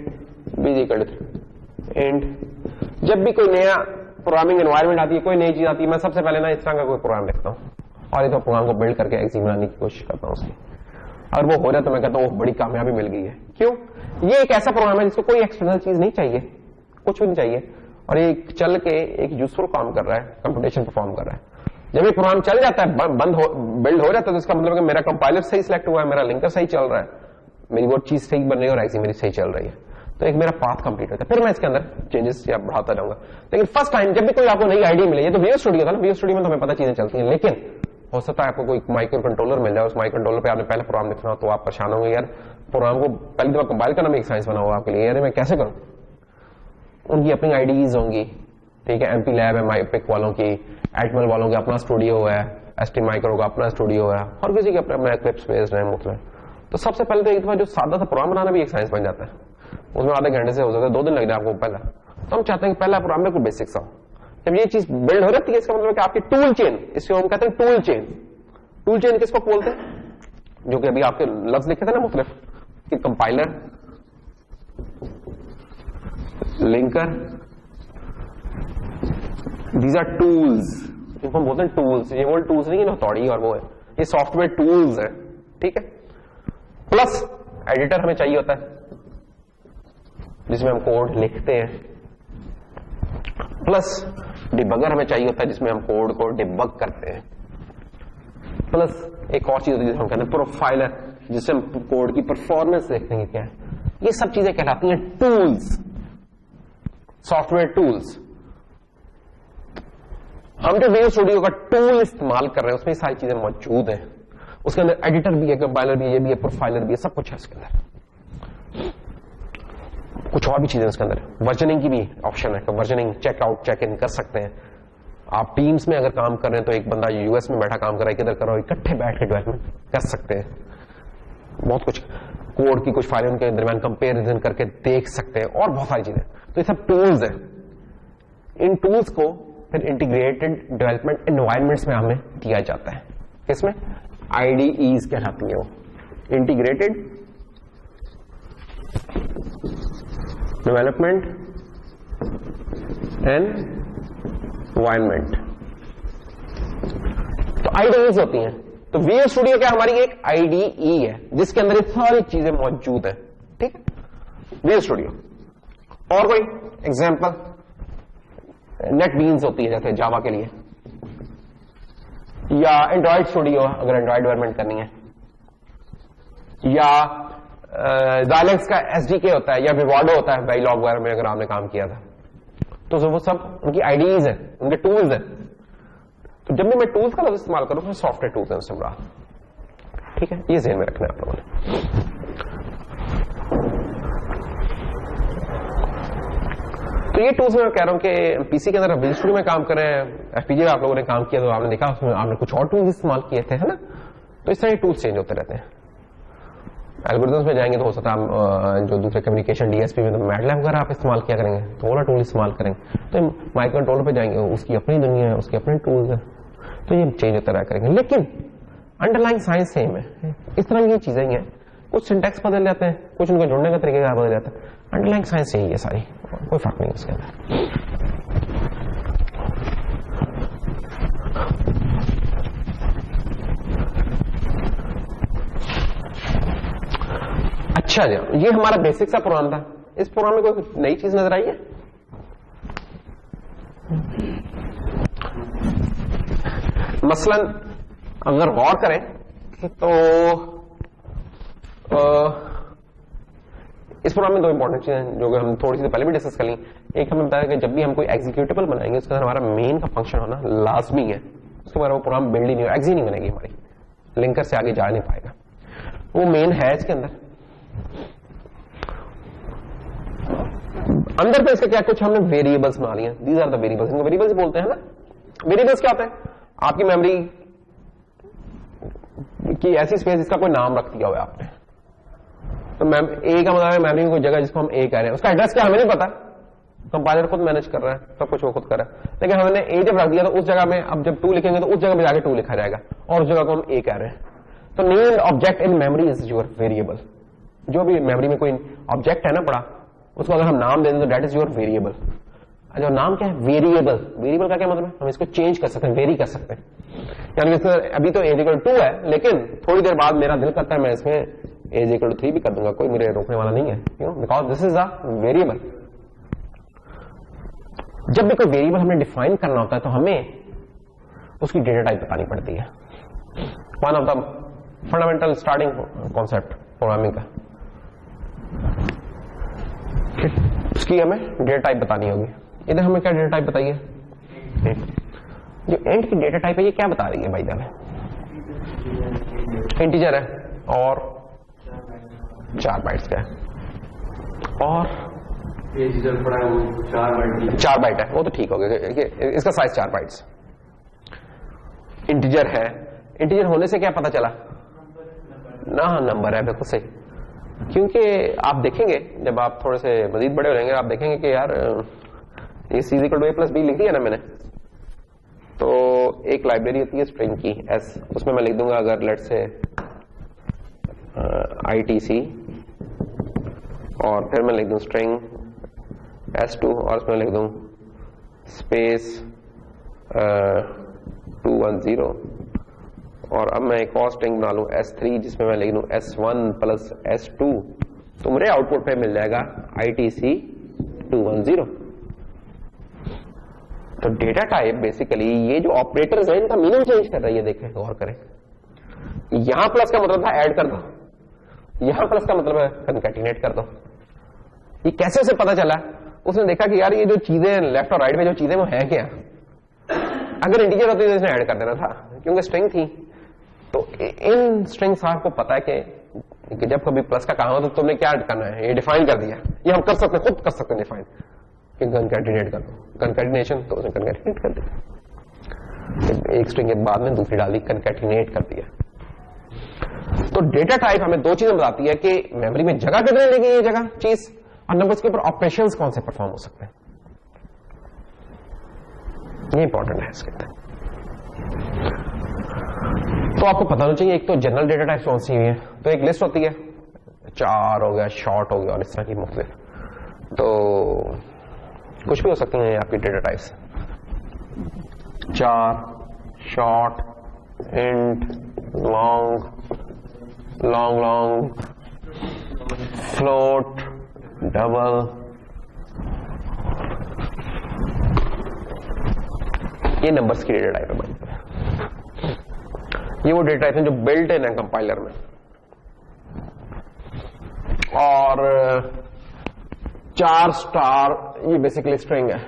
b is equal to 3। Int जब भी कोई नया प्रोग्रामिंग एनवायरनमेंट आती है, कोई नई चीज आती है, मैं सबसे पहले ना इस तरह का कोई प्रोग्राम लिखता हूं और इस प्रोग्राम को बिल्ड करके एग्जीक्यूट बनाने की कोशिश करता हूं उसकी। अगर वो हो रहा है तो मैं कहता हूं बड़ी कामयाबी मिल गई है। क्यों? ये एक ऐसा प्रोग्राम है जिसको कोई एक्सटर्नल चीज नहीं चाहिए, कुछ भी नहीं चाहिए, और ये चल के एक यूजफुल काम कर रहा है, कंप्यूटेशन परफॉर्म कर रहा है। जब ये प्रोग्राम चल जाता है, बिल्ड हो जाता है, तो इसका मतलब है मेरा कंपाइलर सही सिलेक्ट हुआ है, मेरा लिंकर सही चल रहा है, मेरी वो चीज सही बन रही है और एक्सी मेरी सही चल रही है, तो एक मेरा पाथ कंप्लीट होता है। फिर मैं इसके अंदर चेंजेस या बढ़ाता जाऊंगा। लेकिन फर्स्ट टाइम जब भी कोई आपको नई आईडी मिले, ये तो वीओ स्टूडियो था ना, वीओ स्टूडियो में तो हमें पता चीजें चलती हैं, लेकिन हो सकता है आपको कोई माइक्रो कंट्रोलर मिल जाए, उस माइक्रो कंट्रोलर पे आपने पहले प्रोग्राम लिखना हो तो आप परेशान होंगे, यार प्रोग्राम को पहली दफा कंपाइल करना भी एक साइंस बना हुआ आपके लिए, यार मैं कैसे करूं। उनकी अपनी आईडीज होंगी, ठीक है, एमपी लैब है, माइपिक वालों की, एटमल वालों का अपना स्टूडियो है, एसटी माइक्रो का अपना स्टूडियो है, हर किसी के अपने अपने इक्लिप्स बेस्ड है मुख्तलिफ। तो सबसे पहले तो एक दफा जो सादा सा प्रोग्राम बनाना भी एक साइंस बन जाता है, उसमें आधे घंटे से हो सकता है 2 दिन लग जाए आपको पहला। तो हम चाहते हैं कि पहला प्रोग्राम में कोई बेसिक्स हो। जब ये चीज बिल्ड हो जाती है, इसका मतलब है कि आपकी टूल चेन, इसको हम कहते हैं टूल चेन। टूल चेन किसको बोलते हैं? जो कि अभी आपके लफ्ज लिखे थे ना मुख्तलिफ, कि compiler, linker, these are tools, इनको हम बोलते हैं टूल्स। ये वो टूल्स नहीं है हथौड़ी और वो है, ये सॉफ्टवेयर टूल्स है, ठीक है। प्लस एडिटर हमें चाहिए होता है जिसमें हम कोड लिखते हैं, प्लस डिबगर हमें चाहिए होता है जिसमें हम कोड को डिबग करते हैं, प्लस एक और चीज होती है जिसे हम कहते हैं प्रोफाइलर, जिससे हम कोड की परफॉर्मेंस देखते हैं क्या है। ये सब चीजें कहलाती हैं टूल्स, सॉफ्टवेयर टूल्स। हम जो विजुअल स्टूडियो का टूल इस्तेमाल कर रहे हैं उसमें सारी चीजें मौजूद हैं। उसके अंदर एडिटर भी है, कंपाइलर भी है, ये भी है, प्रोफाइलर भी है, सब कुछ है उसके अंदर। कुछ और भी चीजें उसके अंदर, वर्जनिंग की भी ऑप्शन है, वर्जनिंग चेकआउट चेक इन कर सकते हैं। आप टीम्स में अगर काम कर रहे हैं तो एक बंदा यूएस में बैठा काम कर रहा है, किधर कर रहा है, इकट्ठे बैठ के डेवलपमेंट कर सकते हैं। बहुत कुछ, कोड की कुछ फाइलें उनके दरमियान कंपेरिजन करके देख सकते हैं और बहुत सारी चीजें। तो ये सब टूल्स हैं। इन टूल्स को फिर इंटीग्रेटेड डेवलपमेंट एनवायरमेंट्स में हमें दिया जाता है। इसमें आईडीईज कहलाती है वो, इंटीग्रेटेड डेवलपमेंट एनवायरमेंट। तो आईडीईज होती हैं। तो विजुअल स्टूडियो क्या हमारी एक आईडीई है जिसके अंदर ये सारी चीजें मौजूद है, ठीक है, विजुअल स्टूडियो। और कोई एग्जांपल, नेट बीन्स होती है जैसे जावा के लिए, या एंड्रॉइड स्टूडियो अगर एंड्रॉइड डेवलपमेंट करनी है, या Xilinx का एसडीके होता है, या विवाडो होता है वेरिलॉग वगैरह में अगर आपने काम किया था, तो वो सब उनकी आईडीज है, उनके टूल्स है। तो जब भी मैं टूल्स का लफ्ज़ इस्तेमाल करूं तो सॉफ्टवेयर टूल्स है उसमें, ठीक है, ये ज़हन में रखना है आप लोगों ने। तो ये टूल्स मैं कह रहा हूं कि पीसी के अंदर विजुअल स्टूडियो में काम कर रहे हैं, एफपीजीए आप लोगों ने काम किया तो आपने देखा उसमें आपने कुछ और टूल्स इस्तेमाल किए थे, है ना। तो इस तरह टूल्स चेंज होते रहते हैं। एल्गोरिथम्स में जाएंगे तो हो सकता है जो दूसरे कम्युनिकेशन डीएसपी में तो मैटलैब वगैरह आप इस्तेमाल किया करेंगे, तो वाला टूल इस्तेमाल करेंगे। तो माइक्रो कंट्रोलर पे जाएंगे, उसकी अपनी दुनिया है, उसके अपने टूल्स है, तो ये चेंज होता रहा करेंगे। लेकिन अंडरलाइंग साइंस सेम है। इस तरह की चीजें ही हैं, कुछ सिंटैक्स बदल जाते हैं, कुछ उनको जोड़ने का तरीका बदल जाता है, अंडरलाइंग साइंस यही है सारी, कोई फर्क नहीं उसके अंदर। अच्छा जी, ये हमारा बेसिक सा प्रोग्राम था। इस प्रोग्राम में कोई नई चीज नजर आई है? मसलन अगर गौर करें तो इस प्रोग्राम में दो इंपॉर्टेंट चीजें जो हम थोड़ी सी पहले भी डिस्कस कर ली। एक हमें बताया कि जब भी हम कोई एग्जीक्यूटेबल बनाएंगे उसके अंदर हमारा मेन का फंक्शन होना लाजमी है, उसके बाद वो प्रोग्राम बिल्ड ही नहीं, एग्जी नहीं बनेगी हमारी, लिंकर से आगे जा नहीं पाएगा। वो मेन है इसके अंदर। अंदर पे इसका क्या, कुछ हमने वेरिएबल्स बना लिए, दीज आर द वेरिएबल्स, इनको वेरिएबल्स बोलते हैं ना। वेरिएबल्स क्या होता है? आपकी मेमोरी की ऐसी स्पेस जिसका कोई नाम रख दिया हुआ है आपने। तो ए का मतलब है मेमोरी में कोई जगह जिसको हम ए कह रहे हैं, उसका एड्रेस क्या हमें नहीं पता, कंपाइलर खुद मैनेज कर रहा है, सब कुछ वो खुद कर रहा है। लेकिन हमने ए जब रख दिया तो उस जगह में अब जब 2 लिखेंगे तो उस जगह पे जाके 2 लिखा जाएगा और उस जगह को हम ए कह रहे हैं। तो named object in memory is your variable. जो भी मेमोरी में कोई ऑब्जेक्ट है ना पड़ा, उसको अगर हम नाम दे दें तो दैट इज योर वेरिएबल। अच्छा, नाम क्या है? वेरिएबल। वेरिएबल का क्या मतलब है? हम इसको चेंज कर सकते हैं, वेरी कर सकते हैं। यानी अभी तो एज इक्वल 2 है, लेकिन थोड़ी देर बाद मेरा दिल करता है मैं इसमें एज इक्वल 3 भी कर दूंगा, कोई मेरे रोकने वाला नहीं है, you know, because this is a variable. जब भी कोई वेरिएबल हमें डिफाइन करना होता है तो हमें उसकी डेटा टाइप बतानी पड़ती है। One of the fundamental starting concept programming का, उसकी हमें डेटा टाइप बतानी होगी। इधर हमें क्या डेटा टाइप बताइए? जो एंड की डेटा टाइप है ये क्या बता रही है भाई? दर इंटीजर है और 4 बाइट्स का है, और 4 बाइट है, वो तो ठीक हो गया, इसका साइज 4 बाइट्स। इंटीजर है, इंटीजर होने से क्या पता चला ना? नंबर है, बिल्कुल सही। क्योंकि आप देखेंगे जब आप थोड़े से मजीद बड़े हो जाएंगे आप देखेंगे कि यार ये C equal to A plus B लिख दिया ना मैंने, तो एक लाइब्रेरी होती है स्ट्रिंग की एस, उसमें मैं लिख दूंगा अगर लेट से ITC और फिर मैं लिख दूं स्ट्रिंग S2 और इसमें लिख दूं स्पेस 210 और अब मैं एक और स्ट्रिंग बना लूं S3 जिसमें मैं लिख दूं S1 प्लस S2 तो मुझे आउटपुट पे मिल जाएगा ITC 210। तो डेटा टाइप बेसिकली ये जो ऑपरेटर्स हैं इनका मीनिंग चेंज कर रही है। देखें गौर करें, यहां प्लस का मतलब था ऐड कर दो, यहां प्लस का मतलब है कंकैटिनेट कर दो। ये कैसे उसे पता चला? उसने देखा कि यार ये जो चीजें लेफ्ट और राइट में जो चीजें वो है क्या, अगर इंटीजर होती तो इसने ऐड कर देना था क्योंकि स्ट्रिंग थी। तो इन स्ट्रिंग्स आपको पता है कि जब कभी प्लस का काम हो तो तुमने क्या करना है, ये डिफाइन कर दिया। ये हम कर सकते हैं, खुद कर सकते हैं डिफाइन कि कंकैटिनेट कर दो, कंकैटिनेशन तो उसने कंकैटिनेट कर दिया, एक स्ट्रिंग के बाद में दूसरी डाल दी, कंकैटिनेट कर दिया। तो डेटा टाइप हमें दो चीजें बताती है कि मेमोरी में जगह कितने लेगी ये जगह चीज, और नंबर्स के ऊपर ऑपरेशंस कौन से परफॉर्म हो सकते हैं। ये इंपॉर्टेंट है इसके अंदर। तो आपको पता होना चाहिए एक तो जनरल डेटा टाइप्स कौन सी हुई है, तो एक लिस्ट होती है, 4 हो गया, शॉर्ट हो गया और इस तरह की मुख्तलिफ, तो कुछ भी हो सकती हैं आपकी data types, 4, short, int, long, float, double. ये नंबर्स की डेटा टाइप है। ये वो डेटा टाइप है जो बिल्ट इन है कंपाइलर में। और 4 स्टार ये बेसिकली स्ट्रिंग है।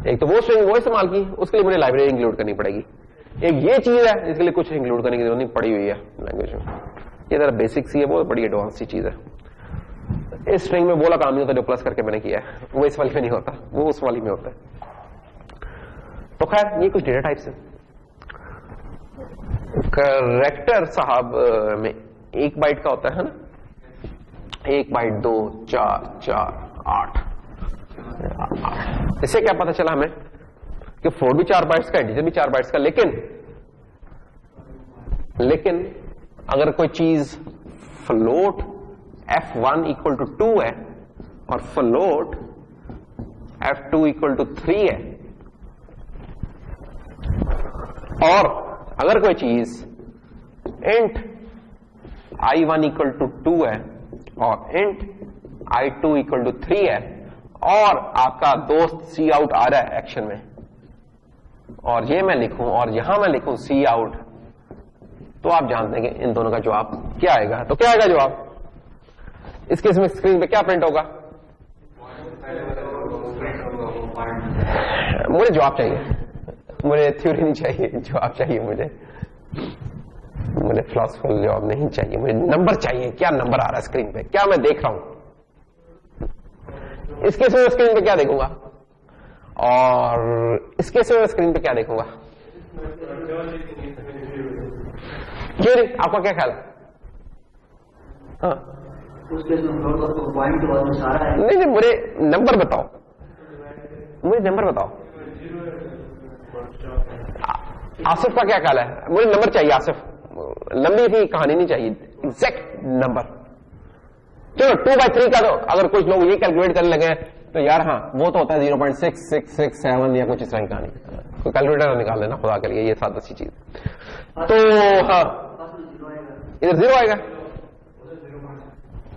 एक तो वो स्ट्रिंग वो इस्तेमाल की, उसके लिए मुझे लाइब्रेरी इंक्लूड करनी पड़ेगी। एक ये चीज है इसके लिए कुछ इंक्लूड करने की जरूरत नहीं पड़ी हुई है लैंग्वेज में। ये जरा बेसिक सी है, वो बड़ी एडवांस सी चीज है। इस स्ट्रिंग में बोला काम नहीं होता जो प्लस करके मैंने किया है, वो इस वाली में नहीं होता, वो उस वाली में होता है। तो खैर ये कुछ डेटा टाइप्स है। कैरेक्टर साहब में 1 बाइट का होता है ना, 1 बाइट 2 4 4 8। इससे क्या पता चला हमें कि फ्लोट भी 4 बाइट्स का, इंटीजर भी 4 बाइट्स का। लेकिन अगर कोई चीज फ्लोट f1 इक्वल टू 2 है और फ्लोट f2 इक्वल टू 3 है, और अगर कोई चीज इंट i1 इक्वल टू 2 है और इंट i2 इक्वल टू 3 है, और आपका दोस्त सी आउट आ रहा है एक्शन में, और ये मैं लिखूं और यहां मैं लिखूं सी आउट, तो आप जानते हैं कि इन दोनों का जवाब क्या आएगा। तो क्या आएगा जवाब? इस केस में स्क्रीन पे क्या प्रिंट होगा? मुझे जवाब चाहिए, मुझे थ्योरी नहीं चाहिए, जवाब चाहिए मुझे फिलॉसफिकल जवाब नहीं चाहिए, मुझे नंबर चाहिए। क्या नंबर आ रहा है स्क्रीन पे, क्या मैं देख रहा हूं? इस केस में स्क्रीन पे क्या देखूंगा, और इस केस में स्क्रीन पे क्या देखूंगा? क्यों नहीं, आपका क्या ख्याल है? हाँ, उस केस में पॉइंट और सारा है। नहीं, मुझे नंबर बताओ, मुझे नंबर बताओ। आसिफ का क्या ख्याल है? मुझे नंबर चाहिए आसिफ, लंबी सी कहानी नहीं चाहिए, एग्जैक्ट नंबर। चलो 2/3 का, तो अगर कुछ लोग ये कैलकुलेट करने लगे तो यार हाँ वो तो होता है 0.6667 या कुछ इस तरह की कहानी। तो कैलकुलेटर निकाल लेना खुदा के लिए, ये सात अच्छी चीज। तो हाँ इधर 0 आएगा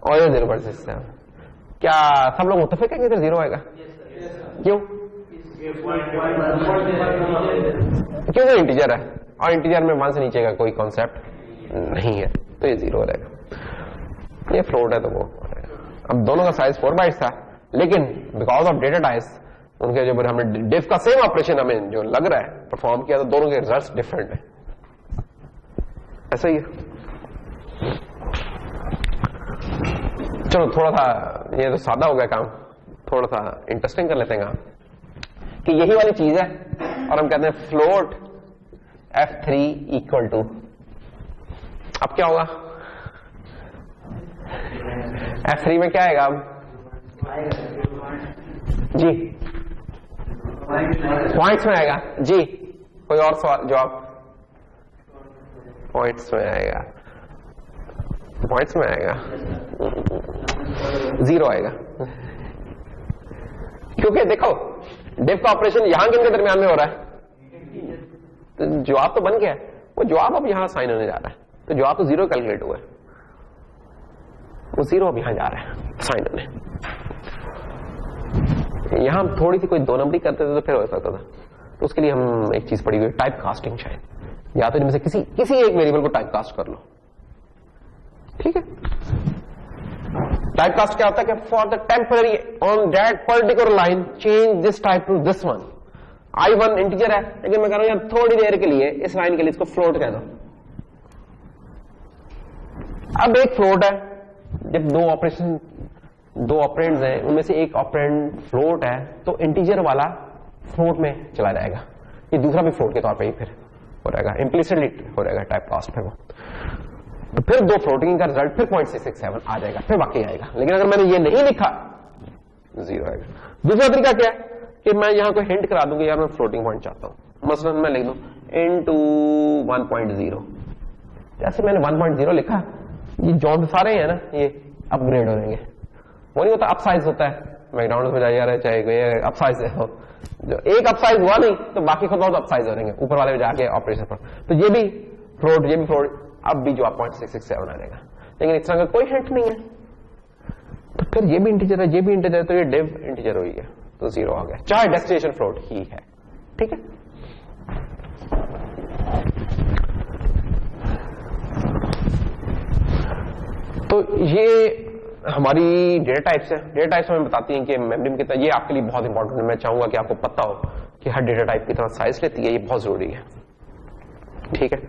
और इधर 0.67। क्या सब लोग मुत्तफिक है कि इधर 0 आएगा? क्यों? क्योंकि इंटीजर है और इंटीजर में 1 से नीचे का कोई कॉन्सेप्ट नहीं है, तो ये 0 रहेगा। ये फ्लोट है तो वो, अब दोनों का साइज 4 बाइट्स था, लेकिन बिकॉज ऑफ डेटा टाइप्स उनके जब हमने डिफ का सेम ऑपरेशन हमें जो लग रहा है परफॉर्म किया, तो दोनों के रिजल्ट्स डिफरेंट है। ऐसा ही है। चलो थोड़ा सा, ये तो सादा हो गया काम, थोड़ा सा इंटरेस्टिंग कर लेते हैं काम कि यही वाली चीज है और हम कहते हैं फ्लोट f3 इक्वल टू, अब क्या होगा? f3 में क्या आएगा अब जी? पॉइंट्स में आएगा जी। कोई और सवाल जवाब? पॉइंट्स में आएगा, पॉइंट्स में आएगा, 0 आएगा। क्योंकि देखो डिव का ऑपरेशन यहां किन के दरमियान में हो रहा है, तो जवाब तो बन गया है, वो जवाब अब यहां साइन होने जा रहा है, तो जवाब तो 0 कैलकुलेट हुआ है, वो 0 अब यहां जा रहा है साइन होने। यहां हम थोड़ी सी कोई 2 नंबरी करते थे तो फिर हो सकता था, तो उसके लिए हम एक चीज पढ़ी हुई है टाइप कास्टिंग, शायद या तो इनमें से किसी एक वेरिएबल को टाइप कास्ट कर लो, ठीक है। टाइप कास्ट क्या होता है कि for the temporary on that particular line change this type two this one. I1 integer है, लेकिन मैं कह रहा हूं यार थोड़ी देर के लिए इस लाइन के लिए इसको फ्लोट कह दो। अब एक फ्लोट है, जब दो ऑपरेंड्स हैं, उनमें से एक ऑपरेंड फ्लोट है, तो इंटीजर वाला फ्लोट में चला जाएगा, ये दूसरा भी फ्लोट के तौर पे ही फिर हो रहेगा, इम्प्लिसिटली हो रहेगा टाइप कास्ट पे वो। तो फिर 2 फ्लोटिंग का रिजल्ट फिर 0.667 आ जाएगा, फिर वाकई आएगा। लेकिन अगर मैंने ये नहीं लिखा 0 आएगा। दूसरा तरीका क्या है कि मैं यहां कोई हिंट करा दूंगा, यार मैं फ्लोटिंग पॉइंट चाहता हूं, मसलन मैं लिख दूं into 1.0। जैसे मैंने 1.0 लिखा, ये जो सारे हैं ना ये अपग्रेड हो जाएंगे। वो नहीं होता अपसाइज होता है, मैकडॉनल्ड्स में जाइए चाहे कोई अपसाइज हो, जो एक अपसाइज हुआ नहीं तो बाकी खुद बहुत अपसाइज हो जाएंगे ऊपर वाले में जाके ऑपरेशन पर। तो ये भी फ्लोट अब भी जो 0.667 आ जाएगा, लेकिन इस तरह का कोई हिंट नहीं है, तो फिर ये भी इंटीजर है, ये भी इंटीजर है, तो ये डिव इंटीजर हुई है, तो 0 आ गया, चाहे डेस्टिनेशन फ्लोट ही है, ठीक है। तो ये हमारी डेटा टाइप्स है। डेटा टाइप्स हमें बताती हैं कि मेमोरी में कितना, ये आपके लिए बहुत इंपॉर्टेंट है, मैं चाहूंगा कि आपको पता हो कि हर डेटा टाइप कितना साइज लेती है, ये बहुत जरूरी है, ठीक है।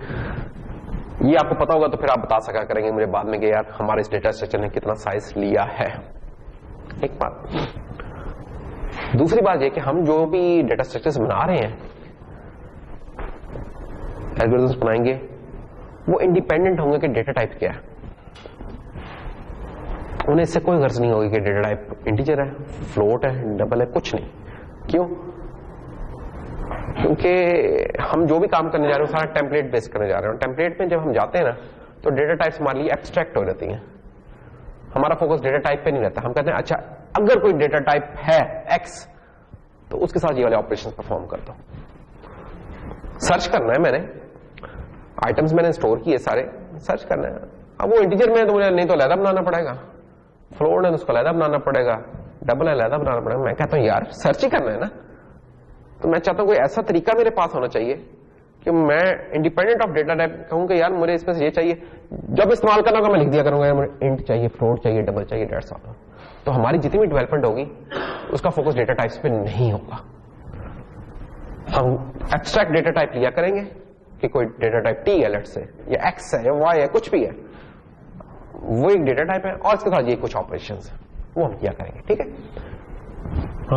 ये आपको पता होगा तो फिर आप बता सका करेंगे मुझे बाद में कि यार हमारे इस डेटा स्ट्रक्चर ने कितना साइज लिया है, एक बात। दूसरी बात यह कि हम जो भी डेटा स्ट्रक्चर्स बना रहे हैं, एल्गोरिथम्स बनाएंगे, वो इंडिपेंडेंट होंगे कि डेटा टाइप क्या है, उन्हें इससे कोई गर्ज नहीं होगी कि डेटा टाइप इंटीजर है, फ्लोट है, डबल है, कुछ नहीं। क्यों? क्योंकि हम जो भी काम करने जा रहे हैं सारा टेम्पलेट बेस करने जा रहे हैं, और टेम्पलेट में जब हम जाते हैं ना तो डेटा टाइप्स हमारे लिए एब्स्ट्रैक्ट हो जाती हैं, हमारा फोकस डेटा टाइप पे नहीं रहता। हम कहते हैं अच्छा अगर कोई डेटा टाइप है एक्स तो उसके साथ ये वाले ऑपरेशन परफॉर्म कर दो। सर्च करना है, मैंने आइटम्स मैंने स्टोर किए सारे, सर्च करना है। अब वो इंटीजर में तो मुझे नहीं तो अलहदा बनाना पड़ेगा, फ्लोट है तो उसको अलहदा बनाना पड़ेगा, डबल है अलहदा बनाना पड़ेगा। मैं कहता हूं यार सर्च ही करना है ना, तो मैं चाहता हूं कोई ऐसा तरीका मेरे पास होना चाहिए कि मैं इंडिपेंडेंट ऑफ डेटा टाइप कहूं कि यार मुझे इसमें से ये चाहिए, जब इस्तेमाल करना होगा मैं लिख दिया करूंगा यार मुझे इंट चाहिए, फ्लोट चाहिए, डबल चाहिए, डेट्स ऑल। तो हमारी जितनी भी डेवलपमेंट होगी उसका फोकस डेटा टाइप्स पे नहीं होगा। हम एब्स्ट्रैक्ट डेटा टाइप लिया करेंगे कि कोई डेटा टाइप टी है लेट्स से, या एक्स है या वाई है, कुछ भी है, वो एक डेटा टाइप है और इसके साथ ये कुछ ऑपरेशंस है वो हम किया करेंगे, ठीक है।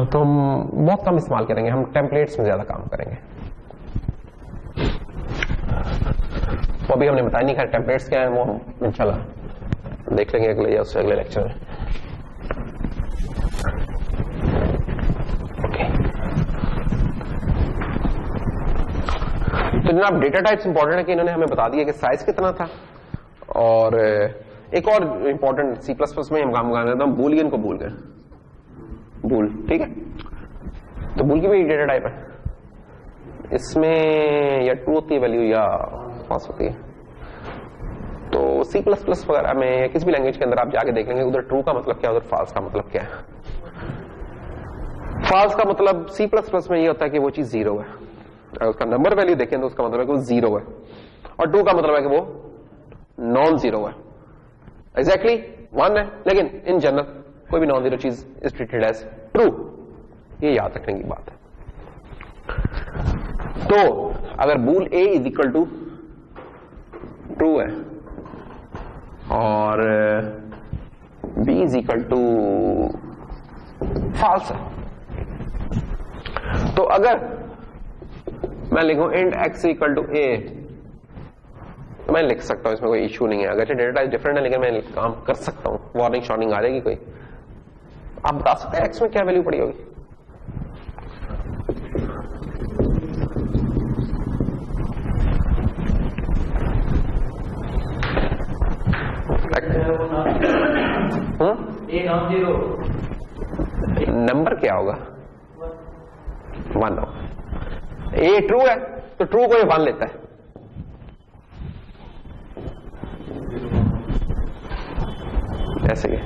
तो हम बहुत कम इस्तेमाल करेंगे, हम टेम्पलेट्स में ज्यादा काम करेंगे। वो अभी हमने बताया नहीं, खैर टेम्पलेट्स क्या है वो हम इंशाल्लाह देख लेंगे अगले या उससे अगले लेक्चर में। ओके, तो जनाब डेटा टाइप्स इंपॉर्टेंट है कि इन्होंने हमें बता दिया कि साइज कितना था, और एक और इंपॉर्टेंट C++ में हम काम कर रहे थे, हम बूलियन को भूल गए, बूल, ठीक है। तो बूल की भी डेटा टाइप है, इसमें या ट्रू होती है वैल्यू या फॉल्स होती है। तो C++ वगैरह में या किसी भी लैंग्वेज के अंदर आप जाके देख लेंगे उधर ट्रू का मतलब क्या है, उधर फॉल्स का मतलब क्या है। फॉल्स का मतलब C++ में ये होता है कि वो चीज 0 है, अगर उसका नंबर वैल्यू देखें तो उसका मतलब है कि वो 0 है, और ट्रू का मतलब है कि वो नॉन 0 है। एग्जैक्टली 1 है, लेकिन इन जनरल कोई भी नॉन 0 चीज इज ट्रीटेड एज ट्रू, ये याद रखने की बात है। तो अगर bool A is equal to true है और B is equal to false है, तो अगर मैं लिखूं int x equal to A तो मैं लिख सकता हूं, इसमें कोई इशू नहीं है। अगर डेटा टाइप डिफरेंट है लेकिन मैं काम कर सकता हूं, वार्निंग शॉर्निंग आ जाएगी कोई। आप बता सकते हैं x में क्या वैल्यू पड़ी होगी? नंबर क्या होगा? 1 होगा। ए ट्रू है तो ट्रू को ये 1 लेता है, ऐसे ही।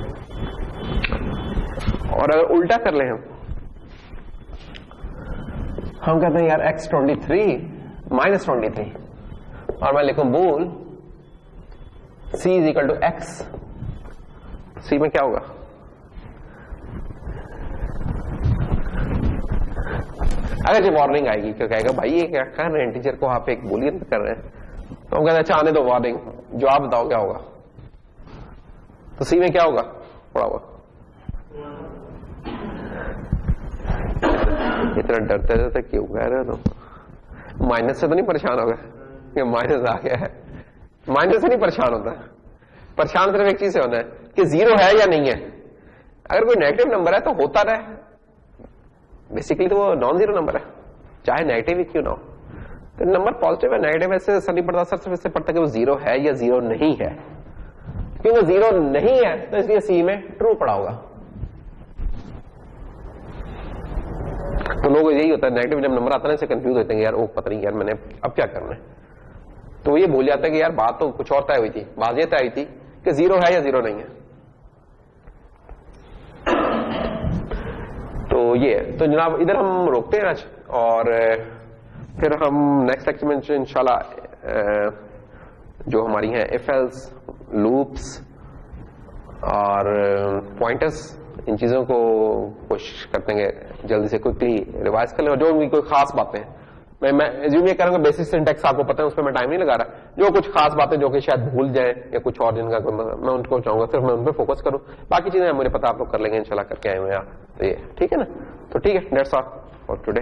और अगर उल्टा कर ले हम कहते हैं यार x23 -23 और मैं लिखूं बोल c is equal to x, c में क्या होगा? अगर जब वार्निंग आएगी क्यों कहेगा भाई ये क्या कर रहे हैं, टीचर को आप एक बुलियन कर रहे हैं, तो हम कहते हैं अच्छा आने दो वार्निंग, जवाब बताओ क्या होगा? तो सी में क्या होगा? पड़ा हुआ इतना डरते रहते क्यों कह रहे हो? तो माइनस से तो नहीं परेशान होगा कि माइनस आ गया है, माइनस से नहीं परेशान होता, परेशान सिर्फ एक चीज से होना है कि 0 है या नहीं है। अगर कोई नेगेटिव नंबर है तो होता रहे, बेसिकली तो वो नॉन जीरो नंबर है, चाहे नेगेटिव ही क्यों ना हो। तो नंबर पॉजिटिव है नेगेटिव ऐसे असर नहीं पड़ता, सिर्फ इससे पड़ता कि वो 0 है या 0 नहीं है। क्योंकि वो 0 नहीं है तो इसलिए सी में ट्रू पड़ा होगा। तो लोग यही होता है नेगेटिव जब नंबर आता है ना, इससे कंफ्यूज होते हैं यार ओ पता नहीं यार मैंने अब क्या करना है। तो ये बोल जाता है कि यार बात तो कुछ और तय हुई थी, बात ये तय हुई थी कि 0 है या 0 नहीं है। तो ये तो जनाब इधर हम रोकते हैं आज, और फिर हम नेक्स्ट लेक्चर में इंशाल्लाह जो हमारी हैं इफ एल्स, लूप्स और पॉइंटर्स, इन चीजों को कोशिश करते हैं जल्दी से क्विकली रिवाइज कर लें। और जो उनकी कोई खास बातें, मैं एज्यूम ये करूंगा बेसिक सिंटैक्स आपको पता है, उस पर मैं टाइम नहीं लगा रहा, जो कुछ खास बातें जो कि शायद भूल जाए या कुछ और जिनका मैं उनको चाहूंगा सिर्फ मैं उन पर फोकस करूं, बाकी चीजें मुझे पता आप लोग कर लेंगे इंशाल्लाह, करके आए हुए हैं। तो ये ठीक है ना? तो ठीक है, दैट्स ऑल फॉर टुडे।